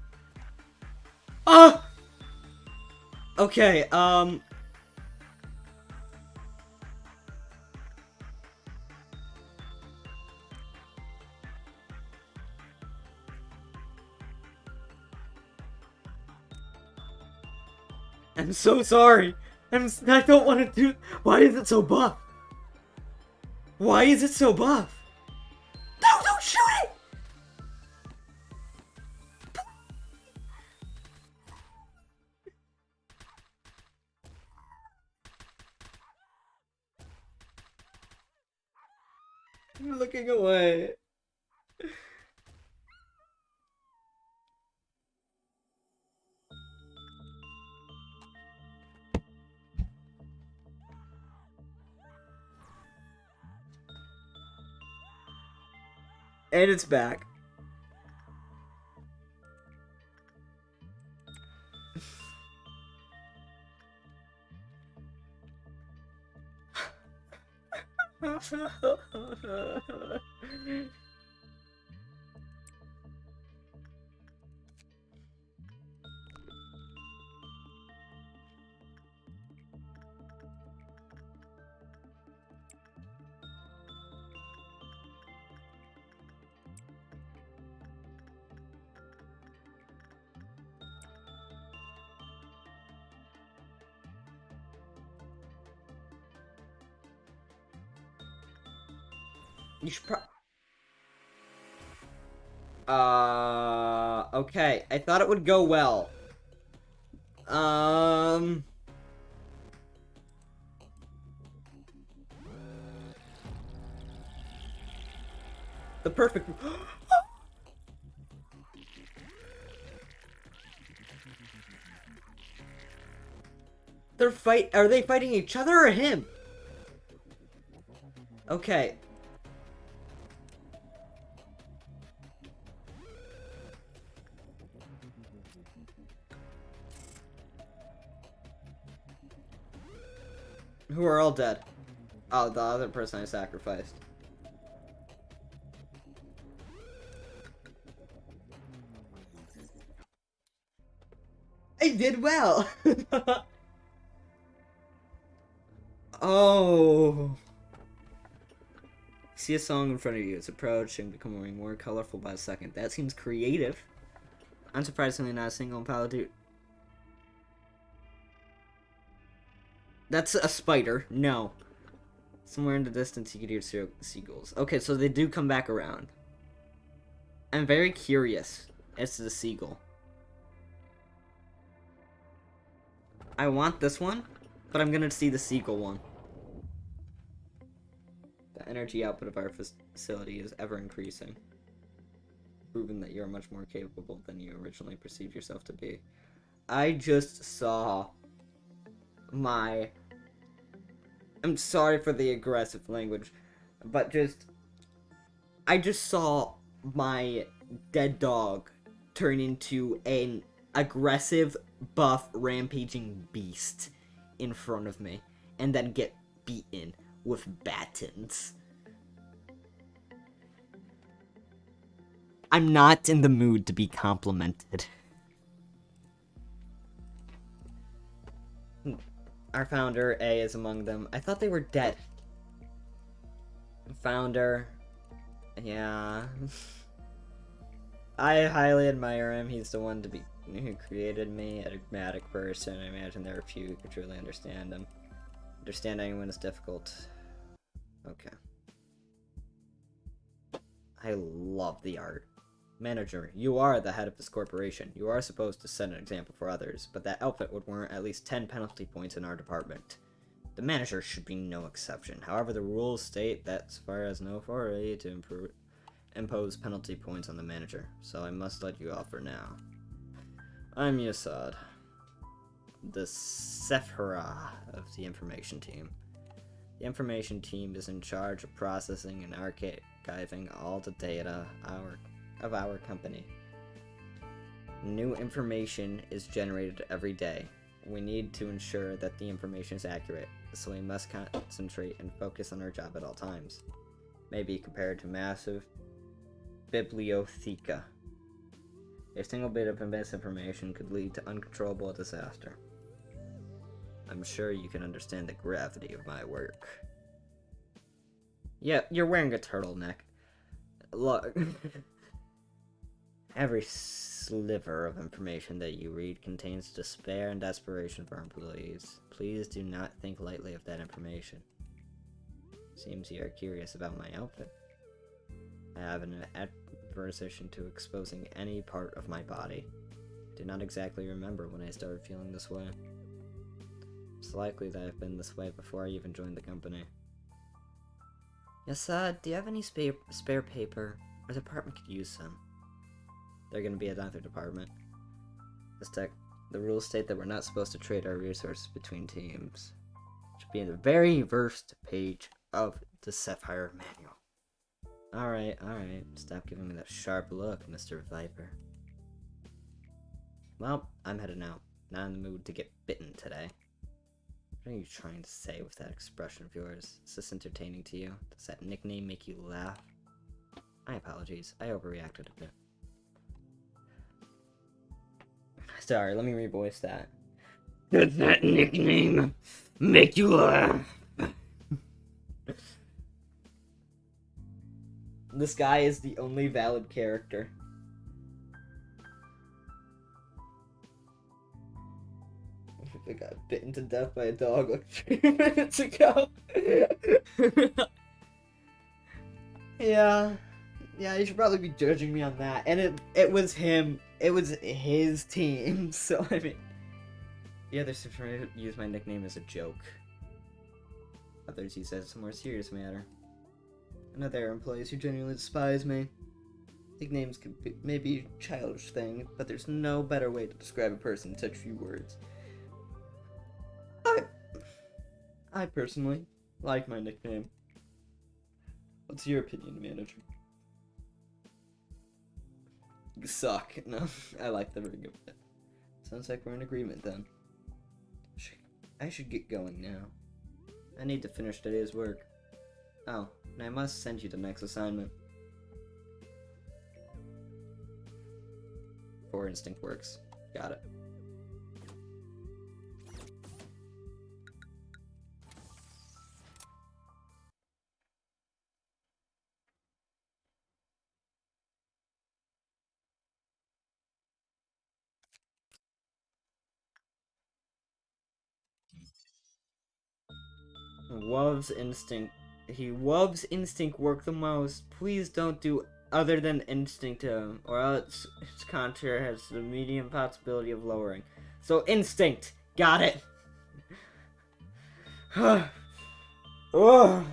Oh! Okay, I'm so sorry. I don't want to do. Why is it so buff? Why is it so buff? No, don't shoot it! I'm looking away. And it's back. You should okay. I thought it would go well. The perfect... Are they fighting each other or him? Okay. Who are all dead? Oh, the other person I sacrificed. I did well! Oh. See a song in front of you. It's approaching, becoming more colorful by the second. That seems creative. Unsurprisingly, not a single Impala dude. That's a spider. No. Somewhere in the distance, you could hear seagulls. Okay, so they do come back around. I'm very curious as to the seagull. I want this one, but I'm gonna see the seagull one. energy output of our facility is ever increasing, proving that you're much more capable than you originally perceived yourself to be. I just saw my... I'm sorry for the aggressive language, but I just saw my dead dog turn into an aggressive, buff, rampaging beast in front of me, and then get beaten with batons. I'm not in the mood to be complimented. Our founder, A, is among them. I thought they were dead. Founder. Yeah. I highly admire him. He's the one who created me, a dramatic person. I imagine there are few who could truly understand him. Understand anyone is difficult. Okay. I love the art. Manager, you are the head of this corporation. You are supposed to set an example for others, but that outfit would warrant at least 10 penalty points in our department. The manager should be no exception. However, the rules state that Sapphire has no authority to impose penalty points on the manager, so I must let you off for now. I'm Yasad, the Sephira of the information team. The information team is in charge of processing and archiving all the data of our company. New information is generated every day. We need to ensure that the information is accurate, so we must concentrate and focus on our job at all times. May be compared to massive bibliotheca. A single bit of misinformation could lead to uncontrollable disaster. I'm sure you can understand the gravity of my work. Yeah, you're wearing a turtleneck. Look. Every sliver of information that you read contains despair and desperation for our employees. Please do not think lightly of that information. Seems you are curious about my outfit. I have an aversion to exposing any part of my body. I do not exactly remember when I started feeling this way. It's likely that I've been this way before I even joined the company. Yasad, do you have any spare paper? Our department could use some. They're going to be another department. The rules state that we're not supposed to trade our resources between teams. It should be in the very first page of the Sapphire manual. Alright. Stop giving me that sharp look, Mr. Viper. Well, I'm headed out. Not in the mood to get bitten today. What are you trying to say with that expression of yours? Is this entertaining to you? Does that nickname make you laugh? My apologies. I overreacted a bit. Sorry, let me revoice that. Does that nickname make you laugh? This guy is the only valid character. I got bitten to death by a dog like 3 minutes ago. Yeah, you should probably be judging me on that. And it was him. It was his team. So I mean, yeah, they're trying to use my nickname as a joke. Others use it as a more serious matter. I know there are employees who genuinely despise me. Nicknames could be maybe a childish thing, but there's no better way to describe a person in such few words. I personally like my nickname. What's your opinion, manager? You suck. No, I like the ring of it. Sounds like we're in agreement then. I should get going now. I need to finish today's work. Oh, and I must send you the next assignment. 4 instinct works. Got it. Loves instinct. He loves instinct work the most. Please don't do other than instinct to him, or else its contour has the medium possibility of lowering. So instinct. Got it. Oh.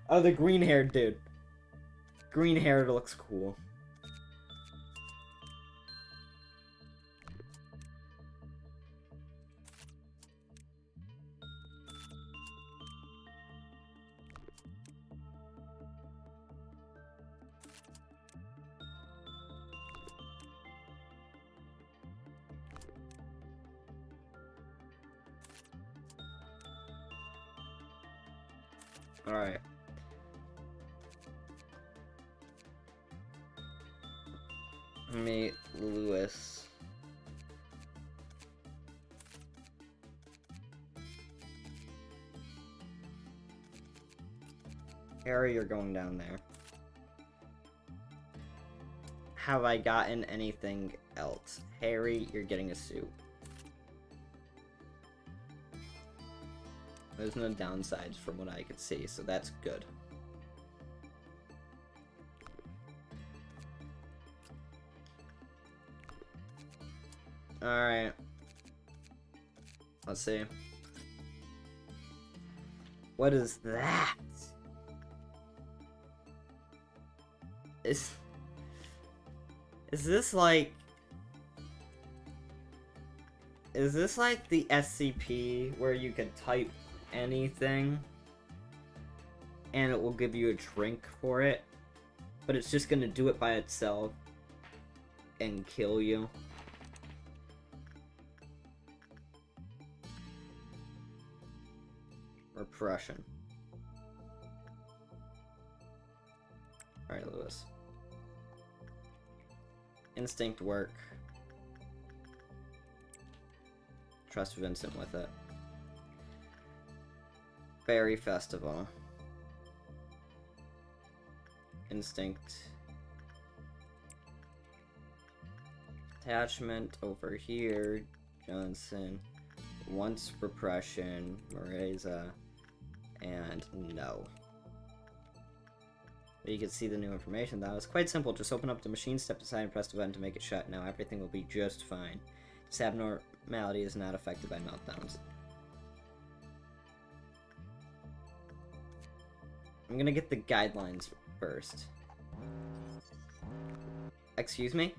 Oh, the green-haired dude. Green-haired looks cool. Alright. Meet Lewis. Harry, you're going down there. Have I gotten anything else? Harry, you're getting a suit. There's no downsides from what I could see, so that's good. Alright. Let's see. What is that? Is this like... Is this like the SCP where you can type anything and it will give you a drink for it, but it's just gonna do it by itself and kill you? Repression. Alright, Lewis. Instinct work. Trust Vincent with it. Fairy Festival. Instinct. Attachment over here. Johnson. Once Repression. Mareza. And no. But you can see the new information. That was quite simple. Just open up the machine, step aside, and press the button to make it shut. Now everything will be just fine. This abnormality is not affected by meltdowns. I'm gonna get the guidelines first. Excuse me?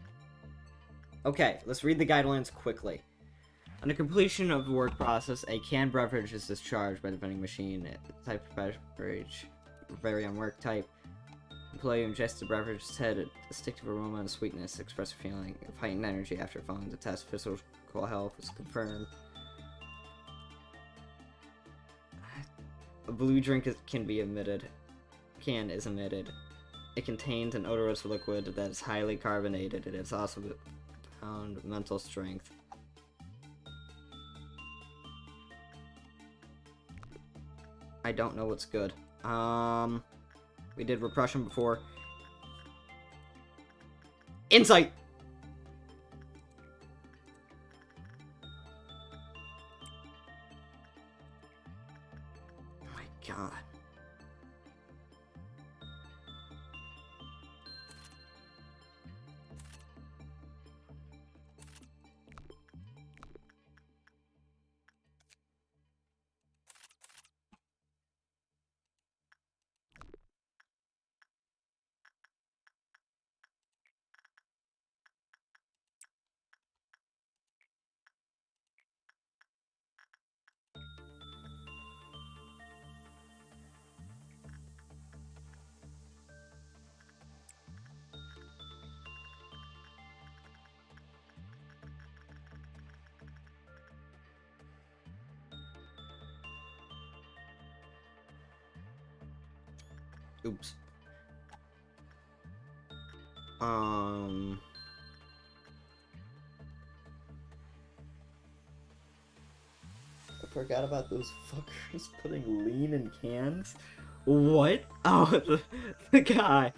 Okay, let's read the guidelines quickly. Under completion of the work process, a canned beverage is discharged by the vending machine. Type of beverage vary on work type. Employee ingests the beverage, had a distinctive aroma and sweetness, express a feeling of heightened energy after following the test. Physical health is confirmed. A blue drink can be emitted. Can is emitted. It contains an odorous liquid that is highly carbonated. It is also found mental strength. I don't know what's good. We did repression before. Insight! Oh my god. Oops. I forgot about those fuckers putting lean in cans. What? Oh, the guy.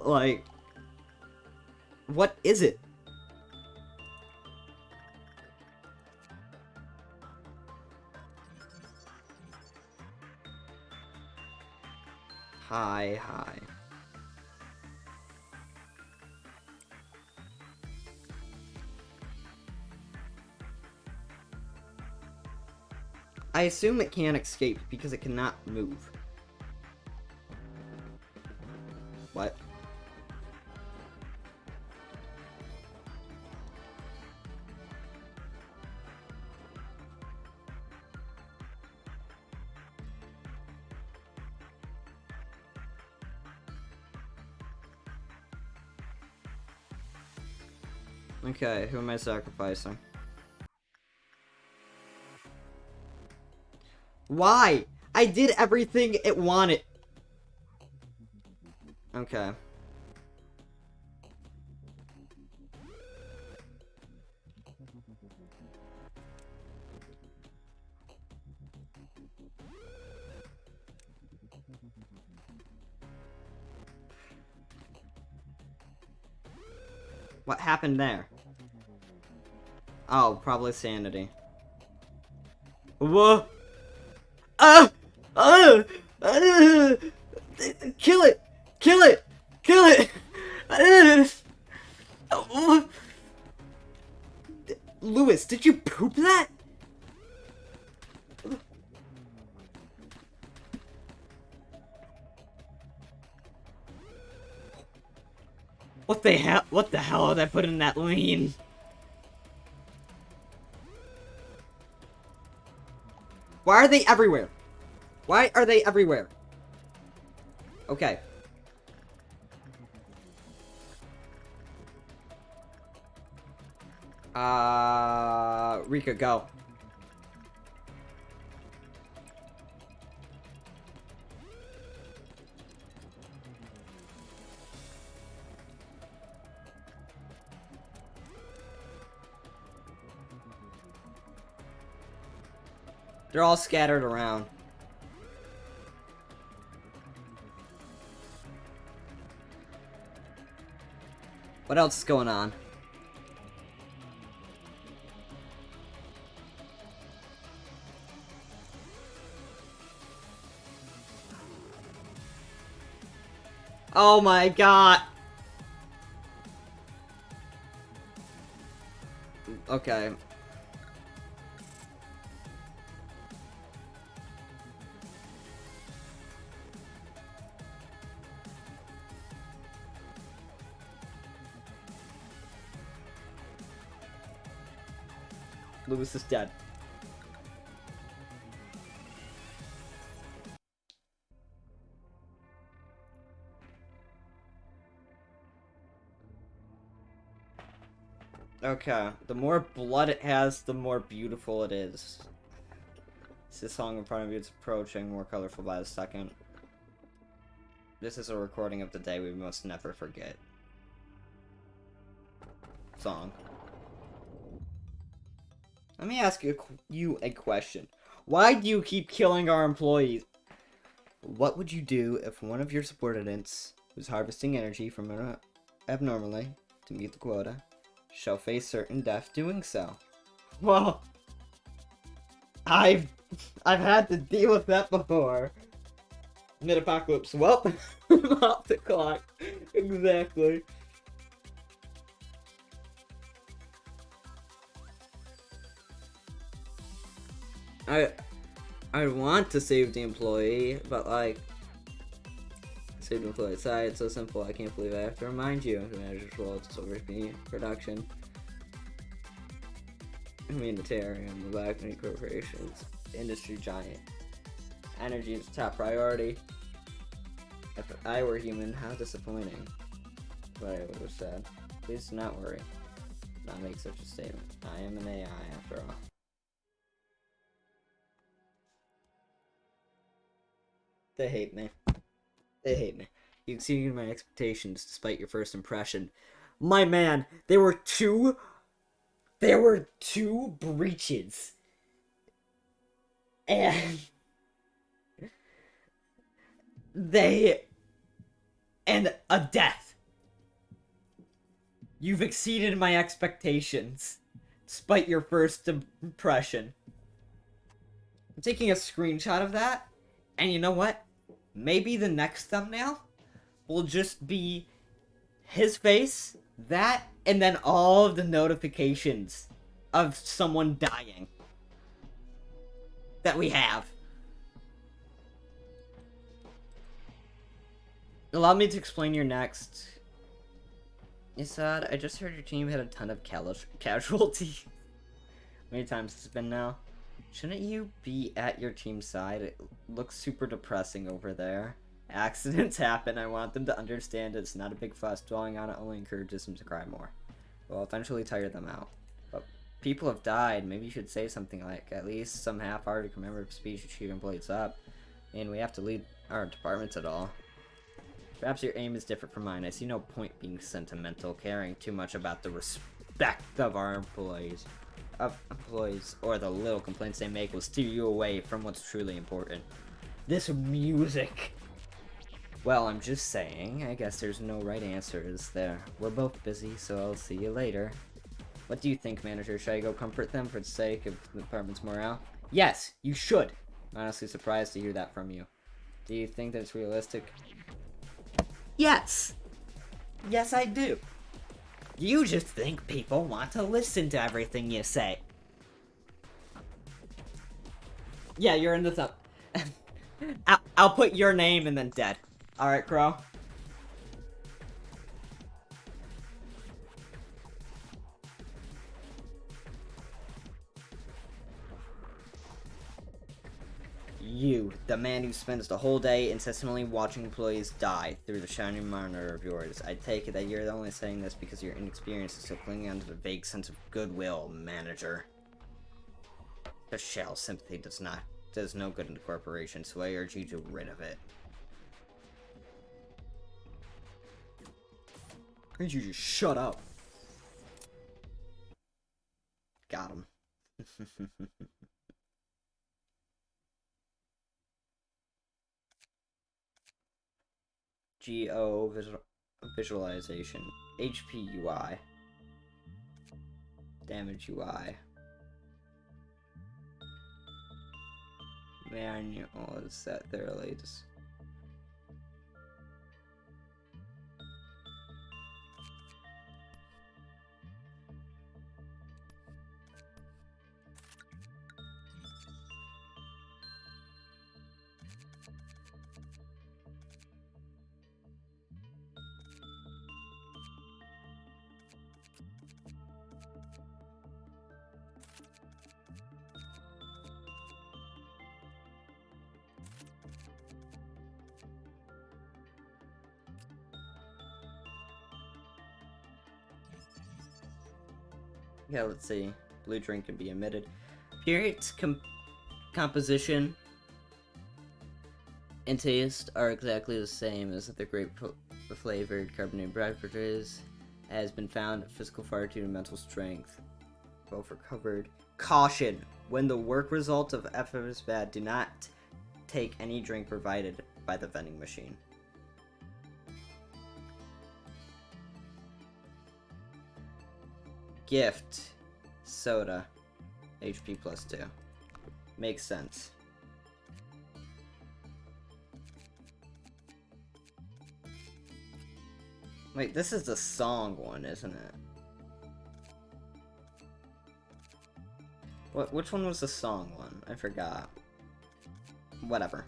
Like, what is it? Hi. I assume it can't escape because it cannot move. What? Okay, who am I sacrificing? Why? I did everything it wanted. Okay. What happened there? Oh, probably sanity. Whoa! Ah! Ah! Ah! Kill it! Kill it! Kill it! Ah! Lewis, did you poop that? What the hell? What the hell did I put in that lean? Why are they everywhere? Why are they everywhere? Okay. Rika, go. They're all scattered around. What else is going on? Oh my god. Okay. Lewis is dead. Okay, the more blood it has, the more beautiful it is. It's this song in front of you, it's approaching, more colorful by the second. This is a recording of the day we must never forget. Song. Let me ask you a question. Why do you keep killing our employees? What would you do if one of your subordinates, who's harvesting energy from abnormally to meet the quota, shall face certain death doing so? Well, I've had to deal with that before. Mid-apocalypse. Well, I'm off the clock. Exactly. I want to save the employee, but like, save the employee side, it's so simple. I can't believe I have to remind you. The manager's role is to oversee production, humanitarian, Lobotomy corporations, industry giant. Energy is top priority. If I were human, how disappointing. What I would have said. Please do not worry. Not make such a statement. I am an AI after all. They hate me. They hate me. You exceeded my expectations despite your first impression. My man, there were two breaches. And and a death. You've exceeded my expectations despite your first impression. I'm taking a screenshot of that, and you know what? Maybe the next thumbnail will just be his face, that, and then all of the notifications of someone dying. that we have. Allow me to explain your next. Isad, I just heard your team had a ton of casualties. How many times has it been now? Shouldn't you be at your team's side? It looks super depressing over there. Accidents happen. I want them to understand it's not a big fuss. Dwelling on it only encourages them to cry more. We'll eventually tire them out. But people have died. Maybe you should say something like, at least some half-hearted commemorative speech to cheer employees up. And we have to lead our departments at all. Perhaps your aim is different from mine. I see no point being sentimental, caring too much about the respect of our employees. Or the little complaints they make will steer you away from what's truly important. This music. Well, I'm just saying, I guess there's no right answer, is there? We're both busy, so I'll see you later. What do you think, manager? Should I go comfort them for the sake of the department's morale? Yes, you should! I'm honestly surprised to hear that from you. Do you think that it's realistic? Yes! Yes, I do. You just think people want to listen to everything you say. Yeah, you're in the thumb. I'll put your name and then dead. Alright, Crow. You, the man who spends the whole day incessantly watching employees die through the shining monitor of yours. I take it that you're only saying this because you're inexperienced and still clinging onto the vague sense of goodwill, manager. The shell sympathy does no good in the corporation, so I urge you to get rid of it. I need you to shut up. Got him. GO visualization. HP UI. Damage UI. Manual is set thoroughly. Yeah, let's see. Blue drink can be emitted. Period's composition and taste are exactly the same as the grape-flavored carbonated beverages. Has been found physical fortitude and mental strength. Both recovered. Caution! When the work result of effort is bad, do not take any drink provided by the vending machine. Gift. Soda. HP plus 2. Makes sense. Wait, this is the song one, isn't it? Which one was the song one? I forgot. Whatever.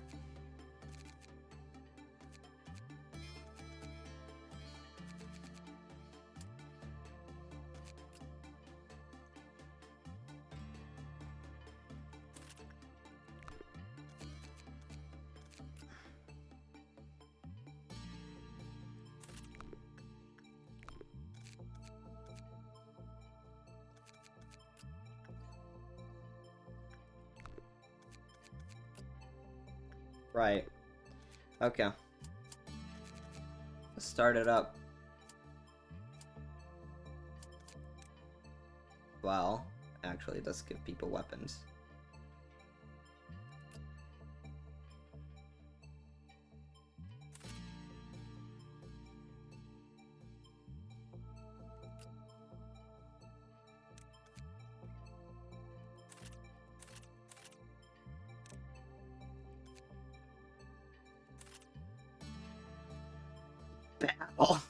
Right. Okay. Let's start it up. Well, actually, it does give people weapons. Battle.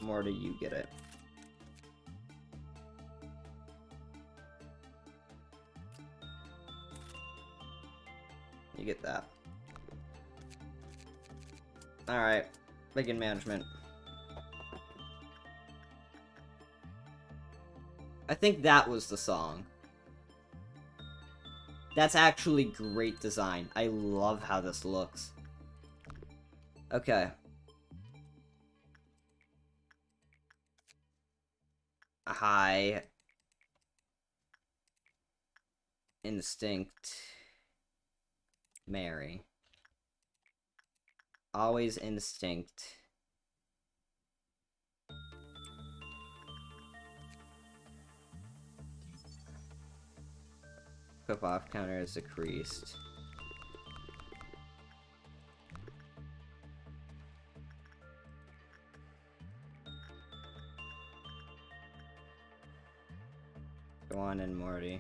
Morty, you get it. You get that. Alright. Begin management. I think that was the song. That's actually great design. I love how this looks. Okay. High instinct Mary. Always instinct. Equip off counter is decreased. Go on in, Morty.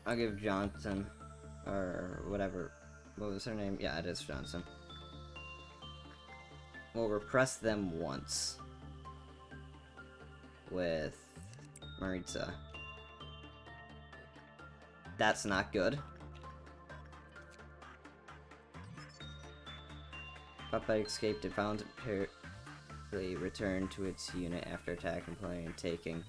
I'll give Johnson, or whatever. What was her name? Yeah, it is Johnson. We'll repress them once. With Maritza. That's not good. Puppet escaped and voluntarily returned to its unit after attacking, playing, and taking.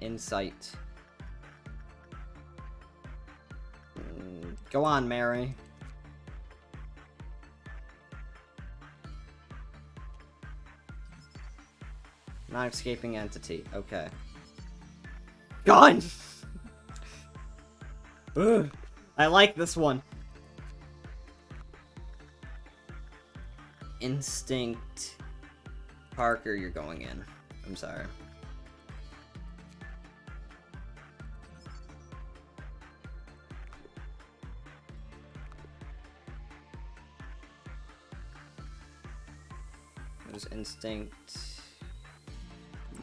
Insight. Go on, Mary. Not escaping entity. Okay. Gone! Ugh. I like this one. Instinct. Parker, you're going in. I'm sorry. There's instinct.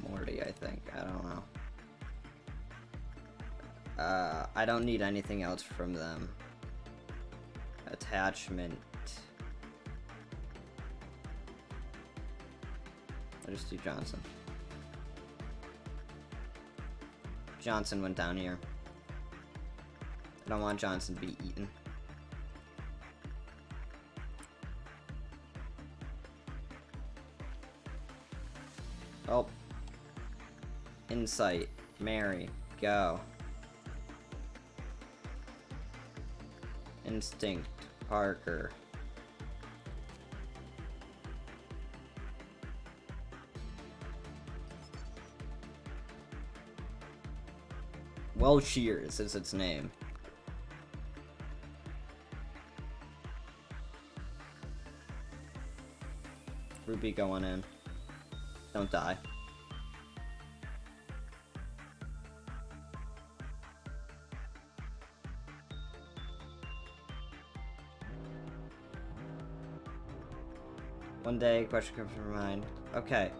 Morty, I think. I don't know. I don't need anything else from them. Attachment. I'll just do Johnson. Johnson went down here. I don't want Johnson to be eaten. Oh. Insight. Mary. Go. Instinct. Parker. Well, Shears is its name. Ruby going in. Don't die. One day, question comes from mind. Okay.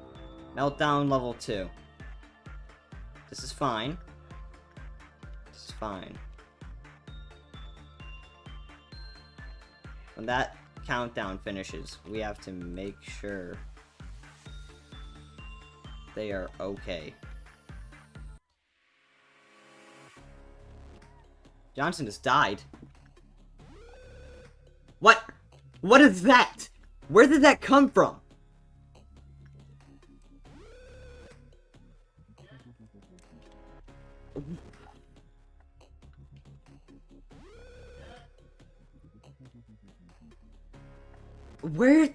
Meltdown level 2. This is fine. This is fine. When that countdown finishes, we have to make sure they are okay. Johnson just died. What? What is that? Where did that come from? Where?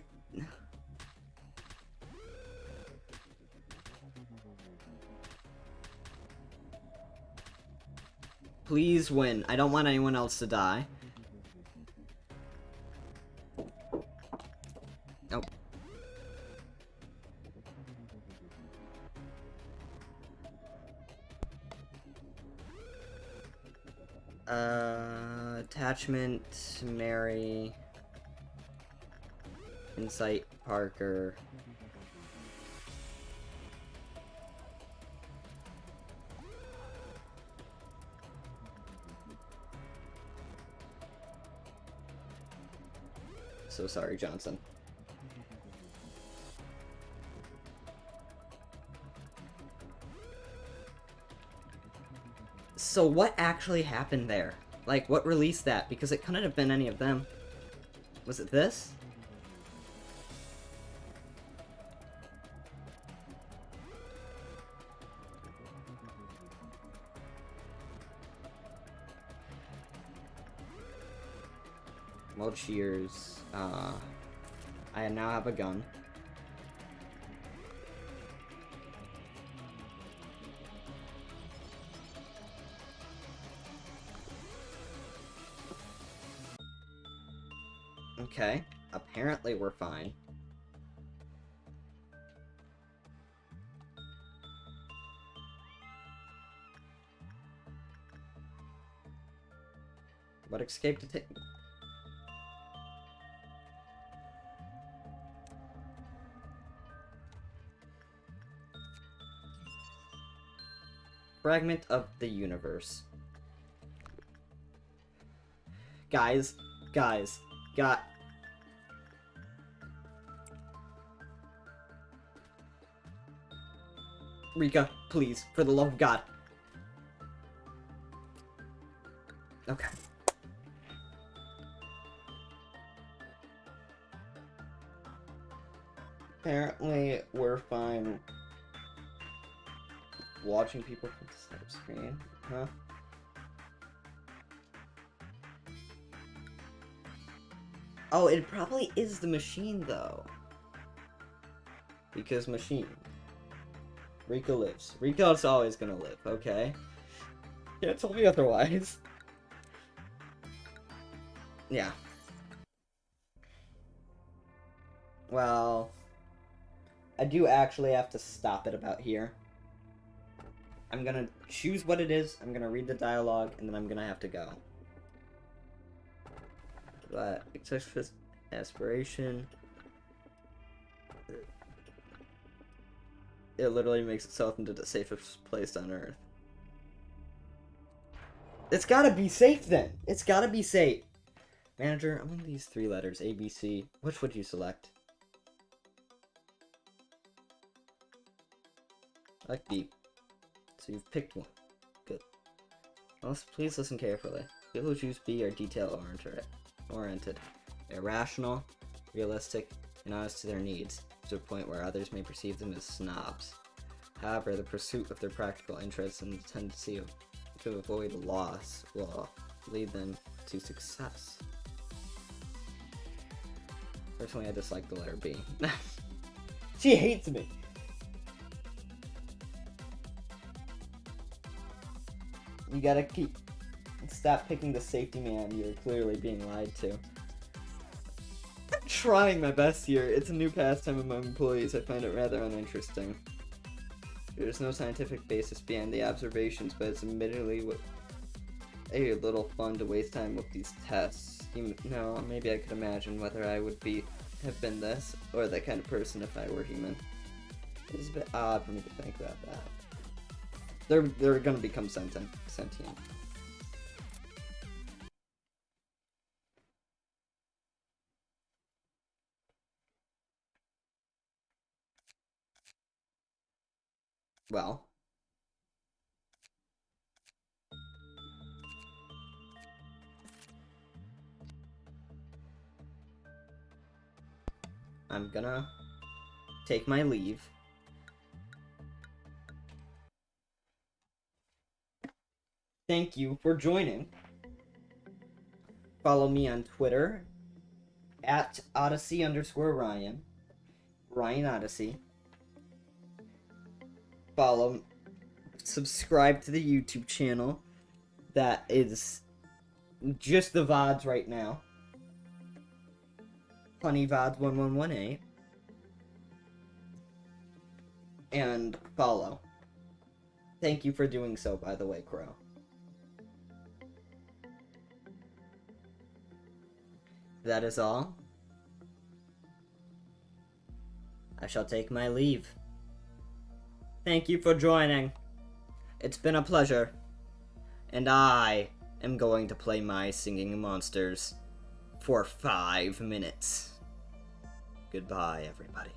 Please win. I don't want anyone else to die. Attachment, Mary, Insight, Parker. So sorry, Johnson. So what actually happened there? Like, what released that? Because it couldn't have been any of them. Was it this? Well, cheers. I now have a gun. Okay. Apparently we're fine. What escape to take? Fragment of the universe. Guys. Got... Rika, please, for the love of God. Okay. Apparently, we're fine watching people from the start screen. Huh? Oh, it probably is the machine, though. Because machine. Rika lives. Rika's always gonna live, okay? Yeah, tell me otherwise. Yeah. Well, I do actually have to stop it about here. I'm gonna choose what it is, I'm gonna read the dialogue, and then I'm gonna have to go. But, excessive aspiration. It literally makes itself into the safest place on Earth. It's gotta be safe then! It's gotta be safe! Manager, among these 3 letters, A, B, C, which would you select? I like B. So you've picked one. Good. Well, please listen carefully. People who choose B are detail-oriented, irrational, realistic, and honest to their needs, to a point where others may perceive them as snobs. However, the pursuit of their practical interests and the tendency to avoid loss will lead them to success. Personally, I dislike the letter B. She hates me! You gotta stop picking the safety man, you're clearly being lied to. I'm trying my best here. It's a new pastime among employees. I find it rather uninteresting. There's no scientific basis behind the observations, but it's admittedly a little fun to waste time with these tests. No, maybe I could imagine whether I would have been this, or that kind of person if I were human. It's a bit odd for me to think about that. They're gonna become sentient. Well. I'm gonna take my leave. Thank you for joining. Follow me on Twitter at Odyssey_Ryan. Ryan Odyssey. Subscribe to the YouTube channel. That is just the VODs right now. Funny VODs 1118. And follow. Thank you for doing so, by the way, Crow. that is all. I shall take my leave. Thank you for joining. It's been a pleasure. And I am going to play my singing monsters for 5 minutes. Goodbye, everybody.